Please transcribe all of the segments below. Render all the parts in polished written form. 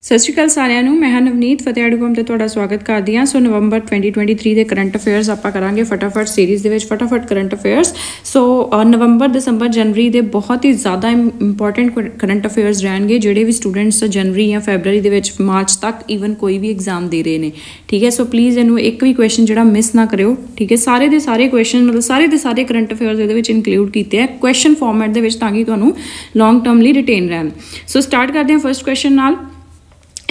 सत श्री अकाल सारिਆਂ ਨੂੰ मैं नवनीत फतेहड़ ਤੇ ਤੁਹਾਡਾ ਸਵਾਗਤ ਕਰਦੀ ਹਾਂ। ਸੋ ਨਵੰਬਰ 2023 ਦੇ ਕਰੰਟ ਅਫੇਅਰਸ ਆਪਾਂ ਕਰਾਂਗੇ ਫਟਾਫਟ ਸੀਰੀਜ਼ ਦੇ ਵਿੱਚ ਫਟਾਫਟ ਕਰੰਟ ਅਫੇਅਰਸ। ਸੋ ਨਵੰਬਰ ਦਸੰਬਰ ਜਨਵਰੀ ਦੇ ਬਹੁਤ ਹੀ ਜ਼ਿਆਦਾ ਇੰਪੋਰਟੈਂਟ ਕਰੰਟ ਅਫੇਅਰਸ ਰਹਿਣਗੇ ਜਿਹੜੇ ਵੀ ਸਟੂਡੈਂਟਸ ਜਨਵਰੀ ਜਾਂ ਫੈਬਰਰੀ ਦੇ ਵਿੱਚ ਮਾਰਚ ਤੱਕ ਈਵਨ ਕੋਈ ਵੀ ਐਗਜ਼ਾਮ ਦੇ ਰਹੇ ਨੇ। ਠੀਕ ਹੈ, ਸੋ ਪਲੀਜ਼ ਇਹਨੂੰ ਇੱਕ ਵੀ ਕੁਐਸਚਨ ਜਿਹੜਾ ਮਿਸ ਨਾ ਕਰਿਓ। ਠੀਕ ਹੈ, ਸਾਰੇ ਦੇ ਸਾਰੇ ਕੁਐਸਚਨ ਮਤਲਬ ਸਾਰੇ ਦੇ ਸਾਰੇ ਕਰੰਟ ਅਫੇਅਰਸ ਇਹਦੇ ਵਿੱਚ ਇਨਕਲੂਡ ਕੀਤੇ ਆ ਕੁਐਸਚਨ ਫਾਰਮੈਟ ਦੇ ਵਿੱਚ ਤਾਂ ਕਿ ਤੁਹਾਨੂੰ ਲੌਂਗ ਟਰਮ ਲਈ ਰਿਟੇਨ ਰਹਿਣ। ਸੋ ਸਟਾਰਟ ਕਰਦੇ ਹਾਂ ਫਸਟ ਕੁਐਸਚਨ ਨਾਲ।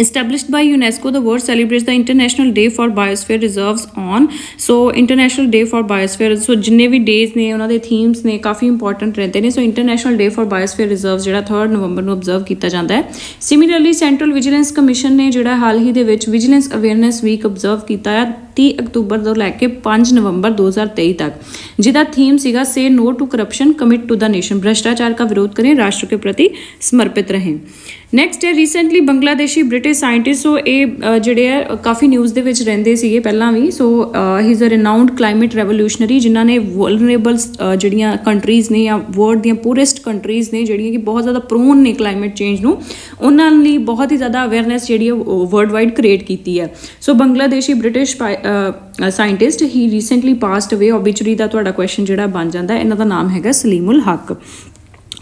Established by UNESCO, the world celebrates the International Day for Biosphere Reserves on so International Day for Biosphere so जिन्ने भी days ने उन्होंने themes ने काफ़ी important रहते हैं। So International Day for Biosphere Reserves ਜਿਹੜਾ 3 ਨਵੰਬਰ ਨੂੰ observe ਕੀਤਾ ਜਾਂਦਾ ਹੈ। Similarly Central Vigilance Commission ਨੇ ਜਿਹੜਾ ਹਾਲ ਹੀ ਦੇ ਵਿੱਚ Vigilance Awareness Week observe ਕੀਤਾ ਹੈ 30 ਅਕਤੂਬਰ ਤੋਂ ਲੈ ਕੇ 5 ਨਵੰਬਰ 2023 तक, ਜਿਹਦਾ ਥੀਮ ਸੀਗਾ say no to corruption commit to the nation, भ्रष्टाचार का विरोध करें, राष्ट्र के प्रति समर्पित रहें। ਨੈਕਸਟ ਹੈ ਰੀਸੈਂਟਲੀ ਬੰਗਲਾਦੇਸ਼ੀ ਬ੍ਰਿਟਿਸ਼ ਸਾਇੰਟਿਸਟ। ਸੋ ਇਹ ਜਿਹੜੇ ਆ ਕਾਫੀ ਨਿਊਜ਼ ਦੇ ਵਿੱਚ ਰਹਿੰਦੇ ਸੀਗੇ ਪਹਿਲਾਂ ਵੀ। So he is a renowned climate revolutionary ਜਿਨ੍ਹਾਂ ਨੇ ਵਲਨਰੇਬਲ ਜਿਹੜੀਆਂ ਕੰਟਰੀਜ਼ ਨੇ ਜਾਂ ਵਰਲਡ ਦੀਆਂ ਪੂਰੈਸਟ ਕੰਟਰੀਜ਼ ਨੇ ਜਿਹੜੀਆਂ ਕਿ ਬਹੁਤ ਜ਼ਿਆਦਾ ਪ੍ਰੋਨ ਨੇ ਕਲਾਈਮੇਟ ਚੇਂਜ ਨੂੰ, ਉਹਨਾਂ ਲਈ ਬਹੁਤ ਹੀ ਜ਼ਿਆਦਾ ਅਵੇਅਰਨੈਸ ਜਿਹੜੀ ਵਰਲਡ ਵਾਈਡ ਕ੍ਰੀਏਟ ਕੀਤੀ ਹੈ। ਸੋ ਬੰਗਲਾਦੇਸ਼ੀ ਬ੍ਰਿਟਿਸ਼ ਸਾਇੰਟਿਸਟ ਹੀ ਰੀਸੈਂਟਲੀ ਪਾਸਡ ਅਵੇ। ਓਬਿਚੁਰੀ ਦਾ ਤੁਹਾਡਾ ਕੁਐਸਚਨ ਜਿਹੜਾ ਬਣ ਜਾਂਦਾ, ਇਹਨਾਂ ਦਾ ਨਾਮ ਹੈਗਾ ਸਲੀਮ ਉਲ ਹੱਕ।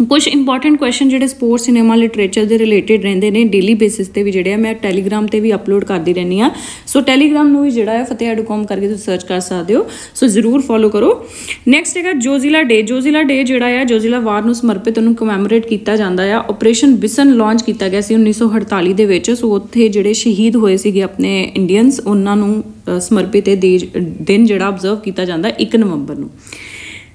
ਕੁਛ ਇੰਪੋਰਟੈਂਟ ਕੁਐਸਚਨ ਜਿਹੜੇ ਸਪੋਰਟਸ ਸਿਨੇਮਾ ਲਿਟਰੇਚਰ ਦੇ ਰਿਲੇਟਡ ਰਹਿੰਦੇ ਨੇ ਡੇਲੀ ਬੇਸਿਸ 'ਤੇ ਵੀ ਜਿਹੜੇ ਆ ਮੈਂ ਟੈਲੀਗ੍ਰਾਮ 'ਤੇ ਵੀ ਅਪਲੋਡ ਕਰਦੀ ਰਹਿੰਦੀ ਹਾਂ। ਸੋ ਟੈਲੀਗ੍ਰਾਮ ਨੂੰ ਵੀ ਜਿਹੜਾ ਹੈ ਫਤਿਹ.com ਕਰਕੇ ਤੁਸੀਂ ਸਰਚ ਕਰ ਸਕਦੇ ਹੋ। ਸੋ ਜ਼ਰੂਰ ਫੋਲੋ ਕਰੋ। ਨੈਕਸਟ ਹੈਗਾ ਜੋਜ਼ੀਲਾ ਡੇ। ਜੋਜ਼ੀਲਾ ਡੇ ਜਿਹੜਾ ਆ ਜੋਜ਼ੀਲਾ ਵਾਰ ਨੂੰ ਸਮਰਪਿਤ ਉਹਨੂੰ ਕਮੈਮੋਰੇਟ ਕੀਤਾ ਜਾਂਦਾ ਆ। ਆਪਰੇਸ਼ਨ ਬਿਸਨ ਲਾਂਚ ਕੀਤਾ ਗਿਆ ਸੀ 1948 ਦੇ ਵਿੱਚ। ਸੋ ਉੱਥੇ ਜਿਹੜੇ ਸ਼ਹੀਦ ਹੋਏ ਸੀਗੇ ਆਪਣੇ ਇੰਡੀਅਨਸ, ਉਹਨਾਂ ਨੂੰ ਸਮਰਪਿਤ ਇਹ ਦਿਨ ਜਿਹੜਾ ਅਬਜ਼ਰਵ ਕੀਤਾ ਜਾਂਦਾ 1 ਨਵੰਬਰ ਨੂੰ।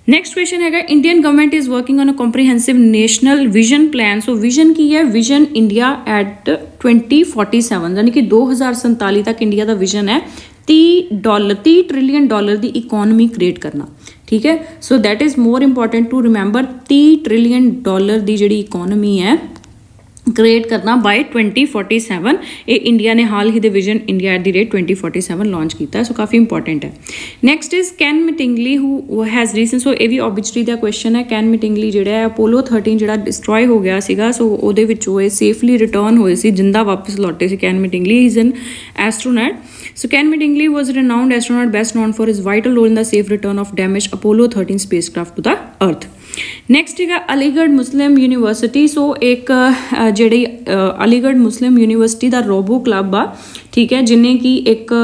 ਨੈਕਸਟ ਕੁਐਸਚਨ ਹੈਗਾ Indian government is working on a comprehensive national vision plan. So vision ਕੀ ਹੈ? ਵਿਜ਼ਨ ਇੰਡੀਆ ਐਟ 2047 ਯਾਨੀ ਕਿ 2047 ਤੱਕ ਇੰਡੀਆ ਦਾ ਵਿਜ਼ਨ ਹੈ $30 ਟ੍ਰਿਲੀਅਨ ਦੀ ਇਕੋਨਮੀ ਕ੍ਰੀਏਟ ਕਰਨਾ। ਠੀਕ ਹੈ, so that is more important to remember $30 trillion ਦੀ ਜਿਹੜੀ ਇਕੋਨਮੀ ਹੈ ਕ੍ਰੀਏਟ ਕਰਨਾ ਬਾਏ 2047। ਇਹ ਇੰਡੀਆ ਨੇ ਹਾਲ ਹੀ ਦੇ vision India at the rate 2047 launch ਕੀਤਾ। ਸੋ ਕਾਫੀ ਇੰਪੋਰਟੈਂਟ ਹੈ। Next is Ken Mattingly who has reason. So ਇਹ ਵੀ ਓਬਿਚਰੀ ਦਾ ਕੁਐਸਚਨ ਹੈ। ਕੈਨ ਮਿਟਿੰਗਲੀ ਜਿਹੜਾ ਹੈ ਅਪੋਲੋ 13 ਜਿਹੜਾ ਡਿਸਟਰੋਏ ਹੋ ਗਿਆ ਸੀਗਾ, ਸੋ ਉਹਦੇ ਵਿੱਚੋਂ ਇਹ ਸੇਫਲੀ ਰਿਟਰਨ ਹੋਏ ਸੀ, ਜਿੰਦਾ ਵਾਪਸ ਲੌਟੇ ਸੀ। Ken Mattingly is an astronaut. So Ken Mattingly was a renowned astronaut best known for his vital role in the safe return of damaged Apollo 13 spacecraft to the Earth. Next ਹੈਗਾ ਅਲੀਗੜ੍ਹ ਮੁਸਲਿਮ university. ਸੋ ਇੱਕ ਜਿਹੜੀ ਅਲੀਗੜ੍ਹ ਮੁਸਲਿਮ university ਦਾ robo club ਆ, ਠੀਕ ਹੈ, ਜਿਹਨੇ ਕਿ ਇੱਕ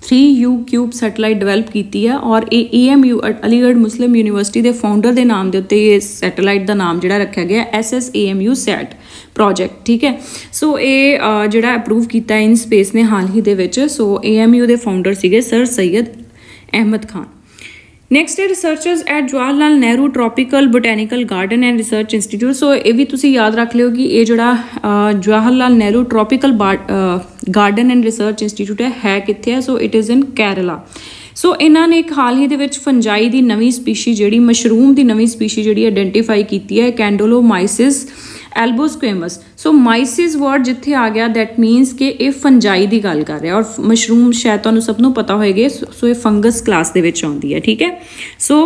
3U cube satellite develop ਕੀਤੀ ਹੈ ਔਰ ਇਹ AMU ਅਲੀਗੜ੍ਹ ਮੁਸਲਿਮ ਯੂਨੀਵਰਸਿਟੀ ਦੇ ਫਾਊਂਡਰ ਦੇ ਨਾਮ ਦੇ ਉੱਤੇ ਇਹ ਸੈਟੇਲਾਈਟ ਦਾ ਨਾਮ ਜਿਹੜਾ ਰੱਖਿਆ ਗਿਆ SSAMU ਸੈਟ ਪ੍ਰੋਜੈਕਟ। ਠੀਕ ਹੈ, ਸੋ ਇਹ ਜਿਹੜਾ ਅਪਰੂਵ ਕੀਤਾ ਇਨ ਸਪੇਸ ਨੇ ਹਾਲ ਹੀ ਦੇ ਵਿੱਚ। ਸੋ AMU ਦੇ ਫਾਊਂਡਰ ਸੀਗੇ ਸਰ ਸੈਯਦ ਅਹਿਮਦ ਖਾਨ। ਨੈਕਸਟ ਹੈ researchers at Jawahar Lal Nehru tropical botanical garden and research institute. So ਇਹ ਵੀ ਤੁਸੀਂ ਯਾਦ ਰੱਖ ਲਿਓ ਕਿ ਇਹ ਜਿਹੜਾ Jawahar Lal Nehru tropical garden and research institute ਹੈ ਕਿੱਥੇ ਹੈ? So it is in Kerala. So ਇਹਨਾਂ ਨੇ ਇੱਕ ਹਾਲ ਹੀ ਦੇ ਵਿੱਚ ਫੰਜਾਈ ਦੀ ਨਵੀਂ ਸਪੀਸ਼ੀ ਜਿਹੜੀ ਮਸ਼ਰੂਮ ਦੀ ਨਵੀਂ ਸਪੀਸ਼ੀ ਜਿਹੜੀ ਆਇਡੈਂਟੀਫਾਈ ਕੀਤੀ ਹੈ ਕੈਂਡੋਲੋਮਾਈਸਿਸ ਐਲਬੋਸਕੁਏਮਸ। ਸੋ ਮਾਈਸਿਸ ਵਰਡ ਜਿੱਥੇ ਆ ਗਿਆ ਦੈਟ ਮੀਨਸ ਕਿ ਇਹ ਫੰਜਾਈ ਦੀ ਗੱਲ ਕਰ ਰਿਹਾ ਔਰ ਮਸ਼ਰੂਮ ਸ਼ਾਇਦ ਤੁਹਾਨੂੰ ਸਭ ਨੂੰ ਪਤਾ ਹੋਏਗਾ। ਸੋ ਇਹ ਫੰਗਸ ਕਲਾਸ ਦੇ ਵਿੱਚ ਆਉਂਦੀ ਹੈ। ਠੀਕ ਹੈ, ਸੋ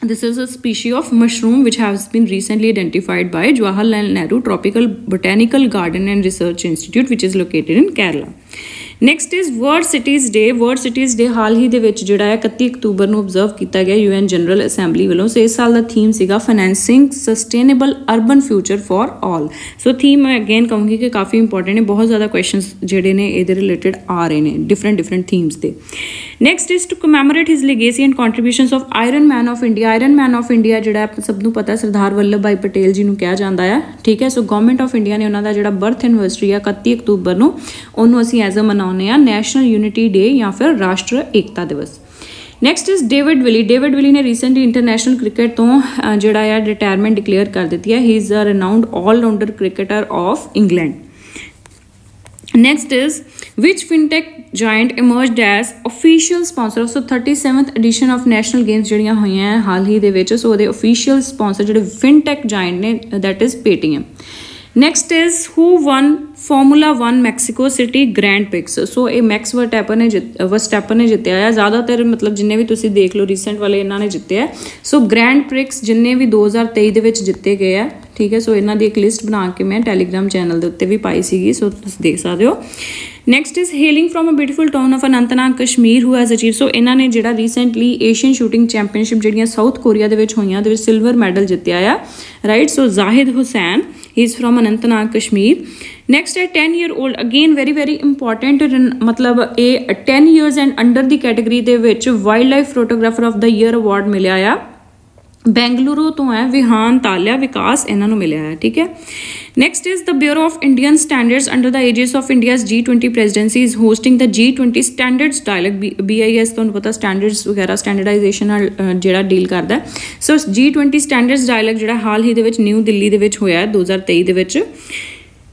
this is a species of mushroom which has been recently identified by Jawaharlal Nehru Tropical Botanical Garden and Research Institute which is located in Kerala. Next is world cities day. World cities day ਹਾਲ ਹੀ ਦੇ ਵਿੱਚ ਜਿਹੜਾ ਹੈ 31 October ਨੂੰ observe ਕੀਤਾ ਗਿਆ UN general assembly ਵੱਲੋਂ। ਸੋ ਇਸ ਸਾਲ ਦਾ ਥੀਮ ਸੀਗਾ financing sustainable urban future for all. So theme ਮੈਂ ਅਗੇਨ ਕਹੂੰਗੀ ਕਿ ਕਾਫੀ ਇੰਪੋਰਟੈਂਟ ਨੇ, ਬਹੁਤ ਜ਼ਿਆਦਾ ਕੁਐਸਚਨਸ ਜਿਹੜੇ ਨੇ ਇਹਦੇ ਰਿਲੇਟਡ ਆ ਰਹੇ ਨੇ ਡਿਫਰੈਂਟ ਥੀਮਸ ਦੇ। Next is to commemorate his legacy and contributions of iron man of India. Iron man of India ਜਿਹੜਾ ਸਭ ਨੂੰ ਪਤਾ ਸਰਦਾਰ ਵੱਲਭ ਭਾਈ ਪਟੇਲ ਜੀ ਨੂੰ ਕਿਹਾ ਜਾਂਦਾ ਆ। ਠੀਕ ਹੈ, ਸੋ ਗਵਰਨਮੈਂਟ ਆਫ ਇੰਡੀਆ ਨੇ ਉਹਨਾਂ ਦਾ ਜਿਹੜਾ ਬਰਥ ਐਨੀਵਰਸਰੀ ਆ 31 ਅਕਤੂਬਰ ਨੂੰ, ਉਹਨੂੰ ਅਸੀਂ ਐਜ਼ ਅ ਮਨਾਉਂਦੇ ਹਾਂ ਨੈਸ਼ਨਲ ਯੂਨਿਟੀ ਡੇ ਜਾਂ ਫਿਰ Rashtra Ekta Diwas. Next is David Willey. David Willey ਨੇ ਰੀਸੈਂਟਲੀ ਇੰਟਰਨੈਸ਼ਨਲ ਕ੍ਰਿਕਟ ਤੋਂ ਜਿਹੜਾ ਆ ਰਿਟਾਇਰਮੈਂਟ ਡਿਕਲੇਅਰ ਕਰ ਦਿੱਤੀ ਹੈ। He is a renowned allrounder cricketer of England. Next is which fintech giant emerged as official sponsor? So 37th edition of national games ਜਿਹੜੀਆਂ ਹੋਈਆਂ ਹਾਲ ਹੀ ਦੇ ਵਿੱਚ, ਸੋ ਉਹਦੇ official sponsor ਜਿਹੜੇ fintech giant ਨੇ that is Paytm। Next is who one formula 1 Mexico City Grand Prix. So ਇਹ Max ਵਰਸਟੈਪਨ ਨੇ ਜਿੱਤਿਆ ਆ। ਜ਼ਿਆਦਾਤਰ ਮਤਲਬ ਜਿੰਨੇ ਵੀ ਤੁਸੀਂ ਦੇਖ ਲਓ ਰੀਸੈਂਟ ਵਾਲੇ ਇਹਨਾਂ ਨੇ ਜਿੱਤੇ ਆ। ਸੋ ਗ੍ਰੈਂਡ ਪ੍ਰਿਕਸ ਜਿੰਨੇ ਵੀ 2023 ਦੇ ਵਿੱਚ ਜਿੱਤੇ ਗਏ ਆ, ठीक है। सो इन्हां दी एक लिस्ट बना के मैं टैलीग्राम चैनल दे उत्ते भी पाई सीगी, सो तुसीं देख सकदे हो। Next is hailing from a beautiful town of Anantnag Kashmir who has achieve. So इन्हां ने जिहड़ा रीसेंटली एशियन शूटिंग चैंपीयनशिप जिहड़ियां साउथ कोरिया दे विच होईयां दे विच सिल्वर मैडल जित्तिया आ, right. So Zahid Hussain he is from Anantnag Kashmir. Next है 10-year-old, again very very important, मतलब ये 10 years and under the category they which wild life photographer of the year award मिलिया आ। बेंगलुरु तो है विहान तालिया विकास, इन्हों मिले है, ठीक है। Next is the bureau of Indian standards under the aegis of India's G20 presidency is hosting the G20 standards dialogue. BIS तुहानूं पता स्टैंडर्ड्स वगैरह स्टैंडर्डाइजेशन जिहड़ा डील करदा है। सो G20 स्टैंडर्ड्स डायलॉग जिहड़ा हाल ही दे विच न्यू दिल्ली दे विच होया 2023 दे विच।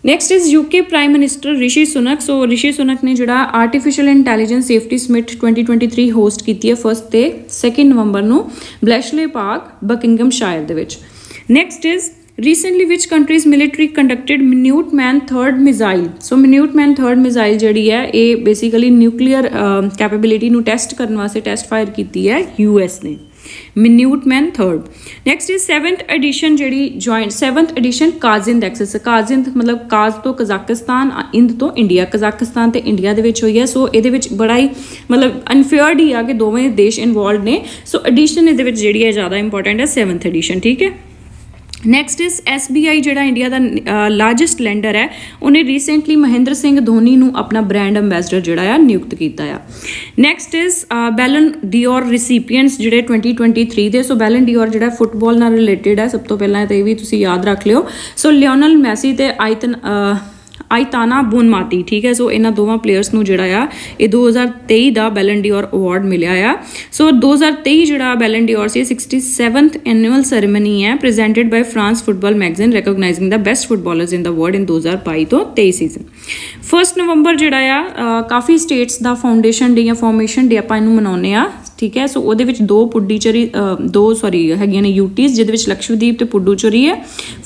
Next is UK prime minister Rishi Sunak. So Rishi Sunak ने जिहड़ा artificial intelligence safety summit 2023 host की है 1 ते 2 नवंबर नूं ब्लैशले पार्क बकिंगमशायर दे विच। Next is recently which country's military conducted Minuteman III missile. So Minuteman III missile जिहड़ी है ये बेसिकली न्यूक्लीयर कैपेबिलिटी नूं टेस्ट करने वास्ते टेस्ट फायर की है US ने, Minuteman III। Next is 7th edition जिहड़ी joint 7th edition Kazind exercise. Kazind मतलब काज तो कजाकिस्तान, इंद तो इंडिया, कजाकिस्तान ते इंडिया दे विच होई है। सो इहदे विच बड़ा ही मतलब अनफेयर्ड ही आ कि दोवें देश इन्वॉल्व ने। सो एडिशन इहदे विच जिहड़ी है ज़्यादा इंपॉर्टेंट है 7th एडिशन, ठीक है। नैक्सट इज SBI जिहड़ा इंडिया का लार्जेस्ट लैंडर है, उन्हें रीसेंटली महेंद्र सिंह धोनी नूं अपना ब्रांड अंबैसडर जिहड़ा आ नियुक्त किया है। नैक्सट इज बैलन डियोर रिसिपिएंट्स जिहड़े 2023 दे। सो बैलन डियोर जिहड़ा फुटबॉल नाल रिलेटेड है, सब तो पहला तो ये भी तुसीं याद रख लियो। सो लियोनल मैसी ते आइताना बुनमाती, ठीक है। सो इन्हां दोवां प्लेयर्स नूं जिहड़ा आ ये 2023 का बैलन डियोर अवार्ड मिलिया आ। सो 2023 जिहड़ा बैलन डियोर सी 67th एनुअल सैरेमनी है presented by France football magazine recognising the best footballers in the world in 2022 तो 23 सीजन। 1 नवंबर जिहड़ा आ काफ़ी स्टेट्स का फाउंडेशन डे या फॉर्मेशन डे आपां इहनूं मनाउने आ, ठीक है। सो वो दो पुडुचेरी हैगियां ने यूटीज जिहदे विच लक्षद्वीप ते पुडुचेरी है।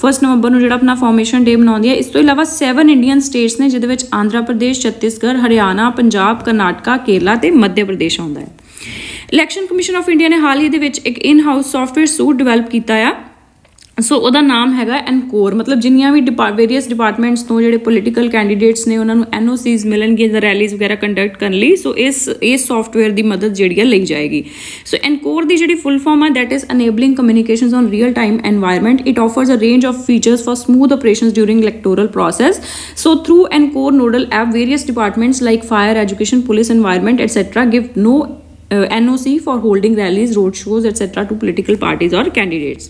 1 नवंबर नूं जिहड़ा अपना फॉर्मेशन डे मनाउंदी है। इस तो इलावा 7 इंडियन स्टेट्स ने जिहदे विच आंध्र प्रदेश, छत्तीसगढ़, हरियाणा, पंजाब, कर्नाटका, केरला ते मध्य प्रदेश आउंदा है। इलैक्शन कमीशन ऑफ इंडिया ने हाल ही दे विच एक in house software suit develop किया है। सो ਉਹਦਾ ਨਾਮ ਹੈਗਾ एनकोर, मतलब जिन्नियां भी वेरीअस डिपार्टमेंट्स तो ਜਿਹੜੇ पोलिटिकल कैंडीडेट्स ने उन्होंने NOCs मिलणगे ਜਾਂ रैलीज वगैरह कंडक्ट करने ਲਈ। सो इस सॉफ्टवेयर की मदद ਜਿਹੜੀ ਲਈ ਜਾਏਗੀ। सो एनकोर ਦੀ ਜਿਹੜੀ फुल फॉर्म है that is enabling communications on real time environment. It offers a range of features for smooth operations during electoral process. So through encore nodal app, various departments like fire, education, police, environment, etc. give no NOC for holding rallies, road shows, etc. to political parties or candidates.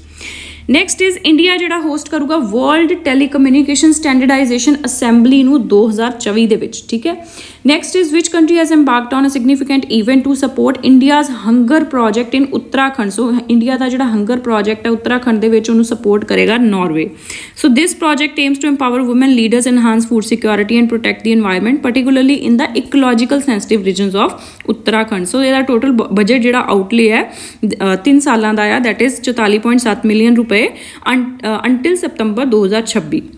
Next is India जिहड़ा host करूगा world telecommunication standardisation assembly नूं 2024 दे विच, ठीक है। Next is which country has embarked on a significant event to support India's hunger project in Uttarakhand. So India का जिहड़ा hunger project है उत्तराखंड दे विच उहनूं सपोर्ट करेगा Norway. So this project aims to empower women leaders, enhance food security and protect the environment particularly in the ecological sensitive regions of Uttarakhand. So इसका total budget जिहड़ा outlay है 3 सालों का आ, दैट इज 44.7 मिलियन रुपए until September 2026.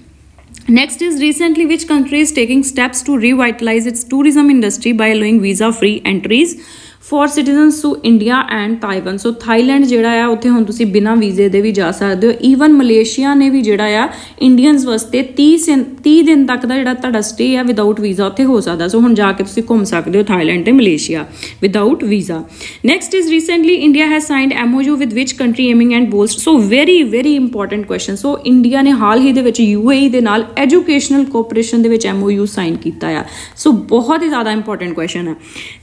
Next is recently which country is taking steps to revitalize its tourism industry by allowing visa-free entries for citizens to India and Taiwan. So Thailand जिहड़ा आ उत्थे हुण तुसीं बिना वीजे दे भी जा सकदे हो। ईवन मलेशिया ने भी जिहड़ा आ इंडियंस वास्ते 30 दिन तक दा जिहड़ा तुहाडा स्टे आ विदाउट वीज़ा उत्थे हो सकदा। सो हुण जाके तुसीं घुम सकदे हो थाईलैंड ते Malaysia without visa. Next is recently India has signed MOU with which country aiming and boast. So very very important question. So India ने हाल ही दे विच UAE दे नाल एजुकेशनल कोऑपरेशन दे विच MOU साइन कीता आ। सो बहुत ही ज़्यादा इंपॉर्टेंट क्वेश्चन है।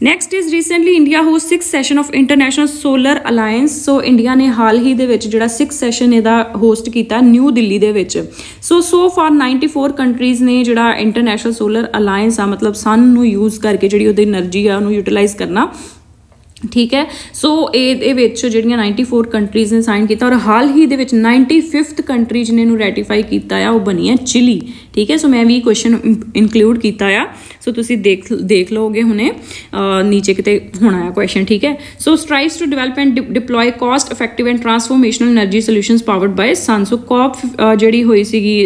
Next is recently India host 6th session of international solar alliance. So India ने हाल ही दे विच जिहड़ा 6th सैशन इहदा होस्ट किया न्यू दिल्ली दे विच। सो फार 94 कंट्रीज़ ने जिहड़ा इंटरनेशनल सोलर अलायंस आ मतलब सन नूं यूज़ करके जिहड़ी उहदी एनर्जी आ उहनूं यूटिलाइज़ करना, ठीक है। सो ये 94 कंट्रीज़ ने साइन किया और हाल ही दे विच 95th कंट्री जिन्होंने रैटीफाई किया वो बनी है चिली, ठीक है। सो मैं भी क्वेश्चन इनकलूड किया। सो तुसी देख लोगे हुणे नीचे किते होना है क्वेश्चन, ठीक है। So strives to develop and deploy cost effective and transformational energy solutions powered by sun. So COP जिहड़ी होई सीगी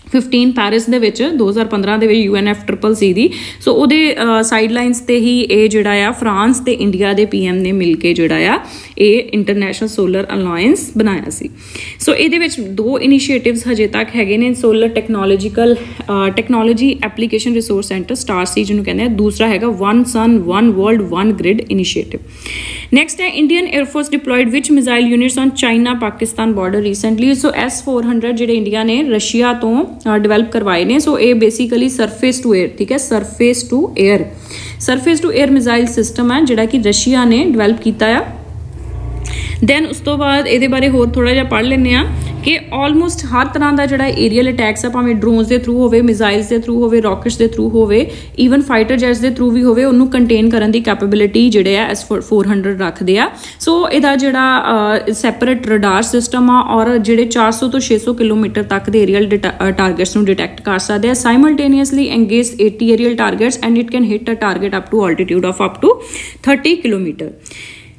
15 ਪੈਰਿਸ ਦੇ ਵਿੱਚ 2015 ਦੇ ਵਿੱਚ UNFCCC ਦੀ। ਸੋ ਉਹਦੇ ਸਾਈਡਲਾਈਨਸ ਤੇ ਹੀ ਇਹ ਜਿਹੜਾ ਆ ਫਰਾਂਸ ਤੇ ਇੰਡੀਆ ਦੇ PM ਨੇ ਮਿਲ ਕੇ ਜਿਹੜਾ ਆ ਇਹ ਇੰਟਰਨੈਸ਼ਨਲ ਸੋਲਰ ਅਲਾਇੰਸ ਬਣਾਇਆ ਸੀ। ਸੋ ਇਹਦੇ ਵਿੱਚ 2 ਇਨੀਸ਼ੀਏਟਿਵਸ ਹਜੇ ਤੱਕ ਹੈਗੇ ਨੇ, solar technology application resource centre STAR-C ਜਿਹਨੂੰ ਕਹਿੰਦੇ ਆ, ਦੂਸਰਾ ਹੈਗਾ one sun one world one grid initiative. Next ਹੈ Indian air force deployed which missile units on China Pakistan border recently. So S-400 ਜਿਹੜੇ ਇੰਡੀਆ ਨੇ ਰਸ਼ੀਆ ਤੋਂ ਡਿਵੈਲਪ ਕਰਵਾਏ ਨੇ। ਸੋ ਇਹ ਬੇਸਿਕਲੀ ਸਰਫੇਸ ਟੂ ਏਅਰ, ਠੀਕ ਹੈ, surface to air missile system ਹੈ ਜਿਹੜਾ ਕਿ ਰਸ਼ੀਆ ਨੇ ਡਿਵੈਲਪ ਕੀਤਾ ਆ। ਦੈਨ ਉਸ ਤੋਂ ਬਾਅਦ ਇਹਦੇ ਬਾਰੇ ਹੋਰ ਥੋੜਾ ਜਿਹਾ ਪੜ੍ਹ ਲੈਂਦੇ ਹਾਂ ਕਿ ਆਲਮੋਸਟ ਹਰ ਤਰ੍ਹਾਂ ਦਾ ਜਿਹੜਾ ਏਰੀਅਲ ਅਟੈਕਸ ਆ, ਭਾਵੇਂ ਡਰੋਨਸ ਦੇ ਥਰੂ ਹੋਵੇ, ਮਿਜ਼ਾਈਲਸ ਦੇ ਥਰੂ ਹੋਵੇ, ਰਾਕਟਸ ਦੇ ਥਰੂ ਹੋਵੇ, ਈਵਨ ਫਾਈਟਰ ਜੈਟਸ ਦੇ ਥਰੂ ਵੀ ਹੋਵੇ, ਉਹਨੂੰ ਕੰਟੇਨ ਕਰਨ ਦੀ ਕੈਪੇਬਿਲਿਟੀ ਜਿਹੜੇ ਆ S-400 ਰੱਖਦੇ ਆ। ਸੋ ਇਹਦਾ ਜਿਹੜਾ ਸੈਪਰੇਟ ਰਡਾਰ ਸਿਸਟਮ ਆ ਔਰ ਜਿਹੜੇ 400 ਤੋਂ 600 ਕਿਲੋਮੀਟਰ ਤੱਕ ਦੇ ਏਰੀਅਲ ਟਾਰਗੇਟਸ ਨੂੰ ਡਿਟੈਕਟ ਕਰ ਸਕਦੇ ਆ। Simultaneously engage 80 aerial targets and it can hit a target up to altitude of up to 30 kilometre.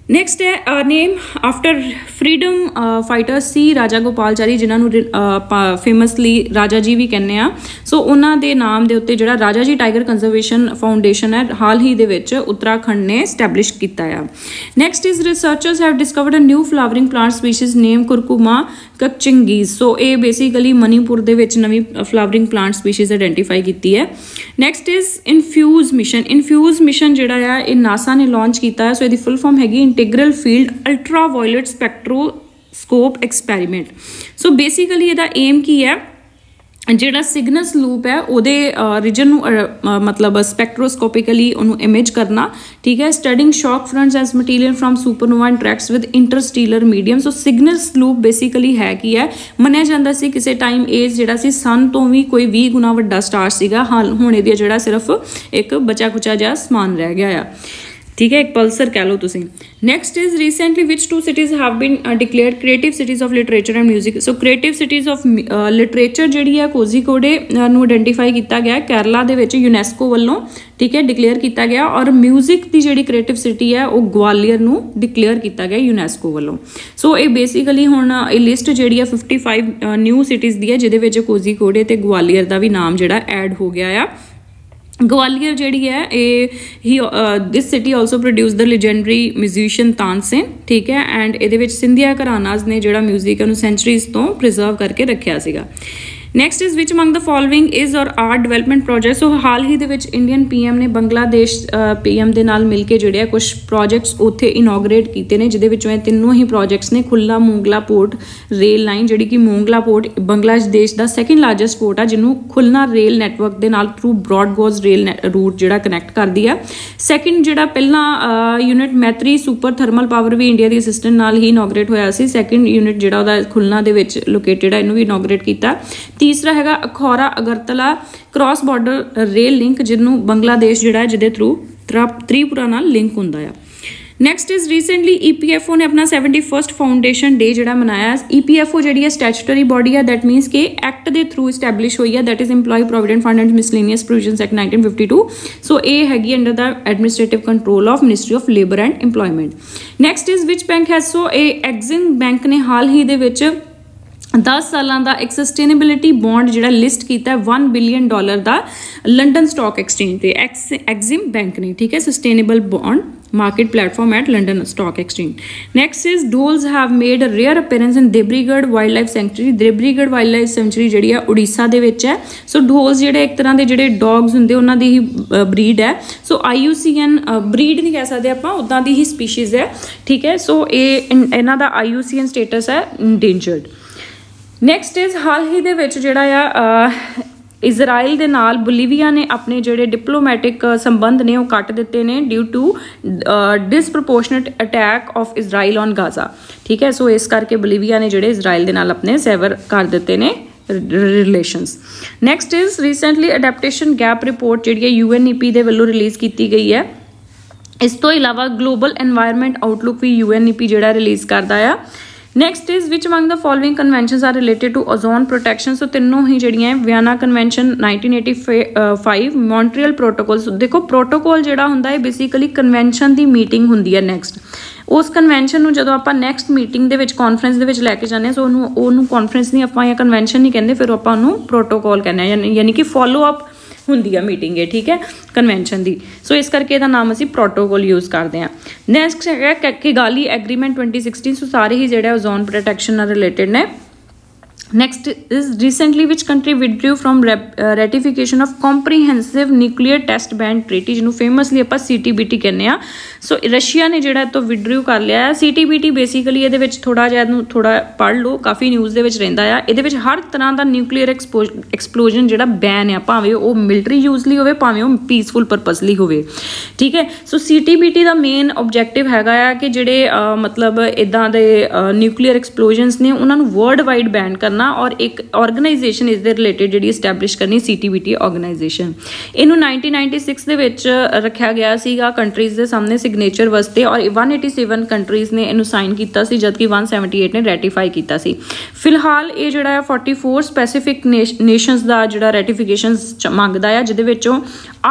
Next ਹੈ name after freedom fighter C Rajagopalachari, ਜਿਨ੍ਹਾਂ ਨੂੰ ਫੇਮਸਲੀ ਰਾਜਾ ਜੀ ਵੀ ਕਹਿੰਦੇ ਆ। ਸੋ ਉਹਨਾਂ ਦੇ ਨਾਮ ਦੇ ਉੱਤੇ ਜਿਹੜਾ ਰਾਜਾ ਜੀ ਟਾਈਗਰ ਕੰਜ਼ਰਵੇਸ਼ਨ ਫਾਊਂਡੇਸ਼ਨ ਹੈ ਹਾਲ ਹੀ ਦੇ ਵਿੱਚ ਉੱਤਰਾਖੰਡ ਨੇ ਸਟੈਬਲਿਸ਼ ਕੀਤਾ ਆ। Next is researchers have discovered a new flowering plant species name Curcuma kakchingensis. So ਇਹ ਬੇਸਿਕਲੀ ਮਨੀਪੁਰ ਦੇ ਵਿੱਚ ਨਵੀਂ ਫਲਾਵਰਿੰਗ ਪਲਾਂਟ ਸਪੀਸੀਜ਼ ਆਇਡੈਂਟੀਫਾਈ ਕੀਤੀ ਹੈ। ਨੈਕਸਟ ਇਜ਼ ਇਨਫਿਊਜ਼ ਮਿਸ਼ਨ ਜਿਹੜਾ ਆ ਇਹ ਨਾਸਾ ਨੇ ਲਾਂਚ ਕੀਤਾ ਹੈ। ਸੋ ਇਹਦੀ ਫੁੱਲ ਫਾਰਮ ਹੈਗੀ integral field ultraviolet spectroscope experiment. So basically ਇਹਦਾ ਏਮ ਕੀ ਹੈ, ਜਿਹੜਾ ਸਿਗਨਸ ਲੂਪ ਹੈ ਉਹਦੇ ਰੀਜਨ ਨੂੰ ਮਤਲਬ ਸਪੈਕਟ੍ਰੋਸਕੋਪਿਕਲੀ ਉਹਨੂੰ ਇਮੇਜ ਕਰਨਾ, ਠੀਕ ਹੈ। Studying shock fronts as material from supernova interacts with interstellar medium. So Cygnus loop basically ਹੈ ਕੀ ਹੈ, ਮੰਨਿਆ ਜਾਂਦਾ ਸੀ ਕਿਸੇ ਟਾਈਮ ਇਹ ਜਿਹੜਾ ਸੀ ਸਨ ਤੋਂ ਵੀ ਕੋਈ 20 ਗੁਣਾ ਵੱਡਾ ਸਟਾਰ ਸੀਗਾ, ਹੁਣ ਇਹਦੀ ਜਿਹੜਾ ਸਿਰਫ ਇੱਕ ਬਚਾ ਕੁਚਾ ਜਿਹਾ ਸਮਾਨ ਰਹਿ ਗਿਆ ਆ, ਠੀਕ ਹੈ, ਇੱਕ ਪਲਸਰ ਕਹਿ ਲਓ ਤੁਸੀਂ। Next is recently which 2 cities have been declared creative cities of literature and music। So creative cities of literature ਜਿਹੜੀ ਹੈ ਕੋਜ਼ੀਕੋਡੇ ਨੂੰ ਆਇਡੈਂਟੀਫਾਈ ਕੀਤਾ ਗਿਆ ਕੇਰਲਾ ਦੇ ਵਿੱਚ ਯੂਨੈਸਕੋ ਵੱਲੋਂ, ਠੀਕ ਹੈ, ਡਿਕਲੇਅਰ ਕੀਤਾ ਗਿਆ। ਔਰ ਮਿਊਜ਼ਿਕ ਦੀ ਜਿਹੜੀ ਕ੍ਰੀਏਟਿਵ ਸਿਟੀ ਹੈ ਉਹ ਗਵਾਲੀਅਰ ਨੂੰ ਡਿਕਲੇਅਰ ਕੀਤਾ ਗਿਆ ਯੂਨੈਸਕੋ ਵੱਲੋਂ। ਸੋ ਇਹ ਬੇਸਿਕਲੀ ਹੁਣ ਇਹ ਲਿਸਟ ਜਿਹੜੀ ਹੈ 55 ਨਿਊ ਸਿਟੀਜ਼ ਦੀ ਹੈ, ਜਿਹਦੇ ਵਿੱਚ ਕੋਜ਼ੀਕੋਡੇ ਤੇ ਗਵਾਲੀਅਰ ਦਾ ਵੀ ਨਾਮ ਜਿਹੜਾ ਐਡ ਹੋ ਗਿਆ ਆ। ਗਵਾਲੀਅਰ ਜਿਹੜੀ ਹੈ ਦਿਸ ਸਿਟੀ ਆਲਸੋ ਪ੍ਰੋਡਿਊਸ ਦ ਲੈਜੈਂਡਰੀ ਮਿਊਜ਼ੀਸ਼ੀਅਨ ਤਾਨਸੇਨ, ਠੀਕ ਹੈ, ਐਂਡ ਇਹਦੇ ਵਿੱਚ ਸਿੰਧੀਆ ਘਰਾਨਾਜ਼ ਨੇ ਜਿਹੜਾ ਮਿਊਜ਼ਿਕ ਨੂੰ ਸੈਂਚਰੀਜ਼ ਤੋਂ ਪ੍ਰੀਜ਼ਰਵ ਕਰਕੇ ਰੱਖਿਆ ਸੀਗਾ। Next is which among the following is ਔਰ ਆਰ ਡਿਵੈਲਪਮੈਂਟ ਪ੍ਰੋਜੈਕਟ। ਸੋ ਹਾਲ ਹੀ ਦੇ ਵਿੱਚ ਇੰਡੀਅਨ PM ਨੇ ਬੰਗਲਾਦੇਸ਼ PM ਦੇ ਨਾਲ ਮਿਲ ਕੇ ਜਿਹੜੇ ਆ ਕੁਛ ਪ੍ਰੋਜੈਕਟਸ ਉੱਥੇ ਇਨੋਗਰੇਟ ਕੀਤੇ ਨੇ, ਜਿਹਦੇ ਵਿੱਚੋਂ ਇਹ ਤਿੰਨੋਂ ਹੀ ਪ੍ਰੋਜੈਕਟਸ ਨੇ। ਖੁੱਲਾ ਮੋਂਗਲਾ ਪੋਰਟ ਰੇਲ ਲਾਈਨ, ਜਿਹੜੀ ਕਿ ਮੋਂਗਲਾ ਪੋਰਟ ਬੰਗਲਾਦੇਸ਼ ਦਾ ਸੈਕਿੰਡ ਲਾਰਜੈਸਟ ਪੋਰਟ ਆ, ਜਿਹਨੂੰ ਖੁੱਲਣਾ ਰੇਲ ਨੈਟਵਰਕ ਦੇ ਨਾਲ ਥਰੂ ਬ੍ਰੌਡਗੋਜ਼ ਰੇਲ ਰੂਟ ਜਿਹੜਾ ਕਨੈਕਟ ਕਰਦੀ ਆ। ਸੈਕਿੰਡ ਜਿਹੜਾ ਪਹਿਲਾਂ ਯੂਨਿਟ ਮੈਤਰੀ ਸੁਪਰ ਥਰਮਲ ਪਾਵਰ ਵੀ ਇੰਡੀਆ ਦੀ ਅਸਿਸਟੈਂਟ ਨਾਲ ਹੀ ਇਨੋਗਰੇਟ ਹੋਇਆ ਸੀ। ਸੈਕਿੰਡ ਯੂਨਿਟ ਜਿਹੜਾ ਉਹਦਾ ਖੁੱਲਣਾ ਦੇ ਵਿੱਚ ਲੋਕੇਟਡ ਆ, ਇਹਨੂੰ ਵੀ ਇਨੋਗਰੇਟ ਕੀਤਾ। ਤੀਸਰਾ ਹੈਗਾ Akhaura Agartala cross border rail link, ਜਿਹਨੂੰ ਬੰਗਲਾਦੇਸ਼ ਜਿਹੜਾ ਹੈ ਜਿਹਦੇ ਥਰੂ ਤ੍ਰਿਪੁਰਾ ਨਾਲ ਲਿੰਕ ਹੁੰਦਾ ਆ। ਨੈਕਸਟ ਇਜ਼ ਰੀਸੈਂਟਲੀ EPFO ਨੇ ਆਪਣਾ 71st ਫਾਊਂਡੇਸ਼ਨ ਡੇ ਜਿਹੜਾ ਮਨਾਇਆ। EPFO ਜਿਹੜੀ ਹੈ ਸਟੈਚੂਟਰੀ ਬੋਡੀ ਹੈ, ਦੈਟ ਮੀਨਸ ਕਿ ਐਕਟ ਦੇ ਥਰੂ ਸਟੈਬਲਿਸ਼ ਹੋਈ ਹੈ, that is employee provident fund and miscellaneous provisions act 1952। So ਇਹ ਹੈਗੀ under the administrative control of ministry of labour and employment. Next is which bank has. So ਇਹ Exim bank ਨੇ ਹਾਲ ਹੀ ਦੇ ਵਿੱਚ 10 ਸਾਲਾਂ ਦਾ ਇੱਕ ਸਸਟੇਨੇਬਿਲਿਟੀ ਬੌਂਡ ਜਿਹੜਾ ਲਿਸਟ ਕੀਤਾ $1 ਬਿਲੀਅਨ ਦਾ ਲੰਡਨ ਸਟਾਕ ਐਕਸਚੇਂਜ ਤੇ ਐਗਜ਼ਿਮ ਬੈਂਕ ਨੇ, ਠੀਕ ਹੈ, sustainable bond market platform at London Stock Exchange. Next is dholes have made a rare appearance in Debrigarh wild sanctuary. Debrigarh wild sanctuary ਜਿਹੜੀ ਆ ਉੜੀਸਾ ਦੇ ਵਿੱਚ ਹੈ। ਸੋ ਢੋਲਸ ਜਿਹੜੇ ਇੱਕ ਤਰ੍ਹਾਂ ਦੇ ਜਿਹੜੇ ਡੌਗਸ ਹੁੰਦੇ ਉਹਨਾਂ ਦੀ ਹੀ ਬਰੀਡ ਹੈ। ਸੋ IUCN ਬਰੀਡ ਨਹੀਂ ਕਹਿ ਸਕਦੇ ਆਪਾਂ, ਉੱਦਾਂ ਦੀ ਹੀ ਸਪੀਸ਼ੀਜ਼ ਹੈ, ਠੀਕ ਹੈ। ਸੋ ਇਹਨਾਂ ਦਾ IUCN ਸਟੇਟਸ ਹੈ ਇੰਡੇਂਜਰਡ। ਨੈਕਸਟ ਇਜ਼ ਹਾਲ ਹੀ ਦੇ ਵਿੱਚ ਜਿਹੜਾ ਆ ਇਜ਼ਰਾਈਲ ਦੇ ਨਾਲ ਬੋਲੀਵੀਆ ਨੇ ਆਪਣੇ ਜਿਹੜੇ ਡਿਪਲੋਮੈਟਿਕ ਸੰਬੰਧ ਨੇ ਉਹ ਕੱਟ ਦਿੱਤੇ ਨੇ due to disproportionate attack of Israel on Gaza, ਠੀਕ ਹੈ। ਸੋ ਇਸ ਕਰਕੇ ਬੋਲੀਵੀਆ ਨੇ ਜਿਹੜੇ ਇਜ਼ਰਾਈਲ ਦੇ ਨਾਲ ਆਪਣੇ ਸੇਵਰ ਕਰ ਦਿੱਤੇ ਨੇ relations. Next is recently adaptation gap report ਜਿਹੜੀ ਹੈ UNEP ਦੇ ਵੱਲੋਂ ਰਿਲੀਜ਼ ਕੀਤੀ ਗਈ ਹੈ। ਇਸ ਤੋਂ ਇਲਾਵਾ ਗਲੋਬਲ ਐਨਵਾਇਰਨਮੈਂਟ ਆਊਟਲੁੱਕ ਵੀ UNEP ਜਿਹੜਾ ਰਿਲੀਜ਼ ਕਰਦਾ ਆ। Next is which among the following conventions are related to ozone protection. So तीनों ही जड़ियाँ वियना कन्वेंशन 1985, मॉन्ट्रियल प्रोटोकॉल। देखो प्रोटोकॉल जिहड़ा हुंदा है बेसिकली कन्वेंशन की मीटिंग हुंदी है नैक्सट, उस कन्वेंशन में जो आप नैक्सट मीटिंग के कॉन्फ्रेंस के लैके जाने सो उन्होंने कॉन्फ्रेंस नहीं आप या कन्वेंशन नहीं कहते, फिर आप प्रोटोकॉल कहने यानी कि फॉलो अप ਹੁੰਦੀ ਆ मीटिंग है, ठीक है कन्वेंशन की। सो इस करके ਇਹਦਾ नाम ਅਸੀਂ प्रोटोकॉल यूज़ करते हैं। नैक्सट है किगाली एग्रीमेंट 2016। सो सारे ही ਜਿਹੜੇ ओजोन प्रोटैक्शन ਨਾਲ रिलेटेड ने। Next is recently which country withdrew from ratification of comprehensive nuclear test ban treaty ਜਿਹਨੂੰ ਫੇਮਸਲੀ ਆਪਾਂ CTBT ਕਹਿੰਦੇ ਆ। ਸੋ ਰਸ਼ੀਆ ਨੇ ਜਿਹੜਾ ਤੋਂ ਵਿਡਰਿਊ ਕਰ ਲਿਆ ਹੈ। CTBT ਬੇਸਿਕਲੀ ਇਹਦੇ ਵਿੱਚ ਥੋੜਾ ਜਿਹਾ ਇਹਨੂੰ ਥੋੜਾ ਪੜ੍ਹ ਲਓ, ਕਾਫੀ ਨਿਊਜ਼ ਦੇ ਵਿੱਚ ਰਹਿੰਦਾ ਆ। ਇਹਦੇ ਵਿੱਚ ਹਰ ਤਰ੍ਹਾਂ ਦਾ ਨਿਊਕਲੀਅਰ ਐਕਸਪਲੋਜਨ ਜਿਹੜਾ ਬੈਨ ਆ, ਭਾਵੇਂ ਉਹ ਮਿਲਟਰੀ ਯੂਜ਼ ਲਈ ਹੋਵੇ ਭਾਵੇਂ ਉਹ ਪੀਸਫੁਲ ਪਰਪਸ ਲਈ ਹੋਵੇ, ਠੀਕ ਹੈ। ਸੋ CTBT ਦਾ ਮੇਨ ਆਬਜੈਕਟਿਵ ਹੈਗਾ ਆ ਕਿ ਜਿਹੜੇ ਮਤਲਬ ਇੱਦਾਂ ਦੇ ਨਿਊਕਲੀਅਰ ਐਕਸਪਲੋਜਨਸ ਨੇ ਉਹਨਾਂ ਨੂੰ ਵਰਲਡ ਵਾਈਡ ਬੈਨ ਕਰਨਾ और एक ऑर्गेनाइजेशन इस दे रिलेटेड जी एस्टैबलिश करनी CTBT ऑर्गेनाइजेशन। इनू 1996 ਦੇ ਵਿੱਚ ਰੱਖਿਆ ਗਿਆ ਸੀਗਾ ਕੰਟਰੀਜ਼ ਦੇ ਸਾਹਮਣੇ ਸਿਗਨੇਚਰ ਵਾਸਤੇ ਔਰ 187 ਕੰਟਰੀਜ਼ ਨੇ ਇਹਨੂੰ ਸਾਈਨ ਕੀਤਾ ਸੀ ਜਦਕਿ 178 ਨੇ ਰੈਟੀਫਾਈ ਕੀਤਾ ਸੀ। ਫਿਲਹਾਲ ਇਹ ਜਿਹੜਾ 44 ਸਪੈਸੀਫਿਕ ਨੇਸ਼ਨਸ ਦਾ ਜਿਹੜਾ ਰੈਟੀਫਿਕੇਸ਼ਨਸ ਮੰਗਦਾ ਆ, ਜਿਹਦੇ ਵਿੱਚੋਂ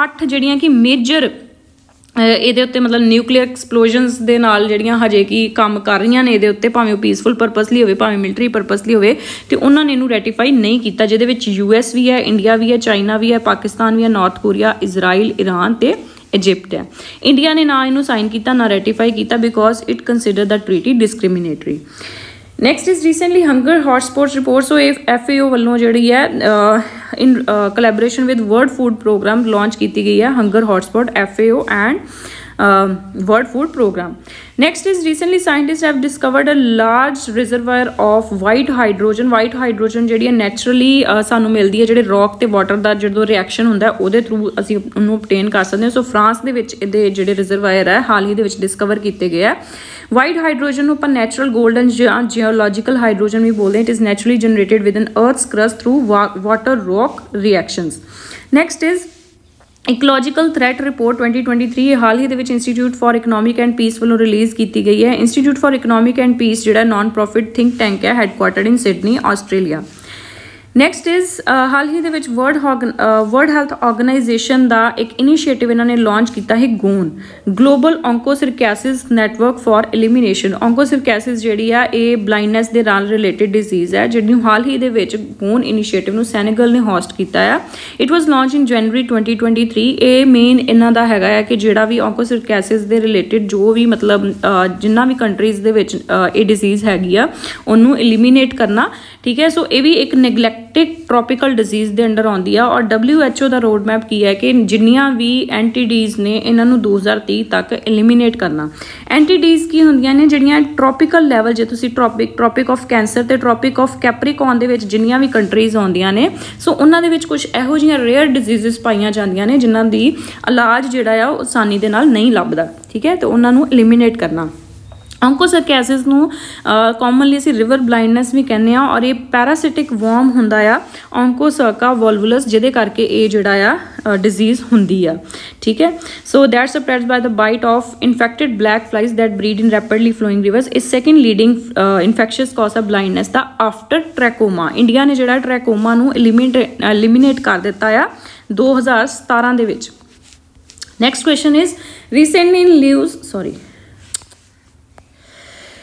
8 ਜਿਹੜੀਆਂ ਕਿ ਮੇਜਰ ਇਹਦੇ ਉੱਤੇ ਮਤਲਬ ਨਿਊਕਲੀਅਰ ਐਕਸਪਲੋਜਨਸ ਦੇ ਨਾਲ ਜਿਹੜੀਆਂ ਹਜੇ ਕੀ ਕੰਮ ਕਰ ਰਹੀਆਂ ਨੇ ਇਹਦੇ ਉੱਤੇ, ਭਾਵੇਂ ਉਹ ਪੀਸਫੁਲ ਪਰਪਸ ਲਈ ਹੋਵੇ ਭਾਵੇਂ ਮਿਲਟਰੀ ਪਰਪਸ ਲਈ ਹੋਵੇ, ਤੇ ਉਹਨਾਂ ਨੇ ਇਹਨੂੰ ਰੈਟੀਫਾਈ ਨਹੀਂ ਕੀਤਾ, ਜਿਹਦੇ ਵਿੱਚ US ਵੀ ਹੈ, ਇੰਡੀਆ ਵੀ ਹੈ, ਚਾਈਨਾ ਵੀ ਹੈ, ਪਾਕਿਸਤਾਨ ਵੀ ਹੈ, ਨਾਰਥ ਕੋਰੀਆ, ਇਜ਼ਰਾਈਲ, ਈਰਾਨ ਤੇ ਇਜਿਪਟ ਹੈ। ਇੰਡੀਆ ਨੇ ਨਾ ਇਹਨੂੰ ਸਾਈਨ ਕੀਤਾ ਨਾ ਰੈਟੀਫਾਈ ਕੀਤਾ because it consider the treaty discriminatory. Next is recently hunger hotspot report. So ਇਹ FAO ਵੱਲੋਂ ਜਿਹੜੀ ਹੈ in collaboration with World Food Programme launch ਕੀਤੀ ਗਈ ਹੈ hunger hotspot FAO and World Food Program. Next is recently scientists have discovered a large reservoir of white hydrogen. White hydrogen ਜਿਹੜੀ ਹੈ naturally ਸਾਨੂੰ ਮਿਲਦੀ ਹੈ ਜਿਹੜੇ ਰੌਕ ਤੇ ਵਾਟਰ ਦਾ ਜਦੋਂ ਰਿਐਕਸ਼ਨ ਹੁੰਦਾ ਉਹਦੇ ਥਰੂ ਅਸੀਂ ਉਹਨੂੰ obtain ਕਰ ਸਕਦੇ ਹਾਂ। ਸੋ ਫਰਾਂਸ ਦੇ ਵਿੱਚ ਇਹਦੇ ਜਿਹੜੇ ਰਿਜ਼ਰਵਾਇਰ ਹੈ ਹਾਲ ਹੀ ਦੇ ਵਿੱਚ ਡਿਸਕਵਰ ਕੀਤੇ ਗਏ ਹੈ। ਵਾਈਟ ਹਾਈਡਰੋਜਨ ਨੂੰ ਆਪਾਂ ਨੈਚੁਰਲ ਗੋਲਡਨ ਜਾਂ ਜਿਓਲੋਜੀਕਲ ਹਾਈਡਰੋਜਨ ਵੀ ਬੋਲਦੇ ਹਾਂ। It is naturally generated within earth's crust through water rock reactions. Next is ecological threat report 2023 ਹਾਲ ਹੀ ਦੇ ਵਿੱਚ institute for economics and peace ਵੱਲੋਂ ਰਿਲੀਜ਼ ਕੀਤੀ ਗਈ ਹੈ। Institute for economics and peace ਜਿਹੜਾ ਨਾਨ ਪ੍ਰੋਫਿਟ ਥਿੰਕ ਟੈਂਕ ਹੈ headquartered in Sydney Australia. Next is ਹਾਲ ਹੀ ਦੇ ਵਿੱਚ ਵਰਲਡ ਹੈਲਥ ਆਰਗੇਨਾਈਜੇਸ਼ਨ ਦਾ ਇੱਕ ਇਨੀਸ਼ੀਏਟਿਵ ਇਹਨਾਂ ਨੇ ਲਾਂਚ ਕੀਤਾ ਹੈ GONE global onchocerciasis network for elimination. Onchocerciasis ਜਿਹੜੀ ਆ ਇਹ ਬਲਾਈਂਡਨੈਸ ਦੇ ਨਾਲ ਰਿਲੇਟਡ ਡਿਜ਼ੀਜ਼ ਹੈ ਜਿਹਨੂੰ ਹਾਲ ਹੀ ਦੇ ਵਿੱਚ ਗੋਨ ਇਨੀਸ਼ੀਏਟਿਵ ਨੂੰ ਸੈਨੇਗਲ ਨੇ ਹੋਸਟ ਕੀਤਾ ਆ। ਇਟ ਵਾਜ਼ ਲਾਂਚ ਇਨ ਜਨਵਰੀ 2023। ਇਹ ਮੇਨ ਇਹਨਾਂ ਦਾ ਹੈਗਾ ਆ ਕਿ ਜਿਹੜਾ ਵੀ ਔਂਕੋਸਿਰਕੈਸਿਸ ਦੇ ਰਿਲੇਟਡ ਜੋ ਵੀ ਮਤਲਬ ਜਿੰਨਾ ਵੀ ਕੰਟਰੀਜ਼ ਦੇ ਵਿੱਚ ਇਹ ਡਿਜ਼ੀਜ਼ ਹੈਗੀ ਆ ਉਹਨੂੰ ਐਲੀਮੀਨੇਟ ਕਰਨਾ, ਠੀਕ ਹੈ। ਸੋ ਇਹ ਵੀ ਇੱਕ ਨੈਗਲੈਕਟਿਡ ਟ੍ਰੋਪੀਕਲ ਡਿਜ਼ੀਜ਼ ਦੇ ਅੰਡਰ ਆਉਂਦੀ ਆ ਔਰ WHO ਦਾ ਰੋਡ ਮੈਪ ਕੀ ਹੈ ਕਿ ਜਿੰਨੀਆਂ ਵੀ NTDs ਨੇ ਇਹਨਾਂ ਨੂੰ 2030 ਤੱਕ ਐਲੀਮੀਨੇਟ ਕਰਨਾ। NTDs ਕੀ ਹੁੰਦੀਆਂ ਨੇ ਜਿਹੜੀਆਂ ਟ੍ਰੋਪੀਕਲ ਲੈਵਲ, ਜੇ ਤੁਸੀਂ ਟ੍ਰੋਪਿਕ ਆਫ ਕੈਂਸਰ ਤੇ ਟ੍ਰੋਪਿਕ ਆਫ ਕੈਪਰੀਕੌਨ ਦੇ ਵਿੱਚ ਜਿੰਨੀਆਂ ਵੀ ਕੰਟਰੀਜ਼ ਆਉਂਦੀਆਂ ਨੇ ਸੋ ਉਹਨਾਂ ਦੇ ਵਿੱਚ ਕੁਝ ਇਹੋ ਜਿਹੀਆਂ ਰੇਅਰ ਡਿਜ਼ੀਜ਼ਸ ਪਾਈਆਂ ਜਾਂਦੀਆਂ ਨੇ ਜਿਨ੍ਹਾਂ ਦੀ ਇਲਾਜ ਜਿਹੜਾ ਆ ਉਹ ਆਸਾਨੀ ਦੇ ਨਾਲ ਨਹੀਂ ਲੱਭਦਾ, ਠੀਕ ਹੈ, ਤੇ ਉਹਨਾਂ ਨੂੰ ਐਲੀਮੀਨੇਟ ਕਰਨਾ। ਔਂਕੋਸਰਕੈਸਿਸ ਨੂੰ ਕਾਮਨਲੀ ਅਸੀਂ ਰਿਵਰ ਬਲਾਈਂਡਨੈਸ ਵੀ ਕਹਿੰਦੇ ਹਾਂ ਔਰ ਇਹ ਪੈਰਾਸਿਟਿਕ ਵਰਮ ਹੁੰਦਾ ਆ ਔਂਕੋਸਰਕਾ ਵੋਲਵੁਲਸ ਜਿਹਦੇ ਕਰਕੇ ਇਹ ਜਿਹੜਾ ਆ ਡਿਜ਼ੀਜ਼ ਹੁੰਦੀ ਆ, ਠੀਕ ਹੈ। So that's spreads by the bite of infected black flies that breed in rapidly flowing rivers. Is second leading infectious cause of blindness ਦਾ ਆਫਟਰ ਟ੍ਰੈਕੋਮਾ। ਇੰਡੀਆ ਨੇ ਜਿਹੜਾ ਟ੍ਰੈਕੋਮਾ ਨੂੰ ਐਲੀਮੀਨੇਟ ਕਰ ਦਿੱਤਾ ਆ 2017 ਦੇ ਵਿੱਚ। Next question is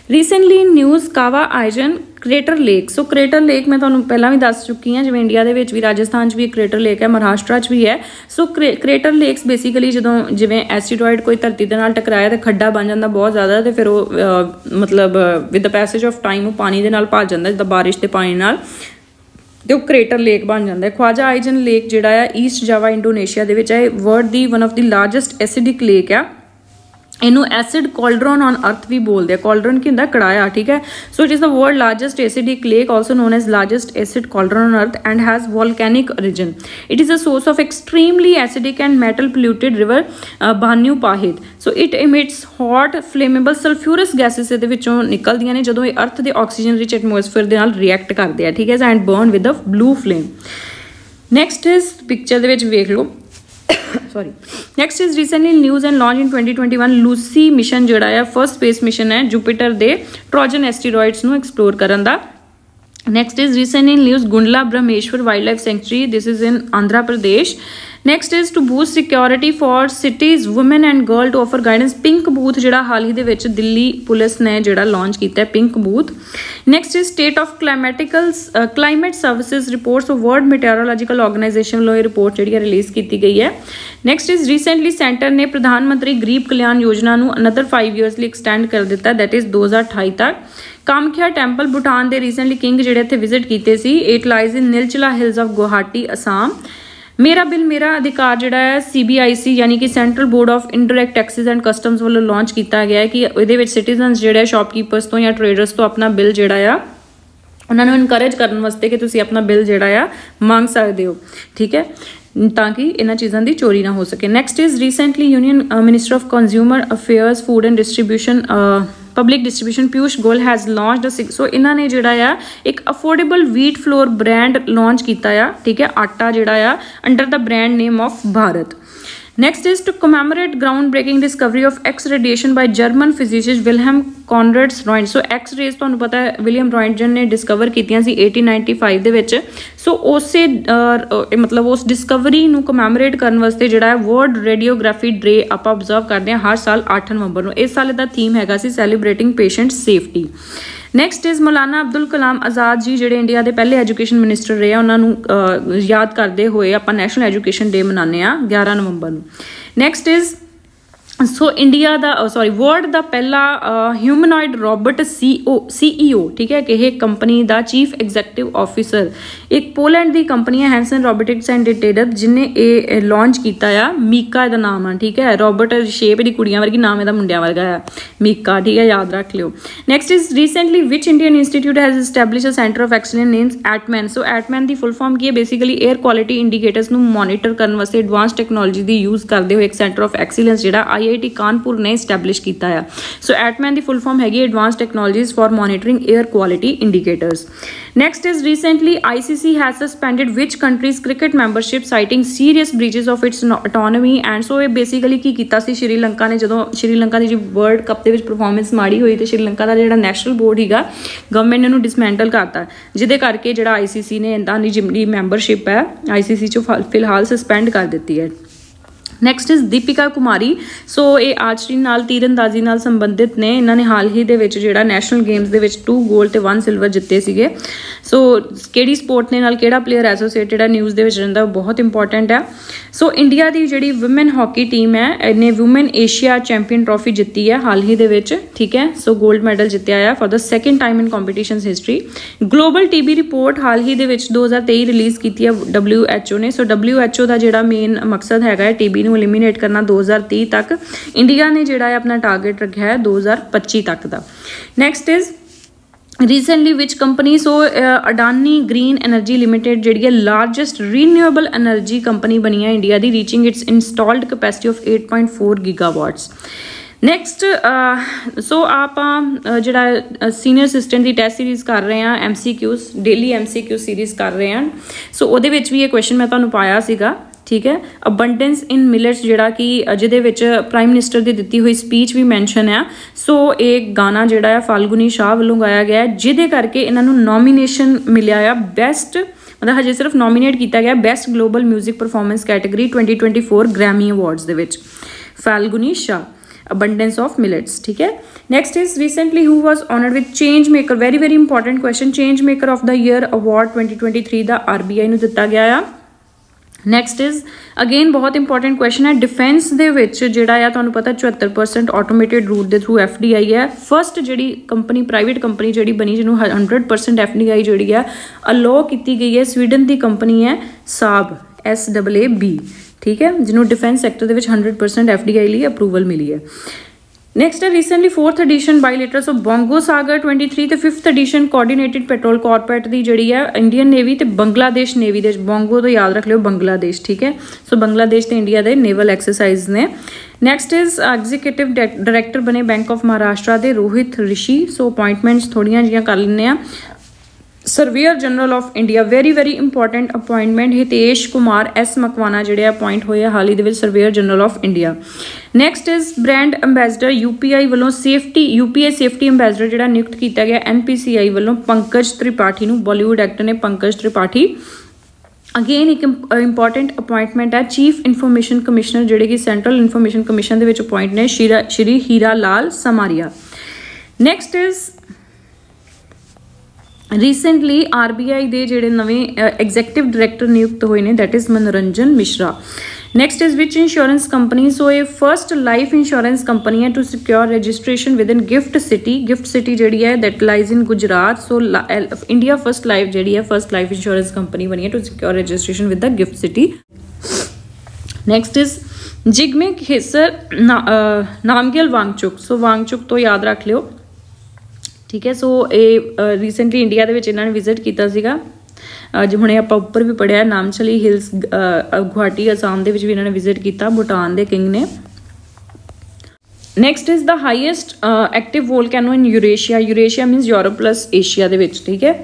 recently news Kawah Ijen crater lake. So crater lake ਮੈਂ ਤੁਹਾਨੂੰ ਪਹਿਲਾਂ ਵੀ ਦੱਸ ਚੁੱਕੀ ਹਾਂ, ਜਿਵੇਂ ਇੰਡੀਆ ਦੇ ਵਿੱਚ ਵੀ ਰਾਜਸਥਾਨ 'ਚ ਵੀ ਇੱਕ ਕ੍ਰੇਟਰ ਲੇਕ ਹੈ, ਮਹਾਰਾਸ਼ਟਰ 'ਚ ਵੀ ਹੈ। ਸੋ ਕ੍ਰੇਟਰ ਲੇਕਸ ਬੇਸਿਕਲੀ ਜਦੋਂ ਜਿਵੇਂ ਐਸਟੀਰੋਇਡ ਕੋਈ ਧਰਤੀ ਦੇ ਨਾਲ ਟਕਰਾਇਆ ਤਾਂ ਖੱਡਾ ਬਣ ਜਾਂਦਾ ਬਹੁਤ ਜ਼ਿਆਦਾ ਅਤੇ ਫਿਰ ਉਹ ਮਤਲਬ with the passage of time ਉਹ ਪਾਣੀ ਦੇ ਨਾਲ ਭਰ ਜਾਂਦਾ ਜਿੱਦਾਂ ਬਾਰਿਸ਼ ਦੇ ਪਾਣੀ ਨਾਲ, ਤੇ ਉਹ ਕ੍ਰੇਟਰ ਲੇਕ ਬਣ ਜਾਂਦਾ ਹੈ। ਖਵਾਜਾ ਆਈਜਨ ਲੇਕ ਜਿਹੜਾ ਆ ਈਸਟ ਜਾਵਾ ਇੰਡੋਨੇਸ਼ੀਆ ਦੇ ਵਿੱਚ ਹੈ। World the one of the largest acidic lake ਆ। ਇਹਨੂੰ ਐਸਿਡ ਕੋਲਡਰਨ ਔਨ ਅਰਥ ਵੀ ਬੋਲਦੇ ਆ। ਕੋਲਡਰਨ ਕੀ ਹੁੰਦਾ? ਕੜਾਇਆ, ਠੀਕ ਹੈ। So it is the world largest acidic lake also known as largest acid cauldron on earth and has volcanic origin. It is a source of extremely acidic and metal polluted river Bhanyu Pahit. So it emits hot flammable sulfurous gases ਇਹਦੇ ਵਿੱਚੋਂ ਨਿਕਲਦੀਆਂ ਨੇ ਜਦੋਂ ਇਹ ਅਰਥ ਦੇ oxygen rich atmosphere ਦੇ ਨਾਲ ਰਿਐਕਟ ਕਰਦੇ ਆ, ਠੀਕ ਹੈ, and burn with a blue flame. Next is picture ਦੇ ਵਿੱਚ ਵੇਖ ਲਓ sorry. Next is recently news and launch in 2021 Lucy mission जोड़ा है फर्स्ट स्पेस मिशन है जुपिटर के ट्रोजन एस्टीरॉइड्स ਨੂੰ एक्सप्लोर करन दा। Next is recent in news Gundla Brahmeshwar Wildlife Sanctuary. This is in Andhra Pradesh. Next is to boost security for cities, women and girl to offer guidance. Pink booth ਜਿਹੜਾ ਹਾਲ ਹੀ ਦੇ ਵਿੱਚ Delhi police ਨੇ ਜਿਹੜਾ launch ਕੀਤਾ ਹੈ pink booth. Next is state of climate services reports of World Meteorological Organization ਵੱਲੋਂ ਇਹ ਰਿਪੋਰਟ ਜਿਹੜੀ ਹੈ ਰਿਲੀਜ਼ ਕੀਤੀ ਗਈ ਹੈ। Next is recently ਸੈਂਟਰ ਨੇ ਪ੍ਰਧਾਨ ਮੰਤਰੀ ਗਰੀਬ ਕਲਿਆਣ ਯੋਜਨਾ ਨੂੰ another 5 years ਲਈ ਐਕਸਟੈਂਡ ਕਰ ਦਿੱਤਾ that is 2028 ਤੱਕ। कामख्या टैंपल भूटान के रीसेंटली किंग जिहड़े इत्थे विजिट कीते सी it lies in Nilachal hills of Guwahati Assam. Mera bill Mera Adhikaar जिहड़ा है CBIC यानी कि central board of indirect taxes and customs वालों लॉन्च किया गया है कि इहदे विच सिटीजनस जिहड़े शॉपकीपर्स तो या ट्रेडर्स तो अपना बिल जिहड़ा आ उन्होंने इनकरेज करने वास्ते कि तुसीं अपना बिल जिहड़ा आ मंग सकते हो, ठीक है, ताकि इन्हां चीज़ों की चोरी ना हो सके। Next is recently union minister of consumer affairs food and distribution public distribution Piyush Goyal has launch so इन्होंने जिहड़ा आ एक affordable wheat flour brand launch किया, ठीक है, आटा जिहड़ा आ under the brand name of Bharat. Next is to commemorate groundbreaking discovery of X radiation by German physicist Wilhelm Conrad Roentgen. So X rays ਤੁਹਾਨੂੰ ਪਤਾ ਹੈ ਵਿਲੀਅਮ ਰੋਇੰਟਜਨ ਨੇ ਡਿਸਕਵਰ ਕੀਤੀਆਂ ਸੀ 1895 ਦੇ ਵਿੱਚ। ਸੋ ਉਸੇ ਮਤਲਬ ਉਸ ਡਿਸਕਵਰੀ ਨੂੰ ਕਮੈਮੋਰੇਟ ਕਰਨ ਵਾਸਤੇ ਜਿਹੜਾ ਹੈ ਵਰਲਡ ਰੇਡੀਓਗ੍ਰਾਫੀ ਡੇ ਆਪਾਂ ਆਬਜ਼ਰਵ ਕਰਦੇ ਹਾਂ ਹਰ ਸਾਲ 8 ਨਵੰਬਰ ਨੂੰ। ਇਸ ਸਾਲ ਦਾ ਥੀਮ ਹੈਗਾ ਸੀ celebrating patient safety. Next is Maulana Abdul Kalam Azad ji जिहड़े इंडिया के पहले एजुकेशन मिनिस्टर रहे उन्होंने याद करते हुए आप नैशनल एजुकेशन डे मनाने 11 नवंबर को। नैक्सट इज़ सो इंडिया का वर्ल्ड का पहला ह्यूमनॉइड रोबोट CEO, ठीक है, कि यह कंपनी का चीफ एग्जैक्टिव ऑफिसर एक पोलैंड की कंपनी है हैंसन रोबोटिक्स एंड डिटेडअप जिन्हें ये लॉन्च किया। मीका का नाम है, ठीक है, रोबोट शेप की कुड़ियां वर्गी नाम है मुंडिया वर्गा है मीका, ठीक है, याद रख लियो। Next is recently which Indian institute has establish a centre of excellence names ATMAN. So ATMAN की फुल फॉर्म की है बेसिकली एयर क्वालिटी इंडीकेटर्स को मॉनीटर करने वास्ते एडवांस टैक्नोलॉजी की यूज़ करते हुए एक सेंटर ऑफ एक्सीलेंस जिहड़ा IIT कानपुर ने इस्टैबलिश किया है। सो एटमैन की फुल फॉर्म हैगी advance technologies for monitoring air quality indicators. Next is recently ICC has suspended which countries cricket membership citing serious breaches of its autonomy and so ये basically की किया श्रीलंका ने जो श्रीलंका की जी वर्ल्ड कप के परफॉर्मेंस माड़ी हुई तो श्रीलंका का जो नैशनल बोर्ड हैगा गवर्नमेंट ने उन्होंने डिसमैंटल करता जिदे करके जो ICC ने इदा की जिमनी मैंबरशिप है ICC चो फिलहाल सस्पेंड कर दी है। Next is Deepika Kumari. सो ये आर्चरी नाल तीरंदाजी नाल संबंधित ने इन्होंने हाल ही दे विच जिहड़ा नैशनल गेम्स दे विच 2 गोल्ड ते 1 सिल्वर जिते सीगे। सो किहड़ी स्पोर्ट ने नाल किहड़ा प्लेयर एसोसीएटेड है न्यूज़ दे विच रहिंदा बहुत इंपॉर्टेंट है। सो इंडिया की जिहड़ी वुमेन हॉकी टीम है इन्हें वुमेन एशिया चैंपीयन ट्रॉफी जिती है हाल ही दे विच, ठीक है। सो गोल्ड मैडल जितया है for the second time in competition history. Global TB report हाल ही दे विच 2023 रिलीज़ की है WHO ने। सो WHO का जिहड़ा मेन मकसद हैगा TB एलिमीनेट करना 2030 तक, इंडिया ने जिहड़ा अपना टारगेट रखा है 2025 तक का। Next is recently which company so Adani green energy limited the largest renewable energy company बनी है इंडिया की reaching its installed capacity of 8.4 gigawatts. Next so आप जो सीनियर असिस्टेंट की टेस्ट सीरीज़ कर रहे हैं MCQs डेली MCQ सीरीज़ कर रहे हैं। सो वो भी ये क्वेश्चन मैं तुहानूं पाया सीगा, ठीक है। अबंडेंस इन मिलट्स जिहड़ा कि जिहदे विच प्राइम मिनिस्टर की दी हुई स्पीच भी मैंशन है। सो एक गाना जिहड़ा है फाल्गुनी शाह वालों गाया गया है जिहदे करके इन्हां नूं नॉमीनेशन मिलिया है बेस्ट, मतलब हजे सिर्फ नॉमीनेट किया गया best global music performance category 2024 Grammy awards they which Falguni Shah abundance of millets, ठीक है। Next is recently who was honoured with change maker, very very important question, change maker of the year award 2023 का RBI नूं दिता गया है। Next is again बहुत important question है defence दे विच जिहड़ा आ तुहानूं पता 74% ऑटोमेटेड रूट के थ्रू FDI है। फर्स्ट जिहड़ी कंपनी प्राइवेट कंपनी जिहड़ी बनी जिन्हों 100% FDI जिहड़ी है अलो की गई है स्वीडन की कंपनी है साब SAAB, ठीक है, जिन्होंने डिफेंस सैक्टर के 100% FDI लिए अप्रूवल मिली है। नैक्सट है recently 4th edition bilateral of Bongo Sagar 23 तो 5th addition coordinated petrol corporate की जी है इंडियन नेवी तो बंगलादेश नेवी दे बोंगो तो याद रख लियो बंगलादेश, ठीक है। सो बंगलादेश तो इंडिया के नेवल एक्सरसाइज ने। नैक्सट इज एग्जीक्यूटिव डायरैक्टर बने बैंक ऑफ महाराष्ट्र के रोहित ऋषि। सो अपॉइंटमेंट्स थोड़ियां जियां कर लेने। Surveyor general of India, very very important appointment, Hitesh Kumar S Makwana ਜਿਹੜੇ ਅਪੋਇੰਟ ਹੋਏ ਆ ਹਾਲ ਹੀ ਦੇ ਵਿੱਚ surveyor general of India. Next is brand ambassador UPI ਵੱਲੋਂ UPI ਸੇਫਟੀ ਅੰਬੈਸਡਰ ਜਿਹੜਾ ਨਿਯੁਕਤ ਕੀਤਾ ਗਿਆ NPCI ਵੱਲੋਂ ਪੰਕਜ ਤ੍ਰਿਪਾਠੀ ਨੂੰ, ਬਾਲੀਵੁੱਡ ਐਕਟਰ ਨੇ ਪੰਕਜ ਤ੍ਰਿਪਾਠੀ। ਅਗੇਨ ਇੱਕ ਇੰਪੋਰਟੈਂਟ ਅਪੋਇੰਟਮੈਂਟ ਹੈ ਚੀਫ ਇਨਫੋਰਮੇਸ਼ਨ ਕਮਿਸ਼ਨਰ ਜਿਹੜੇ ਕਿ ਸੈਂਟਰਲ ਇਨਫੋਰਮੇਸ਼ਨ ਕਮਿਸ਼ਨ ਦੇ ਵਿੱਚ ਅਪੋਇੰਟ ਨੇ ਸ਼੍ਰੀ Hira Lal Samariya. Next is recently RBI ਦੇ ਜਿਹੜੇ ਨਵੇਂ ਐਗਜ਼ੈਕਟਿਵ ਡਾਇਰੈਕਟਰ ਨਿਯੁਕਤ ਹੋਏ ਨੇ, that is Manoranjan Mishra. Next is which insurance company, so ਇਹ ਫਸਟ ਲਾਈਫ ਇੰਸ਼ੋਰੈਂਸ ਕੰਪਨੀ ਹੈ to secure registration with in GIFT city ਜਿਹੜੀ ਹੈ that lies in Gujarat. So India first life ਜਿਹੜੀ ਹੈ ਫਸਟ ਲਾਈਫ ਇੰਸ਼ੋਰੈਂਸ ਕੰਪਨੀ ਬਣੀ ਹੈ to secure registration with the GIFT city. Next is Jigme Khesar Namgyel Wangchuck, so Wangchuck ਤੋਂ ਯਾਦ ਰੱਖ ਲਿਓ, ਠੀਕ ਹੈ। ਸੋ ਇਹ ਰੀਸੈਂਟਲੀ ਇੰਡੀਆ ਦੇ ਵਿੱਚ ਇਹਨਾਂ ਨੇ ਵਿਜ਼ਿਟ ਕੀਤਾ ਸੀਗਾ, ਅੱਜ ਹੁਣੇ ਆਪਾਂ ਉੱਪਰ ਵੀ ਪੜ੍ਹਿਆ ਨਾਮਚਲੀ ਹਿਲਸ ਗੁਹਾਟੀ ਅਸਾਮ ਦੇ ਵਿੱਚ ਵੀ ਇਹਨਾਂ ਨੇ ਵਿਜ਼ਿਟ ਕੀਤਾ, ਭੂਟਾਨ ਦੇ ਕਿੰਗ ਨੇ। Next is the highest active volcano in Eurasia means Europe plus Asia ਦੇ ਵਿੱਚ, ਠੀਕ ਹੈ,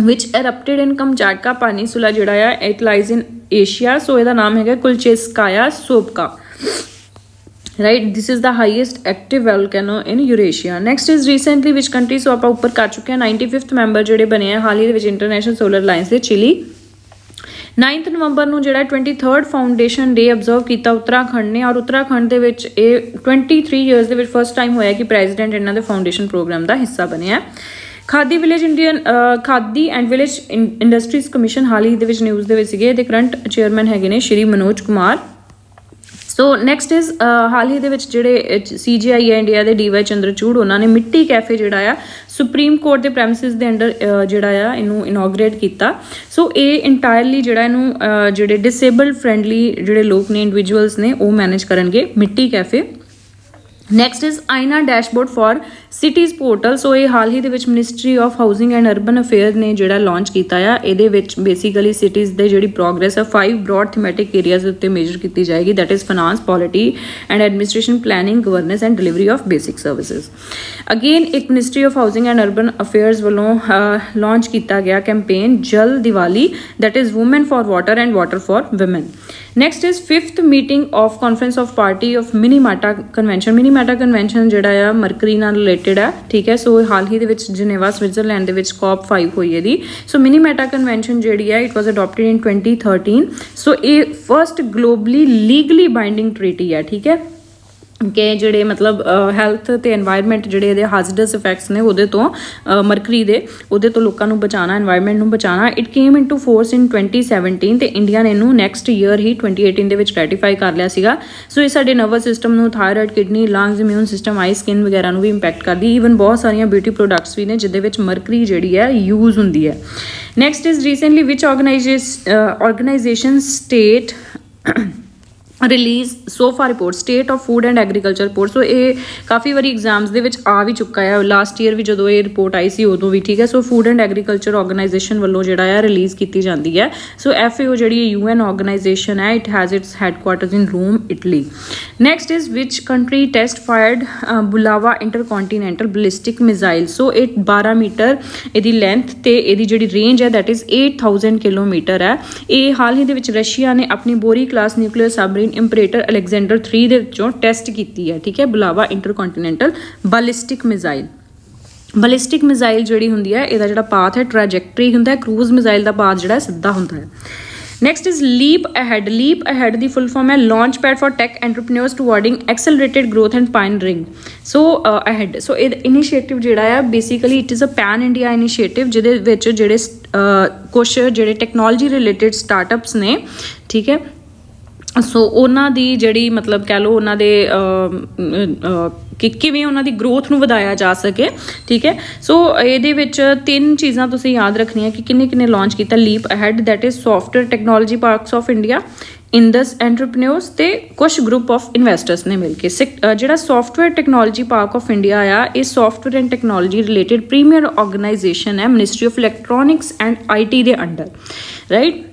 ਵਿਚ ਐਰਪਟਡ ਇਨ ਕਮਚਾਟਕਾ ਪਾਨੀਸੁਲਾ ਜਿਹੜਾ ਆ ਇਟ ਲਾਈਜ਼ ਇਨ ਏਸ਼ੀਆ। ਸੋ ਇਹਦਾ ਨਾਮ ਹੈਗਾ ਕੁਲਚੇਸਕਾਇਆ ਸੋਪਕਾ, right, this is the highest active volcano in Eurasia. Next is recently which country, so ਆਪਾਂ ਉੱਪਰ ਕਰ ਚੁੱਕੇ ਹਾਂ 95th ਮੈਂਬਰ ਜਿਹੜੇ ਬਣੇ ਆ ਹਾਲ ਹੀ ਦੇ ਵਿੱਚ ਇੰਟਰਨੈਸ਼ਨਲ ਸੋਲਰ ਅਲਾਇੰਸ ਦੇ, ਚਿਲੀ। 9 ਨਵੰਬਰ ਨੂੰ ਜਿਹੜਾ 23rd ਫਾਊਂਡੇਸ਼ਨ ਡੇ ਅਬਜ਼ਰਵ ਕੀਤਾ ਉੱਤਰਾਖੰਡ ਨੇ, ਔਰ ਉੱਤਰਾਖੰਡ ਦੇ ਵਿੱਚ ਇਹ 23 ਇਅਰਸ ਦੇ ਵਿੱਚ ਫਸਟ ਟਾਈਮ ਹੋਇਆ ਕਿ ਪ੍ਰੈਜ਼ੀਡੈਂਟ ਇਹਨਾਂ ਦੇ ਫਾਊਂਡੇਸ਼ਨ ਪ੍ਰੋਗਰਾਮ ਦਾ ਹਿੱਸਾ ਬਣਿਆ। ਖਾਦੀ ਐਂਡ ਵਿਲੇਜ ਇੰਡਸਟਰੀਜ਼ ਕਮਿਸ਼ਨ ਹਾਲ ਹੀ ਦੇ ਵਿੱਚ ਨਿਊਜ਼ ਦੇ ਵਿੱਚ ਸੀਗੇ, ਇਹਦੇ ਕਰੰਟ ਚੇਅਰਮੈਨ ਹੈਗੇ ਨੇ Shri Manoj Kumar. So next is ਹਾਲ ਹੀ ਦੇ ਵਿੱਚ ਜਿਹੜੇ CGI ਹੈ ਇੰਡੀਆ ਦੇ DY ਚੰਦਰਚੂੜ, ਉਹਨਾਂ ਨੇ ਮਿੱਟੀ ਕੈਫੇ ਜਿਹੜਾ ਆ ਸੁਪਰੀਮ ਕੋਰਟ ਦੇ ਪ੍ਰੈਮਿਸਿਸ ਦੇ ਅੰਡਰ ਜਿਹੜਾ ਆ ਇਹਨੂੰ ਇਨੋਗਰੇਟ ਕੀਤਾ। ਸੋ ਇਹ ਇੰਟਾਇਰਲੀ ਜਿਹੜਾ ਇਹਨੂੰ ਜਿਹੜੇ ਡਿਸੇਬਲਡ ਫਰੈਂਡਲੀ ਜਿਹੜੇ ਲੋਕ ਨੇ, ਇੰਡੀਵਿਜੂਅਲਸ ਨੇ, ਉਹ ਮੈਨੇਜ ਕਰਨਗੇ Mitti cafe. Next is Aaina dashboard for cities portal, so ਇਹ ਹਾਲ ਹੀ ਦੇ ਵਿੱਚ ministry of housing and urban affair ਨੇ ਜਿਹੜਾ ਲਾਂਚ ਕੀਤਾ ਆ। ਇਹਦੇ ਵਿੱਚ ਬੇਸਿਕਲੀ ਸਿਟੀਜ਼ ਦੇ ਜਿਹੜੀ ਪ੍ਰੋਗਰੈਸ ਹੈ 5 ਬ੍ਰੌਡ ਥੀਮੈਟਿਕ ਏਰੀਆਜ਼ ਦੇ ਉੱਤੇ ਮੇਜਰ ਕੀਤੀ ਜਾਏਗੀ, that is finance, polity and administration, planning, governance and delivery of basic services. Again ਇੱਕ ministry of housing and urban affairs ਵੱਲੋਂ ਲਾਂਚ ਕੀਤਾ ਗਿਆ campaign Jal Diwali, that is women for water and water for women. Next is 5th meeting of conference of party of Minamata convention. Minamata convention ਜਿਹੜਾ ਆ mercury ਨਾਲ related ਹੈ, ਠੀਕ ਹੈ। ਸੋ ਹਾਲ ਹੀ ਦੇ ਵਿੱਚ ਜਨੇਵਾ ਸਵਿਟਜ਼ਰਲੈਂਡ ਦੇ ਵਿੱਚ COP5 ਹੋਈ ਇਹਦੀ। ਸੋ ਮਿਨੀਮਾਟਾ ਕਨਵੈਨਸ਼ਨ ਜਿਹੜੀ ਹੈ ਇਟ ਵਾਜ਼ ਅਡੋਪਟਡ ਇਨ 2013। ਸੋ ਇਹ first globally legally binding treaty ਹੈ, ਠੀਕ ਹੈ, ਕਿ ਜਿਹੜੇ ਮਤਲਬ ਹੈਲਥ ਤੇ ਐਨਵਾਇਰਨਮੈਂਟ ਜਿਹੜੇ ਇਹਦੇ ਹਾਜ਼ਰਡਸ ਇਫੈਕਟਸ ਨੇ ਉਹਦੇ ਤੋਂ ਮਰਕਰੀ ਦੇ ਉਹਦੇ ਤੋਂ ਲੋਕਾਂ ਨੂੰ ਬਚਾਉਣਾ, ਐਨਵਾਇਰਨਮੈਂਟ ਨੂੰ ਬਚਾਉਣਾ। ਇਟ ਕੇਮ ਇਨਟੂ ਫੋਰਸ ਇਨ 2017 ਤੇ ਇੰਡੀਆ ਨੇ ਇਹਨੂੰ ਨੈਕਸਟ ਈਅਰ ਹੀ 2018 ਦੇ ਵਿੱਚ ਰੈਟੀਫਾਈ ਕਰ ਲਿਆ ਸੀਗਾ। ਸੋ ਇਹ ਸਾਡੇ ਨਰਵਸ ਸਿਸਟਮ ਨੂੰ, thyroid, kidney, lungs, immune system, eye, skin ਵਗੈਰਾ ਨੂੰ ਵੀ ਇੰਪੈਕਟ ਕਰਦੀ। ਈਵਨ ਬਹੁਤ ਸਾਰੀਆਂ ਬਿਊਟੀ ਪ੍ਰੋਡਕਟਸ ਵੀ ਨੇ ਜਿਹਦੇ ਵਿੱਚ ਮਰਕਰੀ ਜਿਹੜੀ ਹੈ ਯੂਜ਼ ਹੁੰਦੀ ਹੈ। Next is recently which organisation state release SOFA report, state of food and agriculture report. So ਇਹ ਕਾਫੀ ਵਾਰੀ ਐਗਜ਼ਾਮਸ ਦੇ ਵਿੱਚ ਆ ਵੀ ਚੁੱਕਾ ਹੈ, ਲਾਸਟ ਈਅਰ ਵੀ ਜਦੋਂ ਇਹ ਰਿਪੋਰਟ ਆਈ ਸੀ ਉਦੋਂ ਵੀ, ਠੀਕ ਹੈ। So food and agriculture organisation ਵੱਲੋਂ ਜਿਹੜਾ ਆ ਰਿਲੀਜ਼ ਕੀਤੀ ਜਾਂਦੀ ਹੈ। ਸੋ FAO ਜਿਹੜੀ UN ਆਰਗੇਨਾਈਜੇਸ਼ਨ ਹੈ, it has its headquarters in Rome, Italy. Next is which country test fired Bulava intercontinental ballistic missile. So ਇਹ 12 ਮੀਟਰ ਇਹਦੀ ਲੈਂਥ ਤੇ ਇਹਦੀ ਜਿਹੜੀ ਰੇਂਜ ਹੈ ਦੈਟ ਇਜ਼ 8000 ਕਿਲੋਮੀਟਰ ਹੈ। ਇਹ ਹਾਲ ਹੀ ਦੇ ਵਿੱਚ ਰਸ਼ੀਆ ਨੇ ਆਪਣੀ ਬੋਰੀ ਕਲਾਸ ਨਿਊਕਲੀਅਰ ਸਬਮਰੀਨ ਇੰਪਰੇਟਰ ਅਲੈਗਜ਼ੈਂਡਰ 3 ਦੇ ਵਿੱਚੋਂ ਟੈਸਟ ਕੀਤੀ ਹੈ, ਠੀਕ ਹੈ, ਬੁਲਾਵਾ intercontinental ballistic missile. Ballistic missile ਜਿਹੜੀ ਹੁੰਦੀ ਹੈ ਇਹਦਾ ਜਿਹੜਾ ਪਾਥ ਹੈ ਟ੍ਰੈਜੈਕਟਰੀ ਹੁੰਦਾ ਹੈ, ਕਰੂਜ਼ ਮਿਜ਼ਾਈਲ ਦਾ ਪਾਥ ਜਿਹੜਾ ਸਿੱਧਾ ਹੁੰਦਾ ਹੈ। Next is leap ahead. Leap ahead ਦੀ ਫੁੱਲ ਫਾਰਮ ਹੈ launch pad for tech entrepreneurs towarding accelerated growth and pioneering. So ahead, so ਇਹ ਇਨੀਸ਼ੀਏਟਿਵ ਜਿਹੜਾ ਆ basically it is a pan India initiative ਜਿਹਦੇ ਵਿੱਚ ਜਿਹੜੇ ਕੁਛ ਜਿਹੜੇ ਟੈਕਨੋਲੋਜੀ ਰਿਲੇਟਿਡ ਸਟਾਰਟਅਪਸ ਨੇ, ਠੀਕ ਹੈ, ਸੋ ਉਹਨਾਂ ਦੀ ਜਿਹੜੀ ਮਤਲਬ ਕਹਿ ਲਓ ਉਹਨਾਂ ਦੇ ਕਿ ਕਿਵੇਂ ਉਹਨਾਂ ਦੀ ਗਰੋਥ ਨੂੰ ਵਧਾਇਆ ਜਾ ਸਕੇ, ਠੀਕ ਹੈ। ਸੋ ਇਹਦੇ ਵਿੱਚ 3 ਚੀਜ਼ਾਂ ਤੁਸੀਂ ਯਾਦ ਰੱਖਣੀਆਂ ਕਿ ਕਿੰਨੇ ਲਾਂਚ ਕੀਤਾ। Leap ahead that is software technology parks of India, Indus entrepreneurs ਤੇ ਕੁਛ ਗਰੁੱਪ ਆਫ ਇਨਵੈਸਟਰਸ ਨੇ ਮਿਲ ਕੇ। ਜਿਹੜਾ software technology park of India ਆ ਇਹ software and technology related premier organisation ਹੈ ministry of electronics and IT ਦੇ under, right.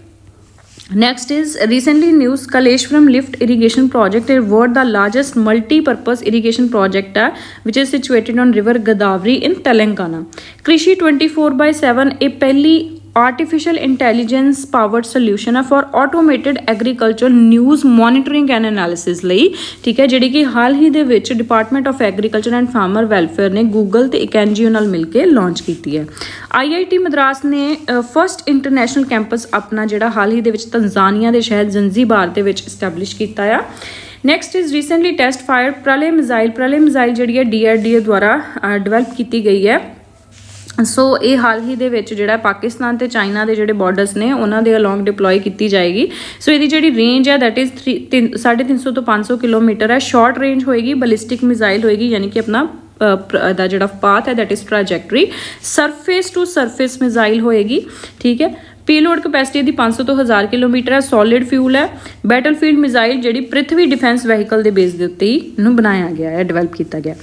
Next is recently news Kaleshwaram lift irrigation project is world the largest multi-purpose irrigation project which is situated on river Godavari in Telangana. Krishi 24/7 a पहली artificial intelligence powered solution है for automated agriculture news monitoring and analysis लई, ठीक है, जिहड़ी कि हाल ही दे विच department of agriculture and farmer welfare ने गूगल ते एक एनजीओ नाल मिल के लॉन्च की है। IIT मद्रास ने फर्स्ट इंटरनेशनल कैंपस अपना जिहड़ा हाल ही दे विच तंजानिया के शहर जंजीबार दे विच इस्टैबलिश कीता है। Next is recently test fire Pralay missile जिहड़ी है DRDA द्वारा डिवेलप की गई है। सो ये हाल ही दे विच जिहड़ा पाकिस्तान ते चाइना के जिहड़े बॉर्डर्स ने उन्हां दे अलॉन्ग डिप्लॉय की जाएगी। सो इहदी जिहड़ी रेंज है दैट इज़ 350 तो 500 किलोमीटर है। शॉर्ट रेंज होएगी, बैलिस्टिक मिसाइल होएगी, यानी कि अपना दा जिहड़ा पाथ है that is trajectory. Surface to surface missile होएगी, ठीक है। पेलोड कैपेसिटी दी 500 तो 1000 किलोमीटर है। सॉलिड फ्यूल है। बैटलफील्ड मिसाइल जिहड़ी पृथ्वी डिफेंस वहीकल के बेस के उत्ते ही इहनूं बनाया गया है, डिवेलप किया गया।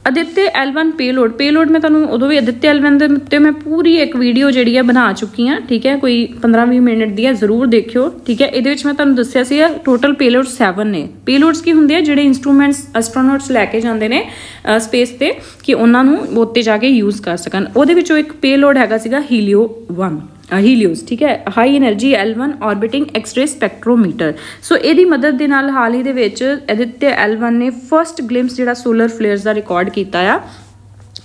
आदित्य L1 पेलोड मैं तुहानूं उदों भी आदित्य L1 दे उत्ते मैं पूरी एक वीडियो जिहड़ी है बना चुकी हाँ, ठीक है, कोई 15-20 मिनट दी है, जरूर देखियो, ठीक है। इहदे विच मैं तुहानूं दस्सिया सी टोटल पेलोड 7 ने। पेलोड्स की हुंदे जिहड़े इंस्ट्रूमेंट्स एस्ट्रोनॉट्स लैके जांदे ने स्पेस ते कि उन्हां नूं उत्ते जाके यूज़ कर सकन। उहदे विचों एक पेलोड हैगा सीगा हीलियोस, ठीक है, high energy L1 orbiting x ray spectrometer. So इहदी मदद दे नाल हाल ही दे विच आदित्य L1 ने फर्स्ट ग्लिम्स जिहड़ा सोलर फ्लेयर्स दा रिकॉर्ड कीता आ।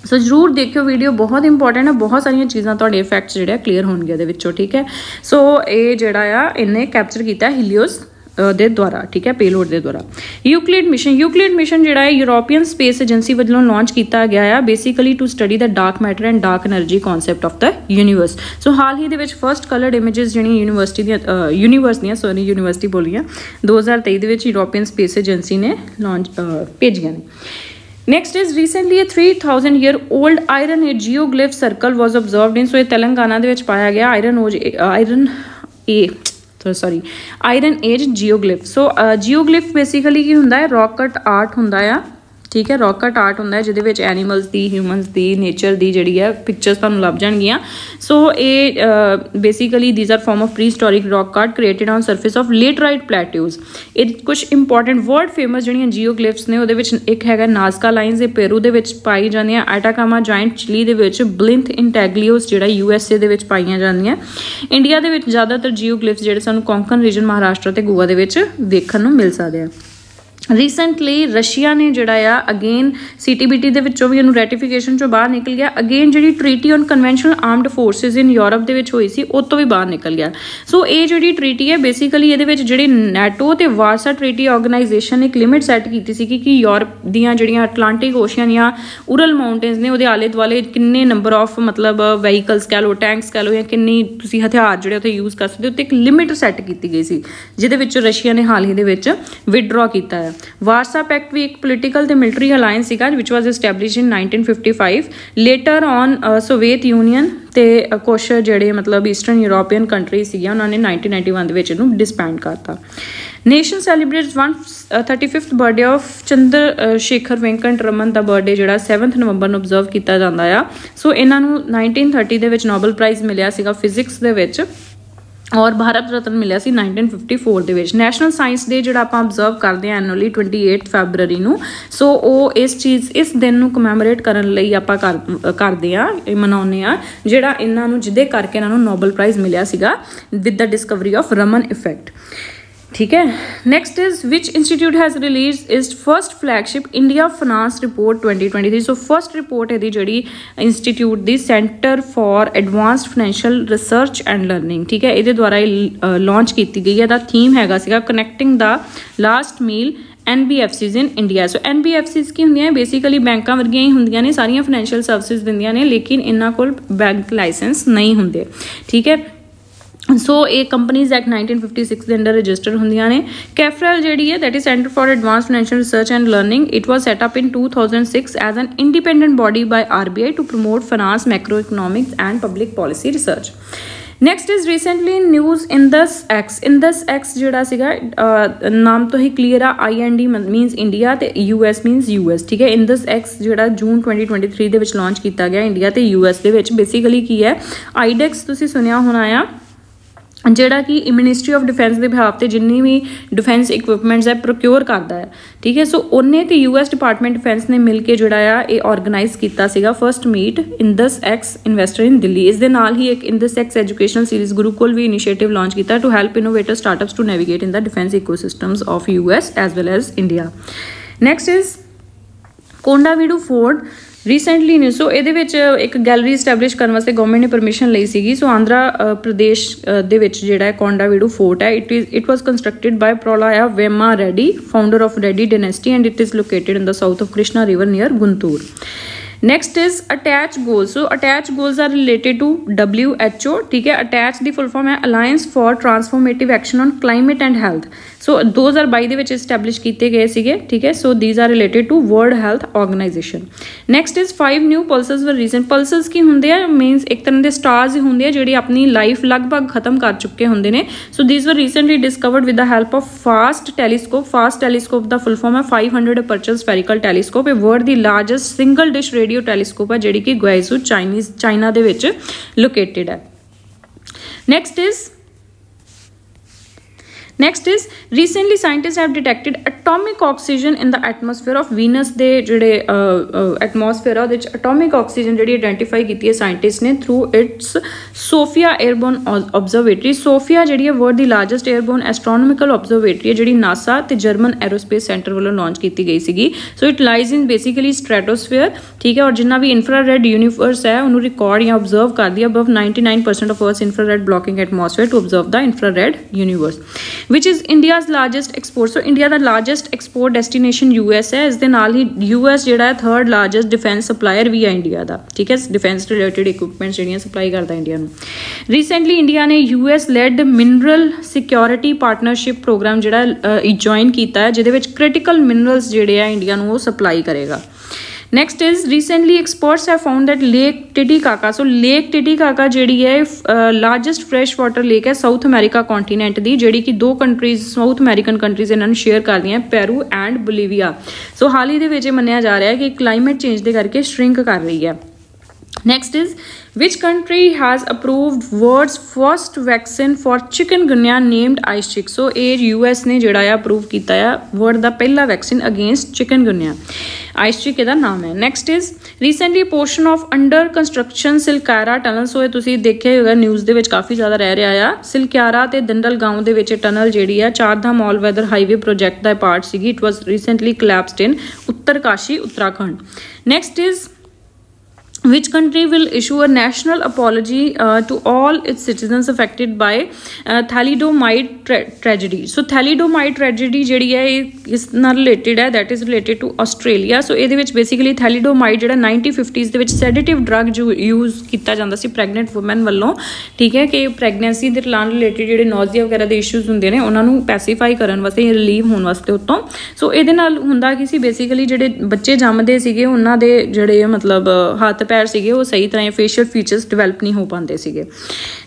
सो जरूर देखियो वीडियो, बहुत इंपॉर्टेंट है, बहुत सारिया चीज़ां तुहाडे फैक्ट्स जिहड़े क्लीयर होणगे इहदे विचों, ठीक है। सो ये जिहड़ा आ इन्हें कैप्चर किया हीलियोस दे द्वारा, ठीक है, पेलोड दे द्वारा। यूक्लिड मिशन जिहड़ा है यूरोपियन स्पेस एजेंसी वालों लॉन्च किया गया है, basically to study the dark matter and dark energy concept of the universe. So हाल ही दे विच फर्स्ट कलर्ड इमेजेस जिहड़ियां यूनीवर्सिटी बोलियां 2023 दे विच यूरोपियन स्पेस एजेंसी ने लॉन्च भेजियां ने। Next is recently 3000 year old iron age geoglyph circle was observed in, so ये तेलंगाना दे विच पाया गया आयरन एज जियोग्लिफ। सो जियोग्लिफ बेसिकली की हुंदा है रॉक कट आर्ट हुंदा है, ठीक है, रॉक कट आर्ट हुंदा है जिहदे विच एनीमल्स दी, ह्यूमनस दी, नेचर दी जिहड़ी है पिक्चर्स तुहानूं लभ जाणगियां। सो ये basically these are form of prehistoric rock cut created on surface of laterite plateaus. ये कुछ इंपॉर्टेंट वर्ल्ड फेमस जिहड़ियां जियोग्लिफ्स ने उहदे विच एक हैगा नाज़का लाइन्स, ये पेरू दे विच पाई जांदियां। एटाकामा जाइंट चिली दे विच, ब्लिंथ इंटैग्लियोस जिहड़ा USA दे विच पाईयां जांदियां। इंडिया दे विच ज़्यादातर जियोग्लिफ्स जिहड़े सानूं कोंकण रीजन महाराष्ट्र ते गोवा दे विच देखण नूं मिल सकदे आ। रिसेंटली रशिया ने जिहड़ा आ अगेन CTBT दे विचों भी इहनूं रैटिफिकेशन चों बाहर निकल गया। अगेन जिहड़ी treaty on conventional armed forces in Europe दे विच होई सी उस तो भी बाहर निकल गया। सो ये जिहड़ी ट्रीटी है बेसिकली इहदे विच जिहड़ी NATO ते वारसा ट्रीटी ऑर्गेनाइजेशन ने एक लिमिट सैट कीती सी कि यूरोप दीयां जिहड़ियां अटलांटिक ओशियन या उरल माउंटेन्स ने उहदे आले दुआले किन्ने नंबर ऑफ मतलब वहीकल्स कह लो, टैंक्स कह लो, या किन्नी तुसीं हथियार जिहड़े उत्थे यूज़ कर सकदे हो, ते एक लिमिट सैट की गई सी जिहदे विच रशिया ने हाल ही दे विच विदड्रॉ कीता है। वारसा पैक्ट भी एक पोलिटिकल ते मिलिटरी अलायंस सीगा which was establish in 1955। Later on Soviet union ते कुछ जिहड़े मतलब ईस्टर्न यूरोपियन कंट्री सीगियां उन्होंने 1991 दे विच इहनूं डिसबैंड करता। Nation celebrates 135th birthday of Chandrashekhar Venkata Raman का बर्थडे जिहड़ा 7 नवंबर नूं ऑब्जर्व किया जाता है। सो इन्हां नूं 1930 दे विच नोबल प्राइज़ मिलिया सीगा फिजिक्स दे विच और भारत रत्न मिलिया सी 1954 दे विच। नैशनल साइंस डे जिहड़ा आपां ऑब्जर्व करते हैं एनुअली 28 फरवरी नूं। सो वो इस दिन नूं कमैमोरेट करन लई आपां करदे आ, मनाउने आ, जिहड़ा इन्हां नूं जिहदे करके इन्हां नूं नोबल प्राइज़ मिलिया सीगा with the discovery of Raman effect, ठीक है। Next is which institute has release is first flagship India finance report 2023। So first report है जी इंस्टीट्यूट दी centre for advanced financial research and learning, ठीक है, ये द्वारा लॉन्च की गई है। दा थीम हैगा सीगा connecting the last mile NBFCs in India. So NBFCs की होंदियां बेसिकली बैंकां वर्गियां ही होंदियां ने, सारियां फाइनैंशियल सर्विसिज दिंदियां ने, लेकिन इन्हां कोल बैंक लाइसेंस नहीं हुंदे, ठीक है। सो ये कंपनीज एक्ट 1956 के अंडर रजिस्टर होंदियां ने। कैफरल जिहड़ी है that is centre for advance financial research and learning, it was set up in 2006 as an independent body by RBI to promote finance, macroeconomics and public policy research. Next is recently news Indus X जिहड़ा सीगा नाम तो ही clear आ, IND means India ते US means US, ठीक है। Indus X जिहड़ा जून 2023 दे विच लॉन्च किया गया इंडिया ते US दे विच। बेसिकली की है आईडेक्स तुसीं सुनिया होना आ, ਜਿਹੜਾ कि मिनिस्ट्री ऑफ डिफेंस के बिहाफ से जिन्नी भी डिफेंस इक्विपमेंट्स है प्रोक्योर करता है, ठीक है। सो उन्हें तो US डिपार्टमेंट डिफेंस ने मिल के जोड़ा ये ऑर्गेनाइज किया सीगा first meet Indus X investor in Delhi. इस दे नाल ही एक Indus X educational series Gurukul भी इनिशिएटिव लॉन्च किया to help innovator startups to navigate in the defence ecosystems of US as well as India. Next is Kondaveedu fort recently ने so ये एक गैलरी इस्टैबलिश करने वास्ते गवर्नमेंट ने परमिशन ली सी। सो आंध्रा प्रदेश जोड़ा Kondaveedu fort है it was constructed by Prolaya Vema Reddy founder of Reddy dynasty and it is located in the south of Krishna river near Guntur. Next is ATACH goals. So ATACH goals are related to WHO, ठीक है। ATACH दी full form है alliance for transformative action on climate and health. So 2022 के establish किए गए थे, ठीक है। So these are related to world health organisation. Next is 5 new pulsars were recent. Pulsars की होंगे मीनस एक तरह के स्टार्स होंगे जो अपनी लाइफ लगभग खत्म कर चुके होंगे ने। So these were recently discovered with the help of fast telescope. Fast telescope का फुल फॉर्म है 500 aperture spherical telescope. A world the largest single dish radio telescope है जी कि ग्वाइसू चाइना दे विच लोकेटेड है। Next is recently scientists have detected atomic oxygen in the atmosphere of Venus ਦੇ ਜਿਹੜੇ atmosphere ਉਹਦੇ ਵਿੱਚ atomic oxygen ਜਿਹੜੀ identify ਕੀਤੀ ਹੈ scientists ਨੇ through its Sophia Airborne Observatory। Sophia ਜਿਹੜੀ ਹੈ world ਦੀ largest airborne astronomical observatory ਹੈ ਜਿਹੜੀ NASA ਤੇ German Aerospace Center ਵੱਲੋਂ launch ਕੀਤੀ ਗਈ ਸੀਗੀ। So it lies in basically stratosphere, ਠੀਕ ਹੈ। ਔਰ ਜਿੰਨਾ ਵੀ infrared universe ਹੈ ਉਹਨੂੰ record ਜਾਂ observe ਕਰਦੀ ਹੈ above 99% of Earth's infrared blocking atmosphere to observe the infrared universe, which is India's largest export। So India the largest export destination US है। इस दे नाल ही US ਜਿਹੜਾ ਹੈ third largest defense supplier भी है इंडिया ਦਾ, ठीक है। डिफेंस रिलेटेड इक्विपमेंट्स ਜਿਹੜੀਆਂ ਸਪਲਾਈ ਕਰਦਾ ਇੰਡੀਆ ਨੂੰ। ਰੀਸੈਂਟਲੀ ਇੰਡੀਆ ਨੇ US led mineral security partnership programme ਜਿਹੜਾ ਜੁਆਇਨ ਕੀਤਾ ਹੈ ਜਿਹਦੇ ਵਿੱਚ ਕ੍ਰਿਟੀਕਲ ਮਿਨਰਲਸ ਜਿਹੜੇ ਆ ਇੰਡੀਆ ਨੂੰ ਉਹ ਸਪਲਾਈ ਕਰੇਗਾ। Next is recently experts have found that Lake Titicaca। So Lake Titicaca ਜਿਹੜੀ ਹੈ ਲਾਰਜੈਸਟ ਫਰੈਸ਼ ਵਾਟਰ ਲੇਕ ਹੈ ਸਾਊਥ ਅਮਰੀਕਾ ਕੰਟੀਨੈਂਟ ਦੀ ਜਿਹੜੀ ਕਿ 2 ਕੰਟਰੀਜ਼ ਸਾਊਥ ਅਮਰੀਕਨ ਕੰਟਰੀਜ਼ ਇਹਨਾਂ ਨੂੰ ਸ਼ੇਅਰ ਕਰਦੀਆਂ ਪੈਰੂ ਐਂਡ ਬੋਲੀਵੀਆ। ਸੋ ਹਾਲ ਹੀ ਦੇ ਵਿੱਚ ਇਹ ਮੰਨਿਆ ਜਾ ਰਿਹਾ ਹੈ ਕਿ ਕਲਾਈਮੇਟ ਚੇਂਜ ਦੇ ਕਰਕੇ ਸ਼ਰਿੰਕ ਕਰ ਰਹੀ ਹੈ। Next is which country has approved world's first vaccine for chikungunya named Icechick। So ਇਹ US ਨੇ ਜਿਹੜਾ ਆ ਅਪਰੂਵ ਕੀਤਾ ਆ ਵਰਲਡ ਦਾ ਪਹਿਲਾ ਵੈਕਸੀਨ ਅਗੇਂਸਟ chikungunya। Icechick ਇਹਦਾ ਨਾਮ ਹੈ। Next is recently portion of under construction Silkyara tunnel. So ਇਹ ਤੁਸੀਂ ਦੇਖਿਆ ਹੋਵੇਗਾ ਨਿਊਜ਼ ਦੇ ਵਿੱਚ ਕਾਫੀ ਜ਼ਿਆਦਾ ਰਹਿ ਰਿਹਾ ਆ। ਸਿਲਕਾਰਾ ਤੇ ਦੰਡਲ ਗਾਉਂ ਦੇ ਵਿੱਚ ਟਨਲ ਜਿਹੜੀ ਆ ਚਾਰਧਾਮ ਆਲ ਵੈਦਰ ਹਾਈਵੇ ਪ੍ਰੋਜੈਕਟ ਦਾ ਪਾਰਟ ਸੀਗੀ। It was recently collapsed in Uttarkashi Uttarakhand. Next is which country will issue a national apology to all its citizens affected by thalidomide tragedy। So thalidomide tragedy ਜਿਹੜੀ ਹੈ ਇਹ ਇਸ ਨਾਲ ਰਿਲੇਟਡ ਹੈ that is related to Australia। ਸੋ ਇਹਦੇ ਵਿੱਚ basically ਥੈਲੀਡੋਮਾਈਡ ਜਿਹੜਾ 1950s ਦੇ ਵਿੱਚ ਸੈਡੇਟਿਵ ਡਰਗ ਯੂਜ਼ ਕੀਤਾ ਜਾਂਦਾ ਸੀ ਪ੍ਰੈਗਨੈਂਟ ਵੂਮਨ ਵੱਲੋਂ, ਠੀਕ ਹੈ। ਕਿ ਪ੍ਰੈਗਨੈਂਸੀ ਦੇ ਨਾਲ ਰਿਲੇਟਡ ਜਿਹੜੇ ਨੋਜ਼ੀਆ ਵਗੈਰਾ ਦੇ ਇਸ਼ੂਜ਼ ਹੁੰਦੇ ਨੇ ਉਹਨਾਂ ਨੂੰ ਪੈਸੀਫਾਈ ਕਰਨ ਵਾਸਤੇ ਰਿਲੀਵ ਹੋਣ ਵਾਸਤੇ ਉੱਤੋਂ। ਸੋ ਇਹਦੇ ਨਾਲ ਹੁੰਦਾ ਕੀ ਸੀ ਬੇਸਿਕਲੀ ਜਿਹੜੇ ਬੱਚੇ ਜੰਮਦੇ ਸੀਗੇ ਉਹਨਾਂ ਦੇ ਜਿਹੜੇ ਮਤਲਬ ਹੱਥ पैर ਸੀਗੇ ਉਹ ਸਹੀ ਤਰ੍ਹਾਂ ਫੇਸ਼ੀਅਲ ਫੀਚਰਸ ਡਿਵੈਲਪ ਨਹੀਂ ਹੋ ਪਾਉਂਦੇ ਸੀਗੇ।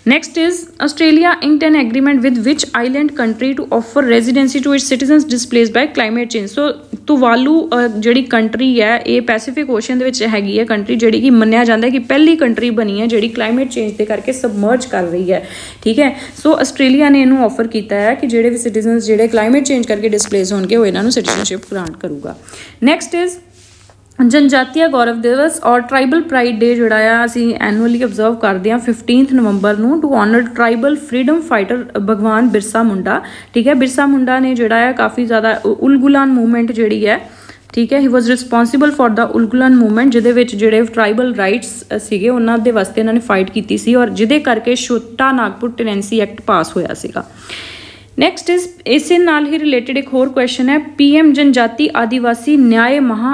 Next is Australia inked an agreement with which island country to offer residency to its citizens displaced by climate change। ਸੋ ਤੁਵਾਲੂ ਜਿਹੜੀ ਕੰਟਰੀ ਹੈ ਇਹ ਪੈਸੀਫਿਕ ਓਸ਼ਨ ਦੇ ਵਿੱਚ ਹੈਗੀ ਹੈ ਕੰਟਰੀ ਜਿਹੜੀ ਕਿ ਮੰਨਿਆ ਜਾਂਦਾ ਕਿ ਪਹਿਲੀ ਕੰਟਰੀ ਬਣੀ ਹੈ ਜਿਹੜੀ ਕਲਾਈਮੇਟ ਚੇਂਜ ਦੇ ਕਰਕੇ ਸਬਮਰਜ ਕਰ ਰਹੀ ਹੈ, ਠੀਕ ਹੈ। ਸੋ ਆਸਟ੍ਰੇਲੀਆ ਨੇ ਇਹਨੂੰ ਆਫਰ ਕੀਤਾ ਹੈ ਕਿ ਜਿਹੜੇ ਵੀ ਸਿਟੀਜ਼ਨਸ ਜਿਹੜੇ ਕਲਾਈਮੇਟ ਚੇਂਜ ਕਰਕੇ ਡਿਸਪਲੇਸ ਹੋਣਗੇ ਉਹ ਇਹਨਾਂ ਨੂੰ ਸਿਟੀਜ਼ਨਸ਼ਿਪ ਗ੍ਰਾਂਟ ਕਰੂਗਾ। ਨੈਕਸਟ ਇਜ਼ जनजातीय गौरव दिवस और ट्राइबल प्राइड डे जोड़ा असी एनुअली ऑब्जर्व करते हैं 15 नवंबर ਨੂੰ to honour tribal freedom fighter Bhagwan Birsa मुंडा, ठीक है। बिरसा मुंडा ने जोड़ा काफ़ी ज़्यादा उलगुलान मूवमेंट जी है, ठीक है। He was responsible for the Ulgulan movement जिहदे विच जिहड़े ट्राइबल राइट्स सीगे उन्हां दे वास्ते इन्हां ने फाइट कीती सी और जिहदे करके छोटा नागपुर टेनेंसी एक्ट पास होया सीगा। नैक्सट इज इसे नाल ही रिलेटेड एक होर क्वेश्चन है PM जनजाति आदिवासी न्याय महा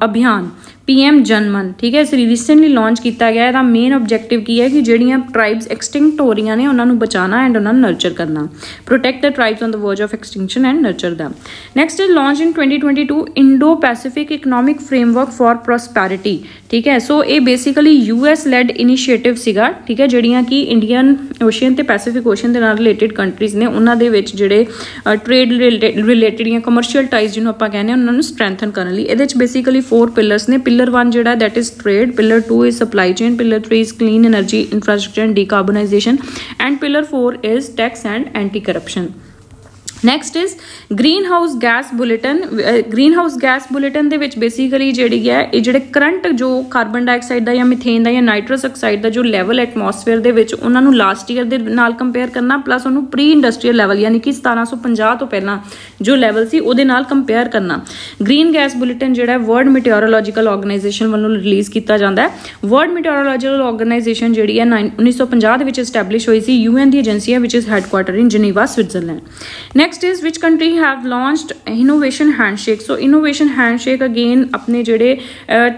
अभियान PM जनमन, ठीक है। इस रिसेंटली लॉन्च किया गया है। मेन ऑब्जेक्टिव की है कि ਜਿਹੜੀਆਂ ट्राइब्स एक्सटिंक्ट हो रही ने उन्होंने बचाना एंड उन्होंने नर्चर करना, protect the tribes on the verge of extinction and nurture them. Next is launch in 2022 Indo Pacific economic framework for prosperity, ठीक है। सो ये बेसिकली US लैड इनिशिएटिव सीगा, ठीक है। ਜਿਹੜੀਆਂ कि इंडियन ओशन ਤੇ पैसिफिक ओशन ਦੇ ਨਾਲ ਰਿਲੇਟਡ ਕੰਟਰੀਜ਼ ਨੇ ਉਹਨਾਂ ਦੇ ਵਿੱਚ ਜਿਹੜੇ ਟ੍ਰੇਡ ਰਿਲੇਟਡ ਜਾਂ ਕਮਰਸ਼ੀਅਲ ਟਾਈਜ਼ ਜਿਹਨੂੰ ਆਪਾਂ ਕਹਿੰਦੇ ਉਹਨਾਂ ਨੂੰ ਸਟਰੈਂਥਨ ਕਰਨ ਲਈ ਇਹਦੇ ਵਿੱਚ ਬੇਸਿਕਲੀ 4 ਪਿਲਰਸ ਨੇ। पिलर 1 जिहड़ा that is trade, pillar 2 is supply chain, pillar 3 is clean energy infrastructure and decarbonisation and pillar 4 is tax and anti corruption. Next is green house gas bulletin. Green house gas bulletin they which basically जिहड़ी है ये जिहड़े current जो carbon dioxide का या methane का या nitrous oxide का जो लैवल एटमोसफेयर दे विच उन्हां नूं लास्ट ईयर दे नाल कंपेयर करना, प्लस उन्होंने प्री इंडस्ट्रीयल लैवल यानी कि 1750 तो पहला जो लैवल सी उहदे नाल कंपेयर करना। ग्रीन गैस बुलेटिन जिहड़ा वर्ल्ड मीटियोरोलॉजिकल ऑर्गेनाइजेशन वालों रिलीज़ किया जाता है। वर्ल्ड मीटियोरोलॉजिकल ऑर्गेनाइजेशन जिहड़ी है 1950 दे विच एस्टैबलिश हुई सी, UN दी एजेंसी है which is headquarter in Geneva Switzerland. Next is which country have launched innovation handshake. So innovation handshake again अपने जिहड़े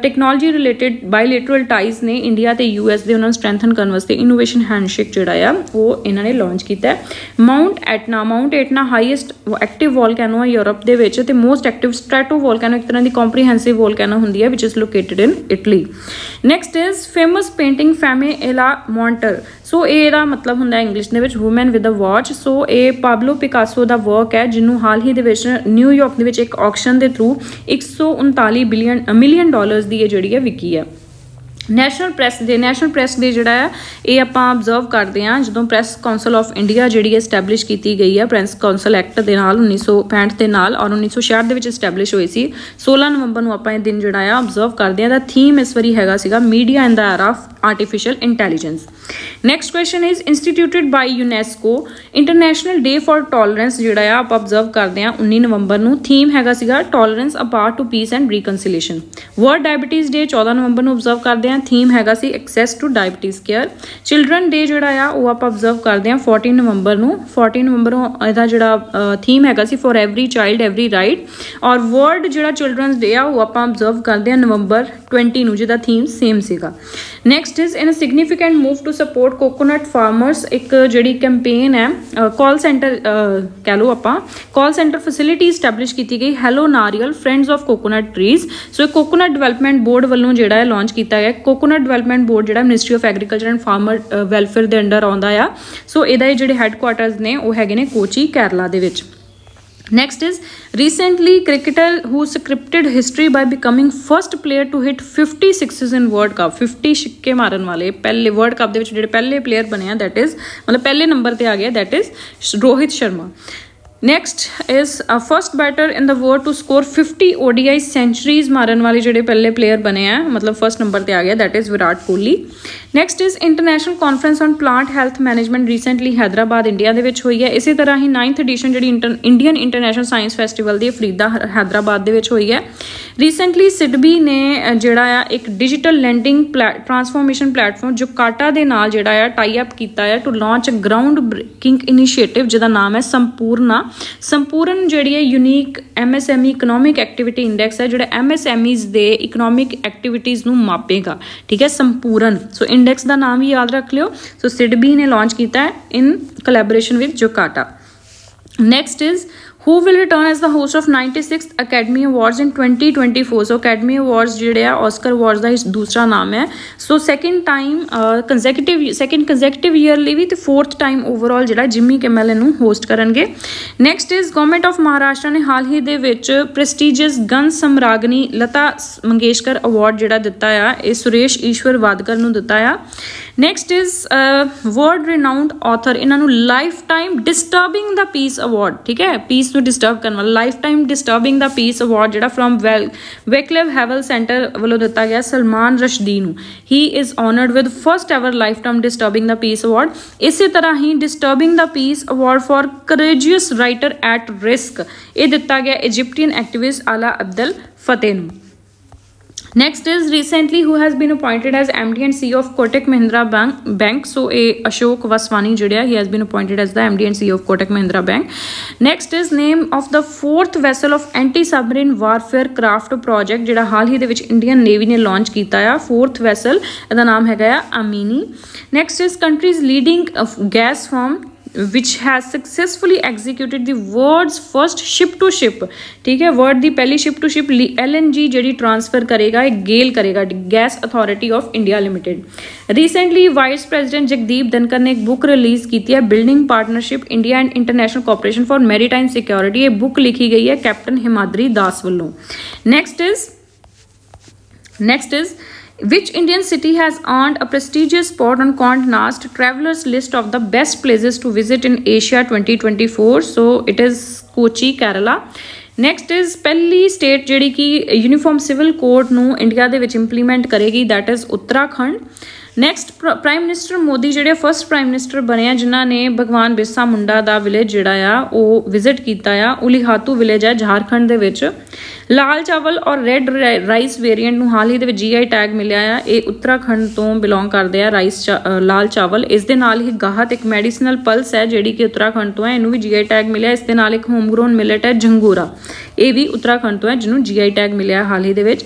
टेक्नोलॉजी रिलेटेड बायलैटरल टाइज ने इंडिया ते US दे उन्होंने स्ट्रैंथन करने वास्ते इनोवेशन हैंडशेक जिहड़ा आ वो इन्होंने लॉन्च किया है। Mount Etna highest active volcano है यूरोप दे विच ते मोस्ट एक्टिव स्ट्रैटो वोल्केनो एक तरह की कॉम्प्रीहेंसिव वोल्केनो हुंदी है which is located in Italy. Next is famous painting Femme à la montre. So ਇਹਦਾ मतलब ਹੁੰਦਾ इंग्लिश ਦੇ ਵਿੱਚ woman with a watch. So ਇਹ ਪਾਬਲੋ ਪਿਕਾਸੋ ਦਾ ਵਰਕ ਹੈ ਜਿਹਨੂੰ ਹਾਲ ਹੀ ਦੇ ਵਿੱਚ ਨਿਊਯਾਰਕ ਦੇ ਵਿੱਚ ਇੱਕ ਆਕਸ਼ਨ ਦੇ ਥਰੂ 139 ਮਿਲੀਅਨ ਡਾਲਰਸ ਦੀ ਇਹ ਜਿਹੜੀ ਹੈ ਵਿਕੀ ਹੈ। ਨੈਸ਼ਨਲ ਪ੍ਰੈਸ ਡੇ ਜਿਹੜਾ ਹੈ ਇਹ ਆਪਾਂ ਆਬਜ਼ਰਵ ਕਰਦੇ ਹਾਂ ਜਦੋਂ ਪ੍ਰੈਸ ਕਾਉਂਸਲ ਆਫ ਇੰਡੀਆ ਜਿਹੜੀ ਐਸਟੈਬਲਿਸ਼ ਕੀਤੀ ਗਈ ਹੈ ਪ੍ਰੈਸ ਕਾਉਂਸਲ ਐਕਟ ਦੇ ਨਾਲ 1965 ਦੇ ਨਾਲ ਔਰ 1966 ਦੇ ਵਿੱਚ ਐਸਟੈਬਲਿਸ਼ ਹੋਈ ਸੀ। 16 ਨਵੰਬਰ ਨੂੰ ਆਪਾਂ ਇਹ ਦਿਨ ਜਿਹੜਾ ਆ ਆਬਜ਼ਰਵ ਕਰਦੇ ਹਾਂ। ਦਾ ਥੀਮ ਇਸ ਵਾਰੀ ਹੈਗਾ ਸੀਗਾ media in the era of artificial intelligence. Next question is instituted by UNESCO international day for tolerance ਜਿਹੜਾ ਆ ਆਪਾਂ ਆਬਜ਼ਰਵ ਕਰਦੇ ਹਾਂ 19 ਨਵੰਬਰ ਨੂੰ। ਥੀਮ ਹੈਗਾ ਸੀਗਾ tolerance a path to peace and reconciliation. World diabetes day 14 ਨਵੰਬਰ ਨੂੰ ਆਬਜ਼ਰਵ ਕਰਦੇ ਹਾਂ। ਥੀਮ ਹੈਗਾ ਸੀ access to diabetes care. Children day ਜਿਹੜਾ ਆ ਉਹ ਆਪਾਂ ਆਬਜ਼ਰਵ ਕਰਦੇ ਹਾਂ 14 ਨਵੰਬਰ ਨੂੰ। 14 ਨਵੰਬਰ ਨੂੰ ਇਹਦਾ ਜਿਹੜਾ ਥੀਮ ਹੈਗਾ ਸੀ for every child every right. ਔਰ ਵਰਲਡ ਜਿਹੜਾ ਚਿਲਡਰਨਸ ਡੇ ਆ ਉਹ ਆਪਾਂ ਆਬਜ਼ਰਵ ਕਰਦੇ ਹਾਂ ਨਵੰਬਰ 20 ਨੂੰ ਜਿਹਦਾ ਥੀਮ ਸੇਮ ਸੀਗਾ। Next is in a significant move to support coconut farmers ਇੱਕ ਜਿਹੜੀ ਕੈਂਪੇਨ ਹੈ ਕਾਲ ਸੈਂਟਰ ਕਹਿ ਲਓ ਆਪਾਂ ਕਾਲ ਸੈਂਟਰ ਫੈਸਿਲਿਟੀ ਇਸਟੈਬਲਿਸ਼ ਕੀਤੀ ਗਈ ਹੈਲੋ ਨਾਰੀਅਲ ਫਰੈਂਡਸ ਆਫ ਕੋਕੋਨਟ ਟਰੀਜ਼। ਸੋ ਇਹ ਕੋਕੋਨਟ ਡਿਵੈਲਪਮੈਂਟ ਬੋਰਡ ਵੱਲੋਂ ਜਿਹੜਾ ਹੈ ਲਾਂਚ ਕੀਤਾ ਗਿਆ। ਕੋਕੋਨਟ ਡਿਵੈਲਪਮੈਂਟ ਬੋਰਡ ਜਿਹੜਾ ministry of agriculture and farmer welfare ਦੇ ਅੰਡਰ ਆਉਂਦਾ ਆ। ਸੋ ਇਹਦਾ ਜਿਹੜੇ ਹੈੱਡਕੁਆਟਰਸ ਨੇ ਉਹ ਹੈਗੇ ਨੇ ਕੋਚੀ ਕੇਰਲਾ ਦੇ ਵਿੱਚ। Next is recently cricketer who scripted history by becoming first player to hit 50 sixes in World Cup। 50 ਛਿੱਕੇ ਮਾਰਨ ਵਾਲੇ ਪਹਿਲੇ ਵਰਲਡ ਕੱਪ ਦੇ ਵਿੱਚ ਜਿਹੜੇ ਪਹਿਲੇ ਪਲੇਅਰ ਬਣੇ ਆ that is ਮਤਲਬ ਪਹਿਲੇ ਨੰਬਰ ਤੇ ਆ ਗਿਆ that is Rohit Sharma. Next is first batter in the world to score 50 ODI centuries मारन वाले जो पहले प्लेयर बने हैं मतलब फर्स्ट नंबर पर आ गया that is Virat Kohli. Next is international conference on plant health management recently Hyderabad India के हुई है। इसी तरह ही 9th एडिशन जी इंडियन इंटरनेशनल साइंस फैसटिवल की फरीदा हैदराबाद हुई है। रिसेंटली सिडबी ने जोड़ा एक डिजिटल लैंडिंग ट्रांसफॉर्मेशन प्लेटफॉर्म जो काटा के नाल जोड़ा टाई अप किया to launch groundbreaking initiative जिसका नाम है संपूर्ण जी है unique MSME economic activity index है जो MSMEs दे इकनॉमिक एक्टिविटीज़ नूं मापेगा। ठीक है संपूर्ण। सो इंडेक्स का नाम ही याद रख लियो। सो सिडबी ने लॉन्च किया है in collaboration with Jocata. Next is who will return as the host of 96th Academy Awards in 2024। So Academy Awards जिहड़े आ ऑस्कर अवार्ड्स का दूसरा नाम है। सो सेकेंड कंजैक्टिव ईयरली भी तो फोर्थ टाइम ओवरऑल जिहड़ा जिमी किमेल इनू होस्ट करनगे। Next is government of Maharashtra ने हाल ही दे विच प्रेस्टीजियस गन सम्रागनी लता मंगेशकर अवार्ड जिहड़ा दिता है ये सुरेश ईश्वर वादकर नू दिता है। Next is world renowned author इन्हों lifetime disturbing the peace award. ठीक है पीस ਨੂੰ डिस्टर्ब करने वाला lifetime disturbing the peace award ਜਿਹੜਾ फ्रॉम वेकलेव हैवल सेंटर ਵੱਲੋਂ ਦਿੱਤਾ ਗਿਆ सलमान रशदी ਨੂੰ। He is honoured with first ever lifetime disturbing the peace award. इसी तरह ही disturbing the peace award for courageous writer at risk ये ਦਿੱਤਾ ਗਿਆ इजिप्टियन एक्टिविस्ट आला अब्दुल फतेह ਨੂੰ। Next is recently who has been appointed as MD and CEO of Kotak Mahindra Bank। So Ashok Vaswani judya he has been appointed as the MD and CEO of Kotak Mahindra Bank। Next is name of the 4th vessel of anti-submarine warfare craft project ਜਿਹੜਾ ਹਾਲ ਹੀ ਦੇ ਵਿੱਚ Indian Navy ਨੇ launch ਕੀਤਾ ਆ 4th vessel ਇਹਦਾ ਨਾਮ ਹੈਗਾ ਆ Amini। Next is country's leading gas firm which has successfully executed the world's first ship to ship। ठीक है वर्ल्ड की पहली शिप टू शिप LNG जी ट्रांसफर करेगा गेल करेगा gas authority of India limited. Recently vice president Jagdeep Dhankhar ने एक book release की है building partnership India and international cooperation for maritime security. ये बुक लिखी गई है कैप्टन हिमाद्री दास वालों। Next is Next is, which Indian city has earned a prestigious spot on Condé Nast Travelers list of the best places to visit in Asia 2024? So it is Kochi, Kerala. Next is, ਪਹਿਲੀ state ਜਿਹੜੀ ਕਿ uniform civil code ਨੂੰ India ਦੇ ਵਿੱਚ implement ਕਰੇਗੀ, that is Uttarakhand. Next, prime minister Modi ਜਿਹੜੇ first prime minister ਬਣੇ ਆ ਜਿਨ੍ਹਾਂ ਨੇ ਭਗਵਾਨ ਬਿਰਸਾ ਮੁੰਡਾ ਦਾ ਵਿਲੇਜ ਜਿਹੜਾ ਆ ਉਹ ਵਿਜ਼ਿਟ ਕੀਤਾ ਆ, ਉਲੀਹਾਤੂ ਵਿਲੇਜ ਹੈ ਝਾਰਖੰਡ ਦੇ ਵਿੱਚ। ਲਾਲ ਚਾਵਲ ਔਰ ਰੈੱਡ ਰਾਈਸ ਵੇਰੀਐਂਟ ਨੂੰ ਹਾਲ ਹੀ ਦੇ ਵਿੱਚ GI ਟੈਗ ਮਿਲਿਆ ਆ, ਇਹ ਉੱਤਰਾਖੰਡ ਤੋਂ ਬਿਲੋਂਗ ਕਰਦੇ ਆ ਲਾਲ ਚਾਵਲ। ਇਸ ਦੇ ਨਾਲ ਹੀ ਗਾਹਤ ਇੱਕ ਮੈਡੀਸਨਲ ਪਲਸ ਹੈ ਜਿਹੜੀ ਕਿ ਉੱਤਰਾਖੰਡ ਤੋਂ ਹੈ, ਇਹਨੂੰ ਵੀ GI ਟੈਗ ਮਿਲਿਆ। ਇਸ ਦੇ ਨਾਲ ਇੱਕ ਹੋਮ ਗਰੋਨ ਮਿਲਟ ਹੈ ਝੰਗੋਰਾ, ਇਹ ਵੀ ਉੱਤਰਾਖੰਡ ਤੋਂ ਹੈ ਜਿਹਨੂੰ GI ਟੈਗ ਮਿਲਿਆ ਹਾਲ ਹੀ ਦੇ ਵਿੱਚ।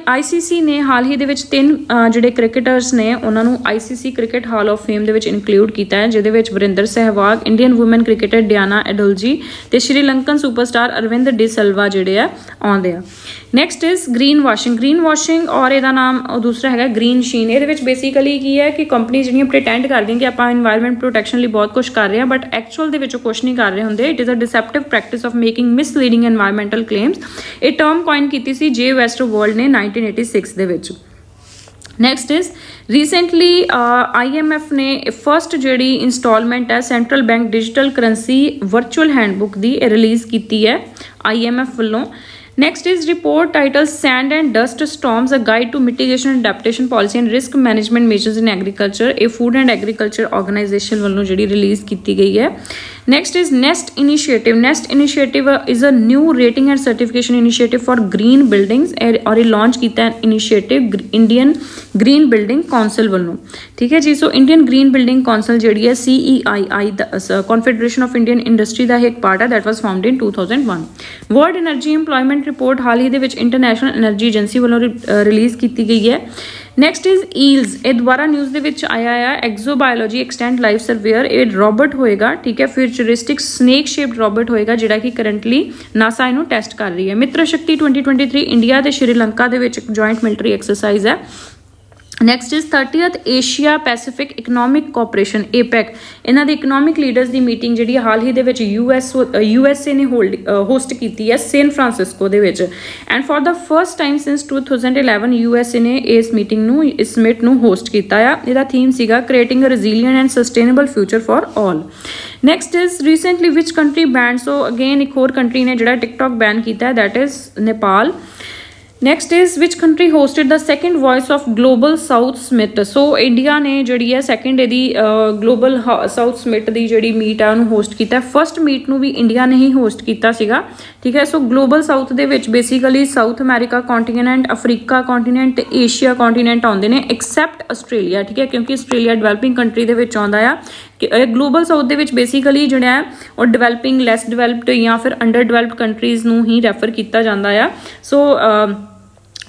ICC ਨੇ ਹਾਲ ਹੀ ਦੇ ਵਿੱਚ 3 ਜਿਹੜੇ ਕ੍ਰਿਕਟਰਸ ਨੇ ਉਹਨਾਂ ਨੂੰ ICC cricket hall of fame ਦੇ ਵਿੱਚ ਇਨਕਲੂਡ ਕੀਤਾ ਹੈ, ਜਿਹਦੇ ਵਿੱਚ Virender Sehwag, Indian woman cricketer Diana Edulji ਤੇ ਸ਼੍ਰੀਲੰਕਨ ਸੁਪਰਸਟਾਰ ਅਰਵਿੰਦ ਡੀ ਸਿਲਵਾ ਜਿਹੜੇ ਆ ਆਉਂਦੇ ਆ। ਨੈਕਸਟ ਇਜ਼ ਗ੍ਰੀਨ ਵਾਸ਼ਿੰਗ ਔਰ ਇਹਦਾ ਨਾਮ ਦੂਸਰਾ ਹੈਗਾ ਗ੍ਰੀਨ ਸ਼ੀਨ। ਇਹਦੇ ਵਿੱਚ ਬੇਸਿਕਲੀ ਕੀ ਹੈ ਕਿ ਕੰਪਨੀ ਜਿਹੜੀਆਂ ਪ੍ਰੀਟੈਂਡ ਕਰਦੀਆਂ ਕਿ ਆਪਾਂ ਇਨਵਾਇਰਨਮੈਂਟ ਪ੍ਰੋਟੈਕਸ਼ਨ ਲਈ ਬਹੁਤ ਕੁਛ ਕਰ ਰਹੇ ਹਾਂ, ਬਟ ਐਕਚੁਅਲ ਦੇ ਵਿੱਚ ਕੁਛ ਨਹੀਂ ਕਰ ਰਹੇ ਹੁੰਦੇ। It is a deceptive practice of making misleading environmental claims. ਇਹ ਟਰਮ ਕੋਇਨ ਕੀਤੀ ਸੀ ਜੇ ਵੈਸਟ ਵਰਲਡ ਨੇ 1986 ਦੇ ਵਿੱਚ। ਨੈਕਸਟ ਇਜ਼, ਰੀਸੈਂਟਲੀ IMF ਨੇ ਫਸਟ ਜਿਹੜੀ ਇੰਸਟਾਲਮੈਂਟ ਹੈ central bank digital currency virtual handbook ਦੀ ਰਿਲੀਜ਼ ਕੀਤੀ ਹੈ IMF ਵੱਲੋਂ। Next is report titled Sand and Dust Storms, a Guide to Mitigation and Adaptation Policy and Risk Management Measures in Agriculture, a Food and Agriculture Organization ਵੱਲੋਂ ਜਿਹੜੀ release ਕੀਤੀ ਗਈ ਹੈ। Next is Nest Initiative. Nest Initiative is a new rating and certification initiative for green buildings और ये launch ਕੀਤਾ है initiative Indian Green Building Council ਵੱਲੋਂ, ਠੀਕ ਹੈ ਜੀ। ਸੋ Indian Green Building Council ਜਿਹੜੀ ਹੈ CEII Confederation of Indian Industry ਦਾ ਇੱਕ ਪਾਰਟ ਹੈ, that was formed in 2001। World Energy Employment report ਹਾਲ ਹੀ ਦੇ ਵਿੱਚ ਇੰਟਰਨੈਸ਼ਨਲ ਐਨਰਜੀ ਏਜੰਸੀ ਵੱਲੋਂ ਰਿਲੀਜ਼ ਕੀਤੀ ਗਈ ਹੈ। ਨੈਕਸਟ ਇਜ਼ ਈਲਸ, ਇਹ ਦੁਬਾਰਾ ਨਿਊਜ਼ ਦੇ ਵਿੱਚ ਆਇਆ ਆ। ਐਗਜ਼ੋਬਾਇਓਲੋਜੀ ਐਕਸਟੈਂਡ ਲਾਈਫ ਸਰਵੇਅਰ, ਇਹ ਰੋਬੋਟ ਹੋਏਗਾ, ਠੀਕ ਹੈ, ਫਿਊਚਰਿਸਟਿਕ ਸਨੇਕ ਸ਼ੇਪਡ ਰੋਬੋਟ ਹੋਏਗਾ ਜਿਹੜਾ ਕਿ ਕਰੰਟਲੀ ਨਾਸਾ ਇਹਨੂੰ ਟੈਸਟ ਕਰ ਰਹੀ ਹੈ। ਮਿੱਤਰ ਸ਼ਕਤੀ 2023 ਇੰਡੀਆ ਤੇ ਸ਼੍ਰੀਲੰਕਾ ਦੇ ਵਿੱਚ ਇੱਕ ਜੁਆਇੰਟ ਮਿਲਟਰੀ ਐਕਸਰਸਾਈਜ਼ ਹੈ। Next is 30th Asia Pacific economic cooperation APEC, ਇਹਨਾਂ ਦੇ ਇਕਨੋਮਿਕ ਲੀਡਰਸ ਦੀ ਮੀਟਿੰਗ ਜਿਹੜੀ ਹਾਲ ਹੀ ਦੇ ਵਿੱਚ USA ਨੇ ਹੋਸਟ ਕੀਤੀ ਹੈ ਸੈਨ ਫਰਾਂਸਿਸਕੋ ਦੇ ਵਿੱਚ। And for the first time since 2011 USA ਨੇ ਇਸ ਮੀਟਿੰਗ ਨੂੰ ਇਸ ਸਮਿਟ ਨੂੰ ਹੋਸਟ ਕੀਤਾ ਆ। ਇਹਦਾ ਥੀਮ ਸੀਗਾ creating a resilient and sustainable future for all. Next is recently which country ban, so again ਇੱਕ ਹੋਰ ਕੰਟਰੀ ਨੇ ਜਿਹੜਾ TikTok ਬੈਨ ਕੀਤਾ ਹੈ, that is Nepal. Next is, which country hosted the second Voice of Global South Summit? So India ਨੇ ਜਿਹੜੀ ਹੈ second ਇਹਦੀ ਗਲੋਬਲ ਸਾਊਥ ਸਮਿਟ ਦੀ ਜਿਹੜੀ ਮੀਟ ਹੈ ਉਹਨੂੰ ਹੋਸਟ ਕੀਤਾ। ਫਸਟ ਮੀਟ ਨੂੰ ਵੀ ਇੰਡੀਆ ਨੇ ਹੀ ਹੋਸਟ ਕੀਤਾ ਸੀਗਾ, ਠੀਕ ਹੈ। ਸੋ ਗਲੋਬਲ ਸਾਊਥ ਦੇ ਵਿੱਚ ਬੇਸਿਕਲੀ ਸਾਊਥ ਅਮਰੀਕਾ ਕੌਂਟੀਨੈਂਟ, ਅਫਰੀਕਾ ਕੌਂਟੀਨੈਂਟ ਤੇ ਏਸ਼ੀਆ ਕੌਂਟੀਨੈਂਟ ਆਉਂਦੇ ਨੇ ਐਕਸੈਪਟ ਆਸਟ੍ਰੇਲੀਆ, ਠੀਕ ਹੈ, ਕਿਉਂਕਿ ਆਸਟ੍ਰੇਲੀਆ ਡਿਵੈਲਪਿੰਗ ਕੰਟਰੀ ਦੇ ਵਿੱਚ ਆਉਂਦਾ ਆ। ਗਲੋਬਲ ਸਾਊਥ ਦੇ ਵਿੱਚ ਬੇਸਿਕਲੀ ਜਿਹੜਾ ਹੈ ਉਹ ਡਿਵੈਲਪਿੰਗ, ਲੈਸ ਡਿਵੈਲਪਡ ਜਾਂ ਫਿਰ ਅੰਡਰ ਡਿਵੈਲਪਡ ਕੰਟਰੀਜ਼ ਨੂੰ ਹੀ ਰੈਫਰ ਕੀਤਾ ਜਾਂਦਾ ਆ। ਸੋ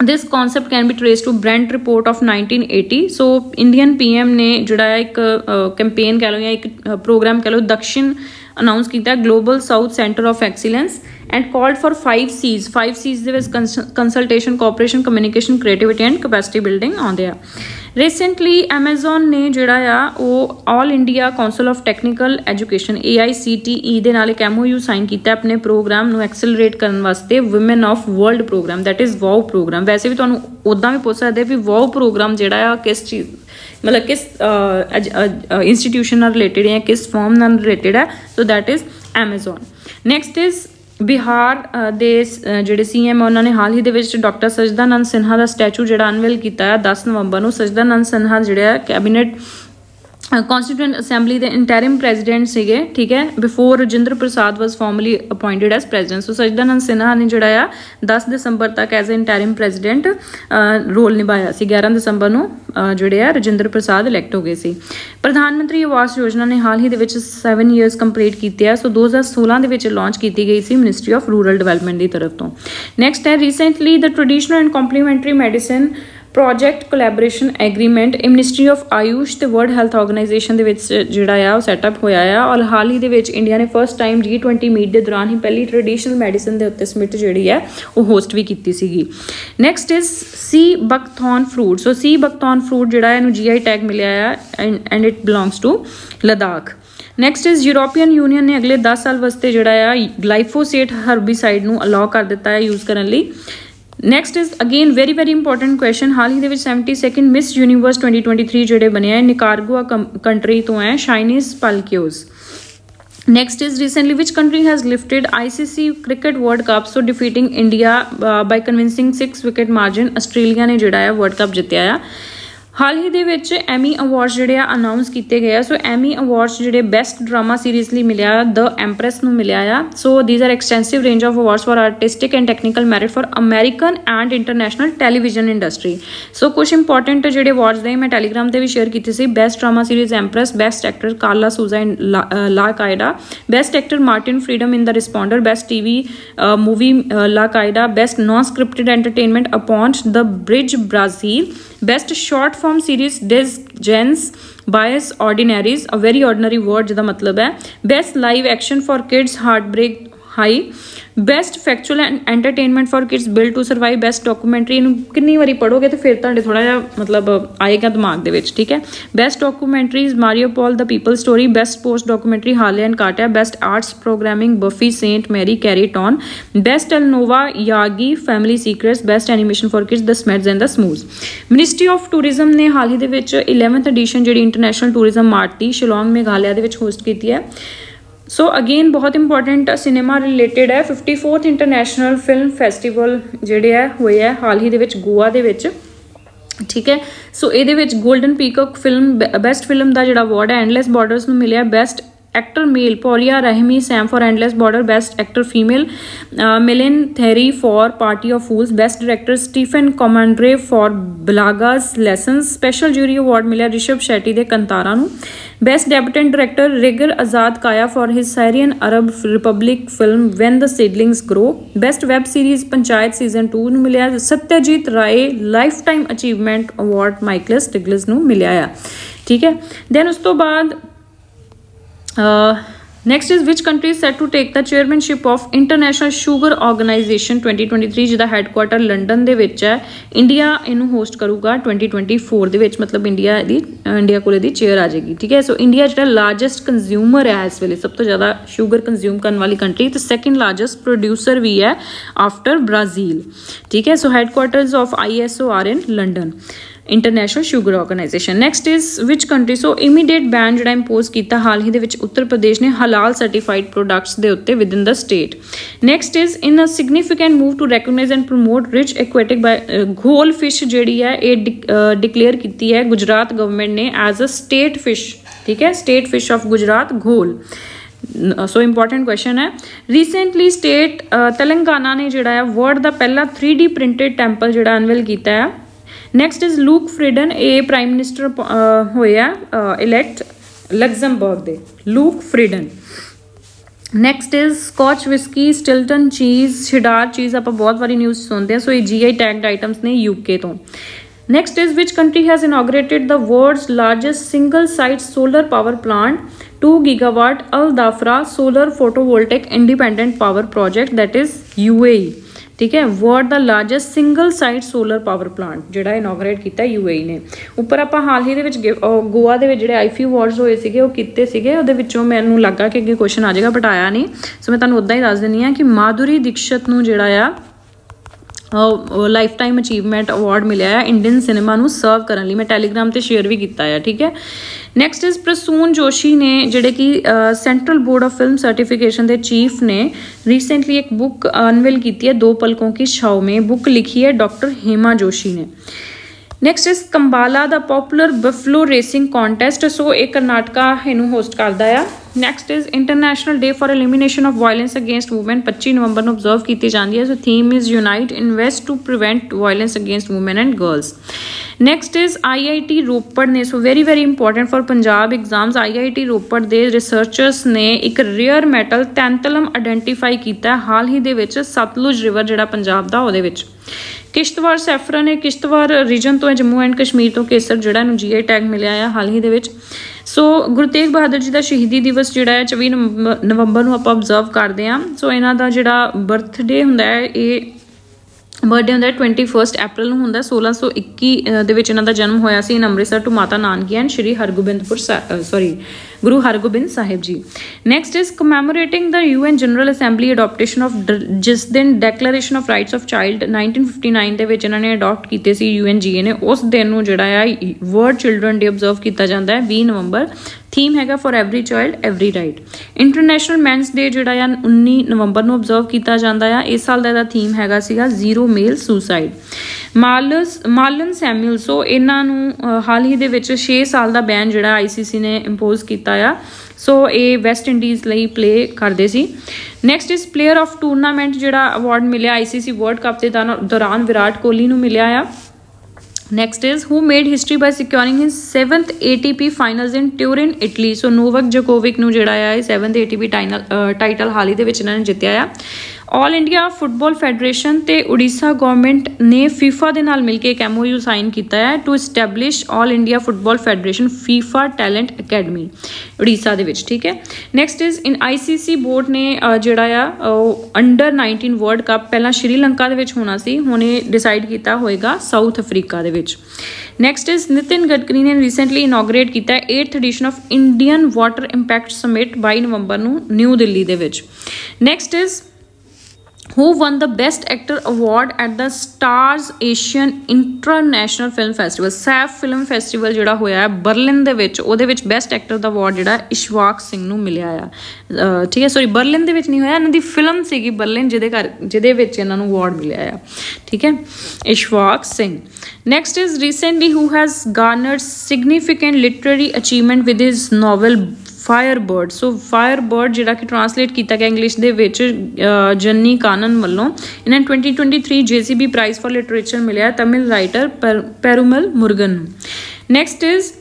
this concept can be traced to Brent report of 1980। so Indian PM ਨੇ ਜਿਹੜਾ ਇੱਕ ਕੈਂਪੇਨ ਕਹਿ ਲਓ ਜਾਂ ਇੱਕ ਪ੍ਰੋਗਰਾਮ ਕਹਿ ਲਓ ਦਕਸ਼ਿਨ ਅਨਾਊਂਸ ਕੀਤਾ global south centre of excellence and called for 5 C's। 5 C's ਦੇ ਵਿੱਚ consultation, cooperation, communication, creativity and capacity building ਆਉਂਦੇ ਆ। ਰੀਸੈਂਟਲੀ ਐਮਾਜ਼ੋਨ ਨੇ ਜਿਹੜਾ ਆ ਉਹ all India council of technical education AICTE ਦੇ ਨਾਲ ਇੱਕ MOU ਸਾਈਨ ਕੀਤਾ ਆਪਣੇ ਪ੍ਰੋਗਰਾਮ ਨੂੰ ਐਕਸਲਰੇਟ ਕਰਨ ਵਾਸਤੇ woman of world program, that is WOW program. ਵੈਸੇ ਵੀ ਤੁਹਾਨੂੰ ਉੱਦਾਂ ਵੀ ਪੁੱਛ ਸਕਦੇ ਵੀ WOW ਪ੍ਰੋਗਰਾਮ ਜਿਹੜਾ ਆ ਕਿਸ ਚੀਜ਼ ਮਤਲਬ ਕਿਸ ਇੰਸਟੀਟਿਊਸ਼ਨ ਨਾਲ ਰਿਲੇਟਡ ਹੈ, ਕਿਸ ਫਰਮ ਨਾਲ ਰਿਲੇਟਡ ਹੈ, so that is Amazon. Next is Bihar ਦੇ ਜਿਹੜੇ CM ਉਹਨਾਂ ਨੇ ਹਾਲ ਹੀ ਦੇ ਵਿੱਚ ਡਾਕਟਰ ਸਜਦਾਨੰਦ ਸਿਨਹਾ ਦਾ ਸਟੈਚੂ ਜਿਹੜਾ ਅਨਵੀਲ ਕੀਤਾ ਹੈ 10 ਨਵੰਬਰ ਨੂੰ। ਸਜਦਾਨੰਦ ਸਿਨਹਾ ਜਿਹੜਾ ਕੈਬਨਿਟ ਕੌਂਸਟੀਟਿਊਐਂਟ ਅਸੈਂਬਲੀ ਦੇ ਇੰਟਰਿਮ ਪ੍ਰੈਜ਼ੀਡੈਂਟ ਸੀਗੇ, ਠੀਕ ਹੈ, ਬਿਫੋਰ ਰਜਿੰਦਰ ਪ੍ਰਸਾਦ ਵਾਜ਼ ਫਾਰਮਲੀ ਅਪਾਇੰਟਡ ਐਜ਼ ਪ੍ਰੈਜ਼ੀਡੈਂਟ। ਸੋ ਸਜਦਾਨੰਦ ਸਿਨਹਾ ਨੇ ਜਿਹੜਾ ਆ 10 ਦਸੰਬਰ ਤੱਕ ਐਜ਼ ਇੰਟਰਿਮ ਪ੍ਰੈਜ਼ੀਡੈਂਟ ਰੋਲ ਨਿਭਾਇਆ ਸੀ। 11 ਦਸੰਬਰ ਨੂੰ ਜਿਹੜੇ ਆ ਰਜਿੰਦਰ ਪ੍ਰਸਾਦ ਇਲੈਕਟ ਹੋ ਗਏ ਸੀ। ਪ੍ਰਧਾਨ ਮੰਤਰੀ ਆਵਾਸ ਯੋਜਨਾ ਨੇ ਹਾਲ ਹੀ ਦੇ ਵਿੱਚ 7 years ਕੰਪਲੀਟ ਕੀਤੇ ਆ। ਸੋ 2016 ਦੇ ਵਿੱਚ ਲਾਂਚ ਕੀਤੀ ਗਈ ਸੀ ਮਿਨਿਸਟਰੀ ਆਫ ਰੂਰਲ ਡਿਵੈਲਪਮੈਂਟ ਦੀ ਤਰਫ ਤੋਂ। ਨੈਕਸਟ ਹੈ recently the traditional and complimentary medicine project collaboration agreement ਇਹ ਮਿਨਿਸਟਰੀ ਆਫ ਆਯੂਸ਼ ਤੇ ਵਰਲਡ ਹੈਲਥ ਆਰਗੇਨਾਈਜੇਸ਼ਨ ਦੇ ਵਿੱਚ ਜਿਹੜਾ ਆ ਉਹ ਸੈਟਅਪ ਹੋਇਆ ਆ। ਔਰ ਹਾਲ ਹੀ ਦੇ ਵਿੱਚ ਇੰਡੀਆ ਨੇ ਫਸਟ ਟਾਈਮ G20 ਮੀਟ ਦੇ ਦੌਰਾਨ ਹੀ ਪਹਿਲੀ ਟ੍ਰੈਡੀਸ਼ਨਲ ਮੈਡੀਸਨ ਦੇ ਉੱਤੇ ਸਮਿਟ ਜਿਹੜੀ ਹੈ ਉਹ ਹੋਸਟ ਵੀ ਕੀਤੀ ਸੀਗੀ। Next is sea buckthorn fruit. So sea buckthorn fruit ਜਿਹੜਾ ਇਹਨੂੰ GI ਟੈਗ ਮਿਲਿਆ ਆ and it belongs to Ladakh. Next is European union ਨੇ ਅਗਲੇ 10 ਸਾਲ ਵਾਸਤੇ ਜਿਹੜਾ ਆ ਗਲਾਈਫੋਸੇਟ ਹਰਬੀਸਾਈਡ ਨੂੰ ਅਲਾਓ ਕਰ ਦਿੱਤਾ ਹੈ ਯੂਜ਼ ਕਰਨ ਲਈ। Next is again very very important question, ਹਾਲ ਹੀ ਦੇ ਵਿੱਚ 72nd ਮਿਸ ਯੂਨੀਵਰਸ 2023 ਜਿਹੜੇ ਬਣੇ ਹੈ ਨਿਕਾਰਗੁਆ ਕੰਟਰੀ ਤੋਂ ਹੈ, ਸ਼ਾਈਨਿਸ ਪਾਲਕਿਓਸ। Next is recently which country has lifted ICC Cricket World Cup so defeating India by convincing 6 wicket margin। Australia ਨੇ ਜਿਹੜਾ ਹੈ ਵਰਲਡ ਕੱਪ ਜਿੱਤਿਆ ਆ। ਹਾਲ ਹੀ ਦੇ ਵਿੱਚ ਐਮੀ ਅਵਾਰਡਸ ਜਿਹੜੇ ਆ ਅਨਾਊਂਸ ਕੀਤੇ ਗਏ ਆ। ਸੋ ਐਮੀ ਅਵਾਰਡਸ ਜਿਹੜੇ ਬੈਸਟ ਡਰਾਮਾ ਸੀਰੀਜ਼ ਲਈ ਮਿਲਿਆ ਦ ਐਂਪਰੈਸ ਨੂੰ ਮਿਲਿਆ ਆ। So these are extensive range of awards for artistic and technical merit for American and international television industry. So ਕੁਝ ਇੰਪੋਰਟੈਂਟ ਜਿਹੜੇ ਅਵਾਰਡਸ ਨੇ ਮੈਂ ਟੈਲੀਗ੍ਰਾਮ 'ਤੇ ਵੀ ਸ਼ੇਅਰ ਕੀਤੇ ਸੀ। Best drama series Empress, best actor Karla Souza in La Caida, best actor Martin Freeman in the Responder, best TV movie La Caida, best non scripted entertainment Upon the Bridge Brazil, best short form series Des Gens Bias Ordinaries, a very ordinary word ਜਿਹਦਾ ਮਤਲਬ ਹੈ, best live action for kids Heartbreak High, best factual and entertainment for kids Built to Survive, best documentary। ਇਹਨੂੰ ਕਿੰਨੀ ਵਾਰੀ ਪੜ੍ਹੋਗੇ ਤੇ ਫਿਰ ਤੁਹਾਡੇ ਥੋੜਾ ਜਿਹਾ ਮਤਲਬ ਆਏਗਾ ਦਿਮਾਗ ਦੇ ਵਿੱਚ, ਠੀਕ ਹੈ। best documentaries Mariupol The People Story, best post documentary Halle and Katia, best arts programming Buffy Saint Mary Carry It On, best Elnova Yagi Family Secrets, best animation for kids The Smeds and the Smooths। Ministry of Tourism ਨੇ ਹਾਲ ਹੀ ਦੇ ਵਿੱਚ 11th edition ਜਿਹੜੀ international tourism mart ਦੀ ਸ਼ਿਲੋਂਗ ਮੇਘਾਲਿਆ ਦੇ ਵਿੱਚ host ਕੀਤੀ ਹੈ। ਸੋ ਅਗੇਨ ਬਹੁਤ ਇੰਪੋਰਟੈਂਟ ਸਿਨੇਮਾ ਰਿਲੇਟਡ ਹੈ। 54th ਇੰਟਰਨੈਸ਼ਨਲ ਫਿਲਮ ਫੈਸਟੀਵਲ ਜਿਹੜੇ ਹੈ ਹੋਏ ਹੈ ਹਾਲ ਹੀ ਦੇ ਵਿੱਚ ਗੋਆ ਦੇ ਵਿੱਚ, ਠੀਕ ਹੈ। ਸੋ ਇਹਦੇ ਵਿੱਚ Golden Peacock film best film ਦਾ ਜਿਹੜਾ ਅਵਾਰਡ ਹੈ ਐਂਡਲੈਸ ਬਾਰਡਰਸ ਨੂੰ ਮਿਲਿਆ। Best actor male Paulia Rahimi Sam for Endless Border, best actor female Milan Theri for Party of Fools, best director Stephen Commandre for Balaga's Lessons, special jury award मिला ऋषभ शेट्टी ਦੇ कंतारा ਨੂੰ, best debutant director Rigar Azad Kaya for his Syrian Arab Republic film When the Seedlings Grow, best web series panchayat season 2 ਨੂੰ ਮਿਲਿਆ। ਸਤਿਆਜੀਤ ਰਾਏ lifetime achievement award ਮਾਈਕਲਸ ਡਿਗਲਸ ਨੂੰ ਮਿਲਿਆ ਆ, ਠੀਕ ਹੈ। ਦੈਨ ਉਸ ਤੋਂ ਬਾਅਦ next is which country is set to take the chairmanship of International Sugar Organization 2023 ਜਿਹਦਾ ਹੈਡਕੁਆਟਰ ਲੰਡਨ ਦੇ ਵਿੱਚ ਹੈ। ਇੰਡੀਆ ਇਹਨੂੰ ਹੋਸਟ ਕਰੂਗਾ 2024 ਦੇ ਵਿੱਚ, ਮਤਲਬ ਇੰਡੀਆ ਕੋਲ ਇਹਦੀ ਚੇਅਰ ਆ ਜਾਏਗੀ, ਠੀਕ ਹੈ। ਸੋ ਇੰਡੀਆ ਜਿਹੜਾ ਲਾਰਜੈਸਟ ਕੰਜ਼ਿਊਮਰ ਹੈ ਇਸ ਵੇਲੇ, ਸਭ ਤੋਂ ਜ਼ਿਆਦਾ ਸ਼ੂਗਰ ਕੰਜ਼ਿਊਮ ਕਰਨ ਵਾਲੀ ਕੰਟਰੀ, ਤੇ ਸੈਕਿੰਡ ਲਾਰਜੈਸਟ ਪ੍ਰੋਡਿਊਸਰ ਵੀ ਹੈ ਆਫਟਰ ਬ੍ਰਾਜ਼ੀਲ, ਠੀਕ ਹੈ। So headquarters of ISO are in London, international sugar organisation. Next is which country, so immediate ban ਜਿਹੜਾ ਇੰਪੋਜ਼ ਕੀਤਾ ਹਾਲ ਹੀ ਦੇ ਵਿੱਚ ਉੱਤਰ ਪ੍ਰਦੇਸ਼ ਨੇ ਹਲਾਲ ਸਰਟੀਫਾਈਡ ਪ੍ਰੋਡਕਟਸ ਦੇ ਉੱਤੇ within the state. Next is in a significant move to recognise and promote rich aquatic ghol fish ਜਿਹੜੀ ਹੈ ਇਹ ਡਿਕਲੇਅਰ ਕੀਤੀ ਹੈ ਗੁਜਰਾਤ ਗਵਰਨਮੈਂਟ ਨੇ ਐਜ਼ ਅ ਸਟੇਟ ਫਿਸ਼, ਠੀਕ ਹੈ। State fish of Gujarat ghol. So important question ਹੈ। ਰੀਸੈਂਟਲੀ ਸਟੇਟ ਤੇਲੰਗਾਨਾ ਨੇ ਜਿਹੜਾ ਹੈ ਵਰਲਡ ਦਾ ਪਹਿਲਾ 3D ਪ੍ਰਿੰਟਡ ਟੈਂਪਲ ਜਿਹੜਾ ਅਨਵੀਲ ਕੀਤਾ ਹੈ। ਨੈਕਸਟ ਇਜ਼ ਲੂਕ ਫਰੀਡਨ, ਇਹ ਪ੍ਰਾਈਮ ਮਿਨਿਸਟਰ ਹੋਇਆ ਇਲੈਕਟ ਲਗਜ਼ਮਬਰਗ ਦੇ, Luc Frieden. Next is Scotch whisky, Stilton cheese, cheddar ਚੀਜ਼ ਆਪਾਂ ਬਹੁਤ ਵਾਰੀ ਨਿਊਜ਼ ਸੁਣਦੇ ਹਾਂ। ਸੋ ਇਹ GI ਟੈਗਡ ਆਈਟਮਸ ਨੇ UK ਤੋਂ। Next is which country has inaugurated the world's largest single site solar power plant, 2 gigawatt Al Dhafra solar photovoltaic independent power project, that is UAE, ਠੀਕ ਹੈ। ਵਰਲਡ ਦਾ largest single site solar power plant ਜਿਹੜਾ inaugurate ਕੀਤਾ UAE ਨੇ। ਉੱਪਰ ਆਪਾਂ ਹਾਲ ਹੀ ਦੇ ਵਿੱਚ ਗੋਆ ਦੇ ਵਿੱਚ ਜਿਹੜੇ IFE ਅਵਾਰਡਸ ਹੋਏ ਸੀਗੇ ਉਹ ਕੀਤੇ ਸੀਗੇ, ਉਹਦੇ ਵਿੱਚੋਂ ਮੈਨੂੰ ਲੱਗਾ ਕਿ ਅੱਗੇ ਕੁਐਸਚਨ ਆ ਜਾਏਗਾ ਬਟ ਆਇਆ ਨਹੀਂ। ਸੋ ਮੈਂ ਤੁਹਾਨੂੰ ਉੱਦਾਂ ਹੀ ਦੱਸ ਦਿੰਦੀ ਹਾਂ ਕਿ ਮਾਧੁਰੀ ਦੀਕਸ਼ਤ ਨੂੰ ਜਿਹੜਾ ਆ ਲਾਈਫ ਟਾਈਮ ਅਚੀਵਮੈਂਟ ਅਵਾਰਡ ਮਿਲਿਆ ਹੈ ਇੰਡੀਅਨ ਸਿਨੇਮਾ ਨੂੰ ਸਰਵ ਕਰਨ ਲਈ। ਮੈਂ ਟੈਲੀਗ੍ਰਾਮ 'ਤੇ ਸ਼ੇਅਰ ਵੀ ਕੀਤਾ ਆ, ਠੀਕ ਹੈ। ਨੈਕਸਟ ਇਜ਼ ਪ੍ਰਸੂਨ ਜੋਸ਼ੀ ਨੇ ਜਿਹੜੇ ਕਿ central board of film certification ਦੇ ਚੀਫ ਨੇ, ਰੀਸੈਂਟਲੀ ਇੱਕ ਬੁੱਕ ਅਨਵੀਲ ਕੀਤੀ ਹੈ, 2 ਪਲकों की छाव में, बुक लिखी है डॉक्टर हेमा जोशी ने। Next is Kambala the popular buffalo racing contest, so ਇਹ ਕਰਨਾਟਕਾ ਇਹਨੂੰ ਹੋਸਟ ਕਰਦਾ ਆ। Next is international day for elimination of violence against women, 25 ਨਵੰਬਰ ਨੂੰ ਆਬਜ਼ਰਵ ਕੀਤੀ ਜਾਂਦੀ ਹੈ। So theme is unite invest to prevent violence against women and girls. Next is IIT Ropar ਨੇ, so very very important for Punjab exams. IIT Ropar ਦੇ researchers ਨੇ ਇੱਕ rare metal ਟੈਂਟਲਮ identify ਕੀਤਾ ਹਾਲ ਹੀ ਦੇ ਵਿੱਚ ਸਤਲੁਜ ਰਿਵਰ ਜਿਹੜਾ ਪੰਜਾਬ ਦਾ ਉਹਦੇ ਵਿੱਚ। ਕਿਸ਼ਤਵਾੜ ਸੈਫਰਨ ਹੈ, ਕਿਸ਼ਤਵਾੜ ਰੀਜਨ ਤੋਂ ਹੈ, ਜੰਮੂ ਐਂਡ ਕਸ਼ਮੀਰ ਤੋਂ ਕੇਸਰ ਜਿਹੜਾ ਇਹਨੂੰ GI ਟੈਗ ਮਿਲਿਆ ਆ ਹਾਲ ਹੀ ਦੇ ਵਿੱਚ। ਸੋ ਗੁਰੂ ਤੇਗ ਬਹਾਦਰ ਜੀ ਦਾ ਸ਼ਹੀਦੀ ਦਿਵਸ ਜਿਹੜਾ ਹੈ 24 ਨਵੰਬਰ ਨੂੰ ਆਪਾਂ ਆਬਜ਼ਰਵ ਕਰਦੇ ਹਾਂ। ਸੋ ਇਹਨਾਂ ਦਾ ਜਿਹੜਾ ਬਰਥਡੇ ਹੁੰਦਾ ਹੈ ਇਹ बर्थडे होंदा 21 अप्रैल ਨੂੰ ਹੁੰਦਾ 1621 ਦੇ ਵਿੱਚ ਇਹਨਾਂ ਦਾ ਜਨਮ ਹੋਇਆ ਸੀ ਇਨ Amritsar to Mata Nanaki and Shri Hargobindpur Guru Hargobind Sahib ji. Next is commemorating the UN general assembly adoption of ਜਿਸ ਦਿਨ declaration of rights of child 1959 ਦੇ ਵਿੱਚ ਇਹਨਾਂ ਨੇ ਅਡੋਪਟ ਕੀਤੇ ਸੀ UNGA ਨੇ, ਉਸ ਦਿਨ ਨੂੰ ਜਿਹੜਾ ਆ ਵਰਲਡ ਚਿਲਡਰਨ ਡੇ ਅਬਜ਼ਰਵ ਕੀਤਾ ਜਾਂਦਾ ਹੈ 20 ਨਵੰਬਰ। ਥੀਮ ਹੈਗਾ for every child every right. International men's day ਜਿਹੜਾ ਆ 19 ਨਵੰਬਰ ਨੂੰ ਅਬਜ਼ਰਵ ਕੀਤਾ ਜਾਂਦਾ ਆ। ਇਸ ਸਾਲ ਦਾ ਇਹਦਾ ਥੀਮ ਹੈਗਾ ਸੀਗਾ zero male suicide. Marlon Samuel, so ਇਹਨਾਂ ਨੂੰ ਹਾਲ ਹੀ ਦੇ ਵਿੱਚ 6 ਸਾਲ ਦਾ ਬੈਨ ਜਿਹੜਾ ICC ਨੇ ਇੰਪੋਜ਼ ਕੀਤਾ ਆ। ਸੋ ਇਹ ਵੈਸਟ ਇੰਡੀਜ਼ ਲਈ ਪਲੇ ਕਰਦੇ ਸੀ। Next is player of tournament ਜਿਹੜਾ ਅਵਾਰਡ ਮਿਲਿਆ ICC ਵਰਲਡ ਕੱਪ ਦੇ ਦੌਰਾਨ ਵਿਰਾਟ ਕੋਹਲੀ ਨੂੰ ਮਿਲਿਆ ਆ। Next is who made history by securing his 7th ATP finals in Turin, Italy. So Novak Djokovic ਨੂੰ ਜਿਹੜਾ ਆ 7th ATP ਟਾਈਟਲ ਹਾਲ ਹੀ ਦੇ ਵਿੱਚ ਇਹਨਾਂ ਨੇ ਜਿੱਤਿਆ ਆ। ਆਲ ਇੰਡੀਆ ਫੁੱਟਬਾਲ ਫੈਡਰੇਸ਼ਨ ਤੇ ਉੜੀਸਾ ਗਵਰਨਮੈਂਟ ਨੇ FIFA ਦੇ ਨਾਲ ਮਿਲ ਕੇ ਇੱਕ MOU ਸਾਈਨ ਕੀਤਾ ਹੈ to establish all India football federation FIFA talent academy Odisha ਦੇ ਵਿੱਚ, ਠੀਕ ਹੈ। Next is in ICC board ਨੇ ਜਿਹੜਾ ਆ ਉਹ ਅੰਡਰ 19 ਵਰਲਡ ਕੱਪ ਪਹਿਲਾਂ ਸ਼੍ਰੀਲੰਕਾ ਦੇ ਵਿੱਚ ਹੋਣਾ ਸੀ, ਹੁਣ ਇਹ ਡਿਸਾਈਡ ਕੀਤਾ ਹੋਏਗਾ ਸਾਊਥ ਅਫਰੀਕਾ ਦੇ ਵਿੱਚ। ਨੈਕਸਟ ਇਜ਼ ਨਿਤਿਨ ਗਡਕਰੀ ਨੇ ਰੀਸੈਂਟਲੀ ਇਨੋਗਰੇਟ ਕੀਤਾ 8th edition of Indian water impact summit 22 ਨਵੰਬਰ ਨੂੰ ਨਿਊ ਦਿੱਲੀ ਦੇ ਵਿੱਚ। Next is who won the best actor award at the Stars Asian International Film Festival। SAIFF film festival ਜਿਹੜਾ ਹੋਇਆ ਹੈ ਬਰਲਿਨ ਦੇ ਵਿੱਚ, ਉਹਦੇ ਵਿੱਚ ਬੈਸਟ ਐਕਟਰ ਦਾ ਅਵਾਰਡ ਜਿਹੜਾ ਇਸ਼ਵਾਕ ਸਿੰਘ ਨੂੰ ਮਿਲਿਆ ਆ, ਠੀਕ ਹੈ। ਸੋਰੀ ਬਰਲਿਨ ਦੇ ਵਿੱਚ ਨਹੀਂ ਹੋਇਆ, ਇਹਨਾਂ ਦੀ ਫਿਲਮ ਸੀਗੀ ਬਰਲਿਨ ਜਿਹਦੇ ਵਿੱਚ ਇਹਨਾਂ ਨੂੰ ਅਵਾਰਡ ਮਿਲਿਆ ਆ, ਠੀਕ ਹੈ, Ishwak Singh. Next is recently who has garnered significant literary achievement with his novel Firebird. So Firebird ਜਿਹੜਾ ਕਿ ਟਰਾਂਸਲੇਟ ਕੀਤਾ ਗਿਆ ਇੰਗਲਿਸ਼ ਦੇ ਵਿੱਚ ਜੰਨੀ ਕਾਨਨ ਵੱਲੋਂ। ਇਹਨਾਂ 2023 JCB ਪ੍ਰਾਈਜ਼ ਫॉर ਲਿਟਰੇਚਰ ਮਿਲਿਆ ਤਮਿਲ ਰਾਈਟਰ ਪੈਰੂਮਲ ਮੁਰਗਨ ਨੂੰ। ਨੈਕਸਟ ਇਜ਼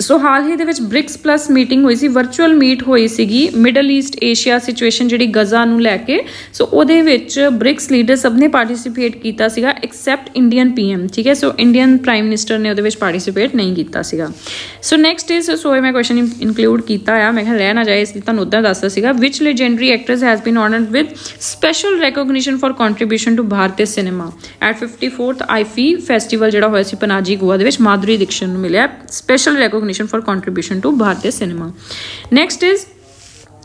ਸੋ ਹਾਲ ਹੀ ਦੇ ਵਿੱਚ ਬ੍ਰਿਕਸ ਪਲੱਸ ਮੀਟਿੰਗ ਹੋਈ ਸੀ, ਵਰਚੁਅਲ ਮੀਟ ਹੋਈ ਸੀਗੀ ਮਿਡਲ ਈਸਟ ਏਸ਼ੀਆ ਸਿਚੁਏਸ਼ਨ ਜਿਹੜੀ ਗਜ਼ਾ ਨੂੰ ਲੈ ਕੇ। ਸੋ ਉਹਦੇ ਵਿੱਚ ਬ੍ਰਿਕਸ ਲੀਡਰ ਸਭ ਨੇ ਪਾਰਟੀਸਿਪੇਟ ਕੀਤਾ ਸੀਗਾ ਐਕਸੈਪਟ ਇੰਡੀਅਨ PM, ਠੀਕ ਹੈ। ਸੋ ਇੰਡੀਅਨ ਪ੍ਰਾਈਮ ਮਿਨਿਸਟਰ ਨੇ ਉਹਦੇ ਵਿੱਚ ਪਾਰਟੀਸਿਪੇਟ ਨਹੀਂ ਕੀਤਾ ਸੀਗਾ। ਸੋ ਨੈਕਸਟ ਇਜ਼ ਸੋ ਇਹ ਮੈਂ ਕੁਐਸਚਨ ਇਨਕਲੂਡ ਕੀਤਾ ਆ, ਮੈਂ ਕਿਹਾ ਰਹਿ ਨਾ ਜਾਏ ਇਸ ਲਈ ਤੁਹਾਨੂੰ ਉੱਦਾਂ ਦੱਸਦਾ ਸੀਗਾ। Which legendary actress has been honoured with special recognition for contribution to Bharati cinema at 54th IFFI festival ਜਿਹੜਾ ਹੋਇਆ ਸੀ ਪਨਾਜੀ ਗੋਆ ਦੇ ਵਿੱਚ। ਮਾਧੁਰੀ ਦੀਕਸ਼ਿਤ ਨੂੰ ਮਿਲਿਆ special recognition for contribution to Bharatiya cinema. Next is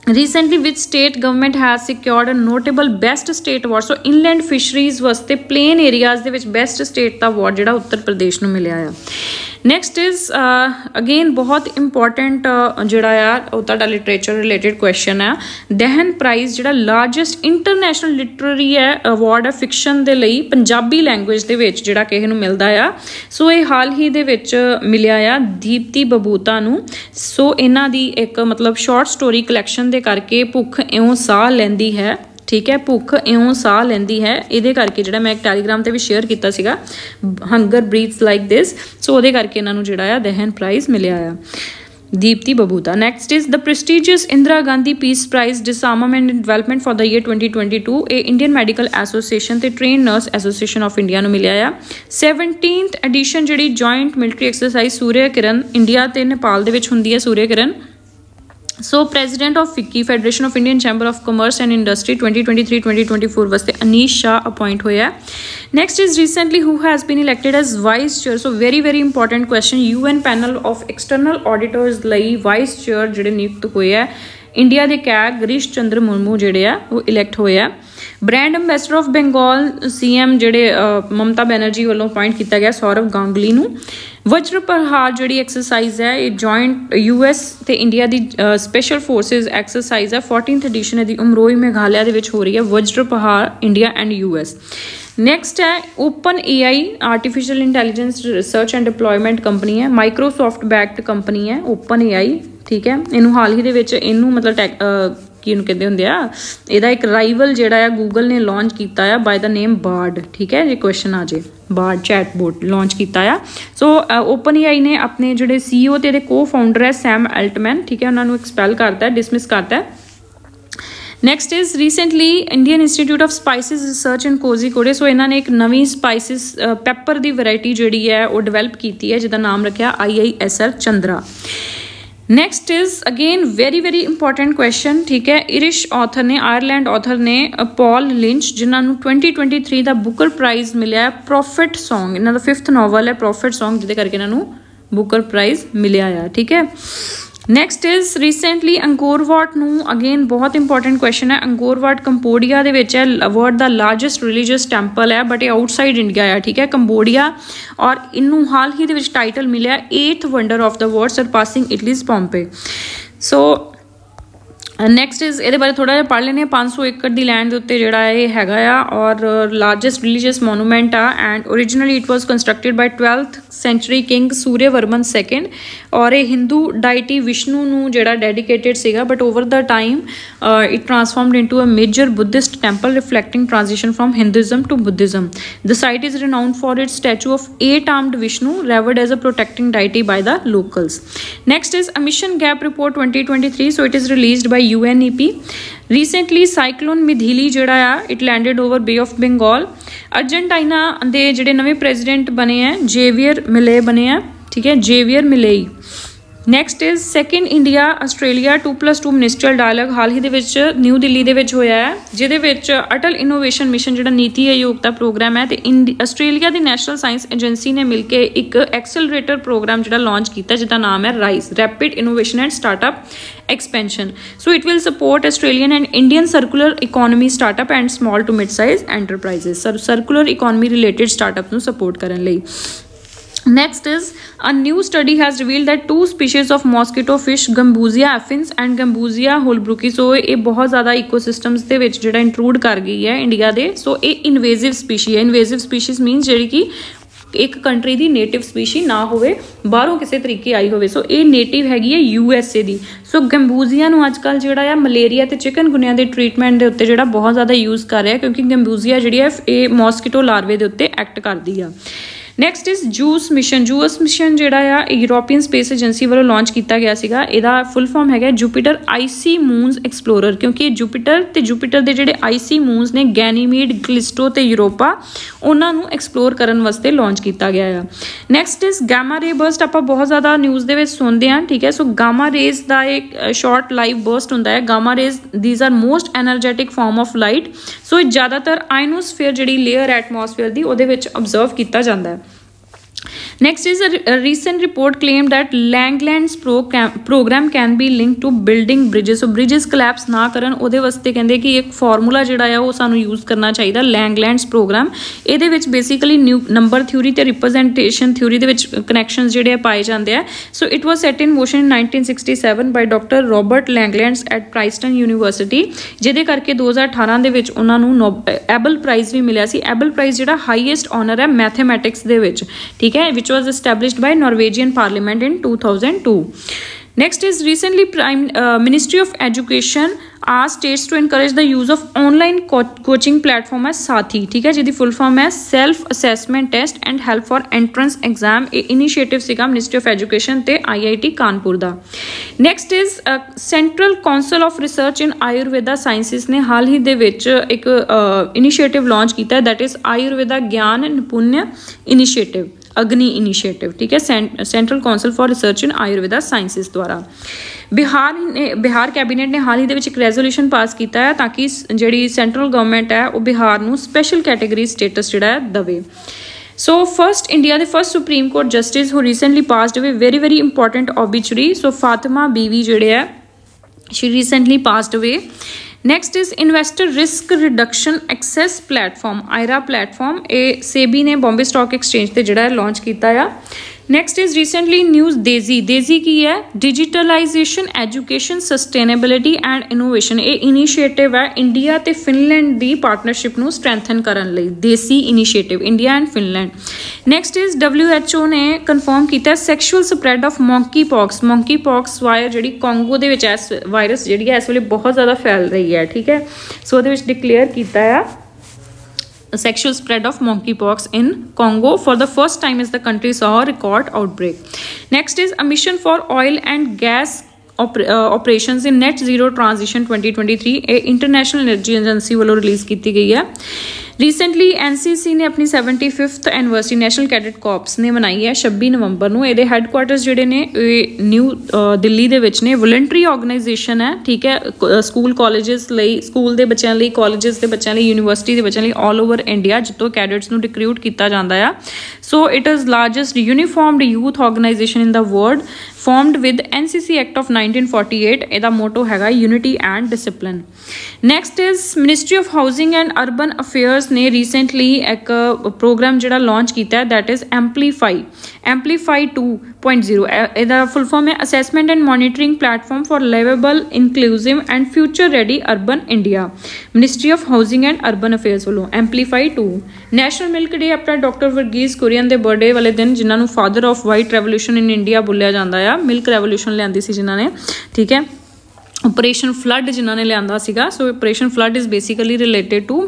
recently which state government has secured a notable best state award। So inland fisheries ਵਾਸਤੇ plain areas ਦੇ ਵਿੱਚ best state ਦਾ award ਜਿਹੜਾ ਉੱਤਰ ਪ੍ਰਦੇਸ਼ ਨੂੰ ਮਿਲਿਆ ਆ। ਨੈਕਸਟ ਇਜ਼ ਅਗੇਨ ਬਹੁਤ important ਜਿਹੜਾ ਆ ਉਹ ਤੁਹਾਡਾ ਲਿਟਰੇਚਰ ਰਿਲੇਟਿਡ ਕੁਐਸਚਨ ਆ। ਦਹਿਨ ਪ੍ਰਾਈਜ਼ ਜਿਹੜਾ ਲਾਰਜੈਸਟ ਇੰਟਰਨੈਸ਼ਨਲ ਲਿਟਰੇਰੀ ਹੈ ਅਵਾਰਡ ਹੈ ਫਿਕਸ਼ਨ ਦੇ ਲਈ ਪੰਜਾਬੀ ਲੈਂਗੁਏਜ ਦੇ ਵਿੱਚ ਜਿਹੜਾ ਕਿਸੇ ਨੂੰ ਮਿਲਦਾ ਆ। ਸੋ ਇਹ ਹਾਲ ਹੀ ਦੇ ਵਿੱਚ ਮਿਲਿਆ ਆ ਦੀਪਤੀ ਬਬੂਤਾ ਨੂੰ। ਸੋ ਇਹਨਾਂ ਦੀ ਇੱਕ ਮਤਲਬ ਸ਼ਾਰਟ ਸਟੋਰੀ ਕਲੈਕਸ਼ਨ ਦੇ ਕਰਕੇ ਭੁੱਖ ਇਉਂ ਸਾਹ ਲੈਂਦੀ ਹੈ, ਠੀਕ ਹੈ, ਭੁੱਖ ਇਉਂ ਸਾਹ ਲੈਂਦੀ ਹੈ, ਇਹਦੇ ਕਰਕੇ ਜਿਹੜਾ ਮੈਂ ਇੱਕ ਟੈਲੀਗ੍ਰਾਮ ਤੇ ਵੀ ਸ਼ੇਅਰ ਕੀਤਾ ਸੀਗਾ ਹੰਗਰ ਬਰੀਥਸ ਲਾਈਕ ਦਿਸ। ਸੋ ਉਹਦੇ ਕਰਕੇ ਇਹਨਾਂ ਨੂੰ ਜਿਹੜਾ ਆ ਦਹਿਨ ਪ੍ਰਾਈਜ਼ ਮਿਲਿਆ ਆ Deepti Babuta. Next is the prestigious Indira Gandhi peace prize disarmament and development for the year 2022 ਇਹ ਇੰਡੀਅਨ ਮੈਡੀਕਲ ਐਸੋਸੀਏਸ਼ਨ ਤੇ train nurse association of India ਨੂੰ ਮਿਲਿਆ ਆ। 17th ਐਡੀਸ਼ਨ ਜਿਹੜੀ joint military exercise Surya Kiran India ਤੇ ਨੇਪਾਲ ਦੇ ਵਿੱਚ ਹੁੰਦੀ ਹੈ Surya Kiran. So president of FICCI federation of Indian chamber of commerce and industry 2023-2024 ਵਾਸਤੇ ਅਨੀਸ਼ ਸ਼ਾਹ ਅਪੋਇੰਟ ਹੋਇਆ। Next is recently who has been elected as vice chair. So very important question. UN panel of external auditors ਲਈ vice chair ਜਿਹੜੇ ਨਿਯੁਕਤ ਹੋਏ ਆ India ਦੇ CAG Girish Chandra Murmu ਜਿਹੜੇ ਆ ਉਹ ਇਲੈਕਟ ਹੋਏ ਆ। Brand ambassador of Bengal CM ਜਿਹੜੇ ਮਮਤਾ ਬੈਨਰਜੀ ਵੱਲੋਂ ਅਪੋਇੰਟ ਕੀਤਾ ਗਿਆ ਸੌਰਵ ਗਾਂਗੁਲੀ ਨੂੰ। ਵਜਰ ਪ੍ਰਹਾਰ ਜਿਹੜੀ ਐਕਸਰਸਾਈਜ਼ ਹੈ ਇਹ ਜੁਆਇੰਟ US ਤੇ ਇੰਡੀਆ ਦੀ ਸਪੈਸ਼ਲ ਫੋਰਸਿਸ ਐਕਸਰਸਾਈਜ਼ ਹੈ 14th ਐਡੀਸ਼ਨ ਦੀ ਉਮਰੋਈ ਮੇਘਾਲਿਆ ਦੇ ਵਿੱਚ ਹੋ ਰਹੀ ਹੈ। ਵਜਰ ਪ੍ਰਹਾਰ ਇੰਡੀਆ ਐਂਡ US। ਨੈਕਸਟ ਹੈ open AI artificial intelligence research and deployment company ਹੈ, ਮਾਈਕਰੋਸੋਫਟ ਬੈਕਡ ਕੰਪਨੀ ਹੈ ਓਪਨ AI, ਠੀਕ ਹੈ। ਇਹਨੂੰ ਹਾਲ ਹੀ ਦੇ ਵਿੱਚ ਇਹਨੂੰ ਮਤਲਬ ਕੀ ਇਹਨੂੰ ਕਹਿੰਦੇ ਹੁੰਦੇ ਆ, ਇਹਦਾ ਇੱਕ ਰਾਈਵਲ ਜਿਹੜਾ ਆ ਗੂਗਲ ਨੇ ਲਾਂਚ ਕੀਤਾ ਆ ਬਾਏ ਦਾ ਨੇਮ ਬਾਰਡ, ਠੀਕ ਹੈ। ਜੇ ਕੁਐਸਚਨ ਆ ਜੇ ਬਾਰਡ ਚੈਟਬੋਟ ਲਾਂਚ ਕੀਤਾ ਆ। ਸੋ ਓਪਨ AI ਨੇ ਆਪਣੇ ਜਿਹੜੇ CEO ਤੇ ਇਹਦੇ ਕੋ-ਫਾਊਂਡਰ ਹੈ ਸੈਮ ਐਲਟਮੈਨ, ਠੀਕ ਹੈ, ਉਹਨਾਂ ਨੂੰ ਐਕਸਪੈਲ ਕਰਤਾ, ਡਿਸਮਿਸ ਕਰਤਾ। Next is recently Indian institute of spices research in Kozhikode. So ਇਹਨਾਂ ਨੇ ਇੱਕ ਨਵੀਂ ਸਪਾਈਸਿਸ ਪੈਪਰ ਦੀ ਵੈਰਾਈਟੀ ਜਿਹੜੀ ਹੈ ਉਹ ਡਿਵੈਲਪ ਕੀਤੀ ਹੈ ਜਿਹਦਾ ਨਾਮ ਰੱਖਿਆ IISR Chandra. Next is again very very important question, ठीक है। इरिश ऑथर ने, आयरलैंड ऑथर ने पॉल लिंच, जिन्होंने 2023 का बुकर प्राइज मिले प्रॉफिट सॉन्ग, इन्हों का 5th नॉवल है प्रॉफिट सॉन्ग, जिदे करके इन्हों बुकर प्राइज मिले आ, ठीक है। Next is recently Angkor Wat नूं, अगेन बहुत इंपॉर्टेंट क्वेश्चन है। अंकोर वाट कंबोडिया दे विच है, वर्ल्ड दा लार्जेस्ट रिलीजियस टैंपल है, बट ये आउटसाइड इंडिया है, ठीक है, कंबोडिया, और इनू हाल ही दे विच टाइटल मिले 8th wonder of the world surpassing Italy's पॉम्पे। So next is ये बारे थोड़ा जिहा पढ़ लेने। 500 एकड़ की लैंड के उत्ते जिहड़ा ये हैगा आ, और लार्जेस्ट रिलीजियस मोनूमेंट आ, and originally it was constructed by 12th century king Suryavarman II, और ये हिंदू डाइटी विष्णु नूं जिहड़ा डेडिकेटेड सीगा, but over the time it transformed into a major Buddhist temple reflecting transition from Hinduism to Buddhism. The site is renowned for its statue of 8-armed Vishnu revered as a protecting deity by the locals. Next is emission gap report 2023, so it is released by UNEP। Recently cyclone Mithili जिहड़ा आ, it landed over bay of Bengal. Argentina दे जिहड़े नवे president बने हैं Xavier मिले बने हैं, ठीक है, Javier Milei. Next is second India Australia 2+2 ministerial dialogue हाल ही दे विच न्यू दिल्ली दे विच होया है, जिहदे विच अटल इनोवेशन मिशन जिहड़ा नीति आयोग दा प्रोग्राम है, ते आस्ट्रेलिया दी नैशनल साइंस एजेंसी ने मिलके एक एक्सेलरेटर प्रोग्राम जिहड़ा लॉन्च कीता, जिहदा नाम है rise, rapid innovation and startup expansion. So it will support Australian and Indian circular economy startup and small to mid-size enterprises. Circular economy related startups ਨੂੰ support ਕਰਨ ਲਈ। Next is a new study has revealed that 2 species of mosquito fish, Gambusia affins and Gambusia holbrooki, so ये बहुत ज़्यादा ecosystems ਦੇ ਵਿੱਚ ਜਿਹੜਾ intrude ਕਰ ਗਈ ਹੈ ਇੰਡੀਆ ਦੇ। so ਇਹ invasive species ਹੈ। invasive species means ਜਿਹੜੀ ਕਿ एक कंट्री की नेटिव स्पीशी ना होवे, बाहरों किसी तरीके आई होवे। सो ये नेटिव हैगी है USA दी। सो गंबूजिया नूं अजकल जिहड़ा आ मलेरिया ते चिकनगुनिया के ट्रीटमेंट के उत्ते जिहड़ा बहुत ज़्यादा यूज़ कर रहा है, क्योंकि गंबूजिया जिहड़ी है ये मॉस्किटो लार्वे के उत्ते एक्ट करती है। Next is juice mission. Juice mission जिहड़ा आ यूरोपियन स्पेस एजेंसी वालों लॉन्च किया गया सीगा। इहदा फुल फॉर्म है जुपिटर आईसी मूनस एक्सप्लोरर, क्योंकि जुपिटर के जिहड़े आईसी मूनस ने गैनीमीड, क्लिस्टो ते यूरोपा, उन्होंने एक्सप्लोर करने वास्ते लॉन्च किया गया है। Next is gamma ray burst. आप बहुत ज़्यादा न्यूज़ के सुनते हैं, ठीक है। सो गामा रेज का एक शॉर्ट लाइव बर्स्ट होंदा है। Gamma rays these are most energetic form of light. So ज़्यादातर आयनोस्फेयर जिहड़ी लेयर एटमोसफेयर की उहदे विच ऑब्जर्व किया जाता है। Next is a recent report claimed that Langlands program can be linked to building bridges. So bridges collapse ना करन, उहदे वास्ते कहंदे कि एक फार्मूला जिहड़ा है वो सानू यूज़ करना चाहिए Langlands program। इहदे विच बेसिकली न्यू नंबर थ्योरी ते रिप्रेजेंटेशन थ्योरी दे विच कनैक्शनस जिहड़े पाए जाते हैं। So it was set in motion in 1967 by doctor Robert Langlands at Princeton university, जिहदे करके 2018 दे विच उन्हां नूं एबल प्राइज़ भी मिलिया सी। एबल प्राइज़ जिहड़ा हाईएस्ट ऑनर है मैथेमैटिक्स दे विच, ठीक है, which was established by Norwegian Parliament in 2002. Next is recently Ministry of Education asked states to encourage the use of online coaching platform as साथी, ठीक है, जिसकी फुल फॉर्म है self assessment test and help for entrance exam. ये initiative सीगा ministry of education ते IIT Kanpur दा। Next is central council of research in Ayurveda sciences ने हाल ही दे विच एक इनिशिएटिव लॉन्च किया है, दैट इज आयुर्वेदा ज्ञान निपुण्य इनिशिएटिव, अग्नि इनिशिएटिव, ठीक है, central council for research in Ayurveda sciences द्वारा। बिहार कैबिनेट ने हाल ही दे विच एक रेजोल्यूशन पास किया है ताकि जिहड़ी सेंट्रल गवर्नमेंट है वो बिहार नूं स्पैशल कैटेगरी स्टेटस जिहड़ा है दवे। सो फर्स्ट इंडिया के first supreme court justice who recently passed away, very very important obituary. So Fathima Beevi जिहड़े है she recently passed away. Next is investor risk reduction access platform, IRRA platform, ए सेबी ने Bombay stock exchange से जिहड़ा launch किया। Next is recently news Daisy. Daisy की है digitalisation education sustainability and innovation. ये इनिशिएटिव है इंडिया ते फिनलैंड की पार्टनरशिप नूं स्ट्रैंथन करन लई, देसी initiative India and Finland. Next is WHO ने कन्फर्म किया sexual spread of monkey pox wire जिहड़ी कांगो दे विच इस वायरस जिहड़ी है इस वेले बहुत ज़्यादा फैल रही है, ठीक है। सो उहदे विच डिक्लेयर किया sexual spread of monkeypox in Congo. For the first time as the country saw a record outbreak. Next is a mission for oil and gas operations in net zero transition 2023, a international energy agency वालों release की गई है। Recently NCC ਨੇ ਆਪਣੀ 75th anniversary national cadet corpus ਨੇ ਮਨਾਈ ਹੈ 26 ਨਵੰਬਰ ਨੂੰ। ਇਹਦੇ ਹੈੱਡਕੁਆਰਟਰਸ ਜਿਹੜੇ ਨੇ ਇਹ ਨਿਊ ਦਿੱਲੀ ਦੇ ਵਿੱਚ ਨੇ। ਵੋਲੰਟਰੀ ਆਰਗੇਨਾਈਜੇਸ਼ਨ ਹੈ, ਠੀਕ ਹੈ, ਸਕੂਲ ਕਾਲਜਸ ਲਈ, ਸਕੂਲ ਦੇ ਬੱਚਿਆਂ ਲਈ, ਕਾਲਜਸ ਦੇ ਬੱਚਿਆਂ ਲਈ, ਯੂਨੀਵਰਸਿਟੀ ਦੇ ਬੱਚਿਆਂ ਲਈ ਆਲ ਓਵਰ ਇੰਡੀਆ, ਜਿੱਥੋਂ ਕੈਡਟਸ ਨੂੰ ਰਿਕਰੂਟ ਕੀਤਾ ਜਾਂਦਾ ਆ। So it is largest uniformed youth organisation in the world, formed with NCC Act of 1948। ਇਹਦਾ ਮੋਟੋ ਹੈਗਾ unity and discipline. Next is ministry of housing and urban affairs ਨੇ recently ਇੱਕ programme ਜਿਹੜਾ ਲਾਂਚ ਕੀਤਾ that is amplify 2.0। ਇਹਦਾ full form ਹੈ assessment and monitoring platform for liveable, inclusive and future ready urban India. Ministry of housing and urban affairs ਵੱਲੋਂ amplify 2। National milk ਡੇ ਆਪਣਾ doctor Verghese Kurian ਦੇ birthday ਵਾਲੇ ਦਿਨ, ਜਿਨ੍ਹਾਂ ਨੂੰ father off white revolution in India ਬੋਲਿਆ ਜਾਂਦਾ ਆ। ਮਿਲਕ ਰੈਵੋਲੂਸ਼ਨ ਲਿਆਂਦੀ ਸੀ ਜਿਨ੍ਹਾਂ ਨੇ, ਠੀਕ ਹੈ। ਆਪਰੇਸ਼ਨ ਫਲੱਡ ਜਿਨ੍ਹਾਂ ਨੇ ਲਿਆਂਦਾ ਸੀਗਾ। So operation flood is basically related to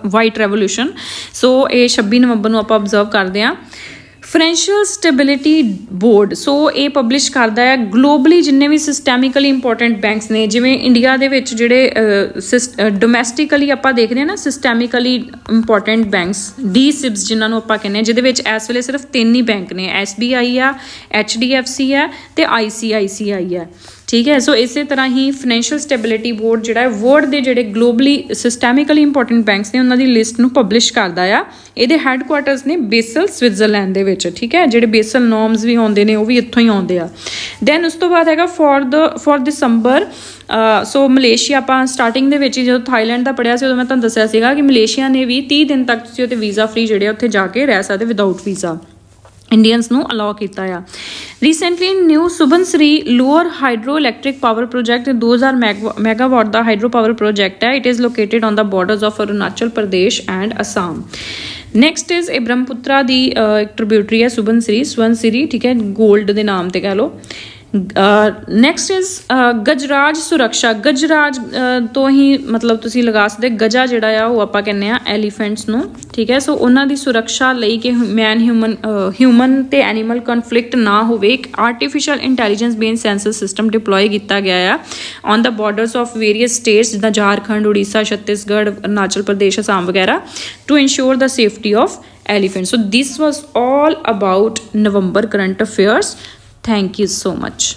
white revolution. So ਇਹ 26 ਨਵੰਬਰ ਨੂੰ ਆਪਾਂ ਅਬਜ਼ਰਵ ਕਰਦੇ ਹਾਂ। ਫਾਈਨੈਂਸ਼ੀਅਲ ਸਟੈਬਿਲਿਟੀ ਬੋਰਡ, ਸੋ ਇਹ ਪਬਲਿਸ਼ ਕਰਦਾ ਹੈ ਗਲੋਬਲੀ ਜਿੰਨੇ ਵੀ ਸਿਸਟੈਮਿਕਲੀ ਇੰਪੋਰਟੈਂਟ ਬੈਂਕਸ ਨੇ। ਜਿਵੇਂ ਇੰਡੀਆ ਦੇ ਵਿੱਚ ਜਿਹੜੇ ਡੋਮੈਸਟਿਕਲੀ ਆਪਾਂ ਦੇਖਦੇ ਹਾਂ ਨਾ ਸਿਸਟੈਮਿਕਲੀ ਇੰਪੋਰਟੈਂਟ ਬੈਂਕਸ, DSIBs ਜਿਨ੍ਹਾਂ ਨੂੰ ਆਪਾਂ ਕਹਿੰਦੇ ਹਾਂ, ਜਿਹਦੇ ਵਿੱਚ ਇਸ ਵੇਲੇ ਸਿਰਫ 3 ਹੀ ਬੈਂਕ ਨੇ, SBI ਆ, HDFC ਹੈ ਅਤੇ ICICI ਹੈ, ਠੀਕ ਹੈ। ਸੋ ਇਸੇ ਤਰ੍ਹਾਂ ਹੀ ਫਾਈਨੈਂਸ਼ੀਅਲ ਸਟੈਬਿਲਿਟੀ ਬੋਰਡ ਜਿਹੜਾ ਹੈ ਵਰਲਡ ਦੇ ਜਿਹੜੇ ਗਲੋਬਲੀ ਸਿਸਟੈਮਿਕਲੀ ਇੰਪੋਰਟੈਂਟ ਬੈਂਕਸ ਨੇ ਉਹਨਾਂ ਦੀ ਲਿਸਟ ਨੂੰ ਪਬਲਿਸ਼ ਕਰਦਾ ਆ। ਇਹਦੇ ਹੈੱਡਕੁਆਰਟਰਸ ਨੇ ਬੇਸਲ, ਸਵਿਟਜ਼ਰਲੈਂਡ ਦੇ ਵਿੱਚ, ਠੀਕ ਹੈ। ਜਿਹੜੇ ਬੇਸਲ ਨੋਰਮਸ ਵੀ ਆਉਂਦੇ ਨੇ ਉਹ ਵੀ ਇੱਥੋਂ ਹੀ ਆਉਂਦੇ ਆ। ਦੈਨ ਉਸ ਤੋਂ ਬਾਅਦ ਹੈਗਾ ਫॉर ਦਸੰਬਰ। ਸੋ ਮਲੇਸ਼ੀਆ, ਆਪਾਂ ਸਟਾਰਟਿੰਗ ਦੇ ਵਿੱਚ ਹੀ ਜਦੋਂ ਥਾਈਲੈਂਡ ਦਾ ਪੜ੍ਹਿਆ ਸੀ ਉਦੋਂ ਮੈਂ ਤੁਹਾਨੂੰ ਦੱਸਿਆ ਸੀਗਾ ਕਿ ਮਲੇਸ਼ੀਆ ਨੇ ਵੀ 30 ਦਿਨ ਤੱਕ ਤੁਸੀਂ ਉੱਥੇ ਵੀਜ਼ਾ ਫਰੀ ਜਿਹੜੇ ਉੱਥੇ ਜਾ ਕੇ ਰਹਿ ਸਕਦੇ ਵਿਦਾਊਟ ਵੀਜ਼ਾ, ਇੰਡੀਅਨਸ ਨੂੰ ਅਲਾਓ ਕੀਤਾ ਆ। Recently new Subansiri lower hydro electric power project 2000 megawatt ਦਾ ਹਾਈਡਰੋ ਪਾਵਰ ਪ੍ਰੋਜੈਕਟ ਹੈ। It is located on the borders of Arunachal Pradesh and Assam. Next is ਇਹ ਬ੍ਰਹਮਪੁੱਤਰਾ ਦੀ ਇੱਕ ਟ੍ਰਿਬਿਊਟਰੀ ਹੈ ਸਵਨਸਿਰੀ, ਠੀਕ ਹੈ, ਗੋਲਡ ਦੇ ਨਾਮ 'ਤੇ ਕਹਿ ਲਓ। ਨੈਕਸਟ ਇਜ਼ ਗਜਰਾਜ ਸੁਰਕਸ਼ਾ। ਗਜਰਾਜ ਤੋਂ ਹੀ ਮਤਲਬ ਤੁਸੀਂ ਲਗਾ ਸਕਦੇ, ਗਜਾ ਜਿਹੜਾ ਆ ਉਹ ਆਪਾਂ ਕਹਿੰਦੇ ਹਾਂ ਐਲੀਫੈਂਟਸ ਨੂੰ, ਠੀਕ ਹੈ। ਸੋ ਉਹਨਾਂ ਦੀ ਸੁਰਕਸ਼ਾ ਲਈ ਕਿ ਹਿਊਮਨ ਤੇ ਐਨੀਮਲ ਕਨਫਲਿਕਟ ਨਾ ਹੋਵੇ, ਇੱਕ artificial intelligence based sensor system deploy ਕੀਤਾ ਗਿਆ ਆ on the borders of various states ਜਿੱਦਾਂ ਝਾਰਖੰਡ, ਉੜੀਸਾ, ਛੱਤੀਸਗੜ੍ਹ, ਅਰੁਣਾਚਲ ਪ੍ਰਦੇਸ਼, ਅਸਾਮ ਵਗੈਰਾ, to ensure the safety of elephants. So this was all about November current affairs. Thank you so much.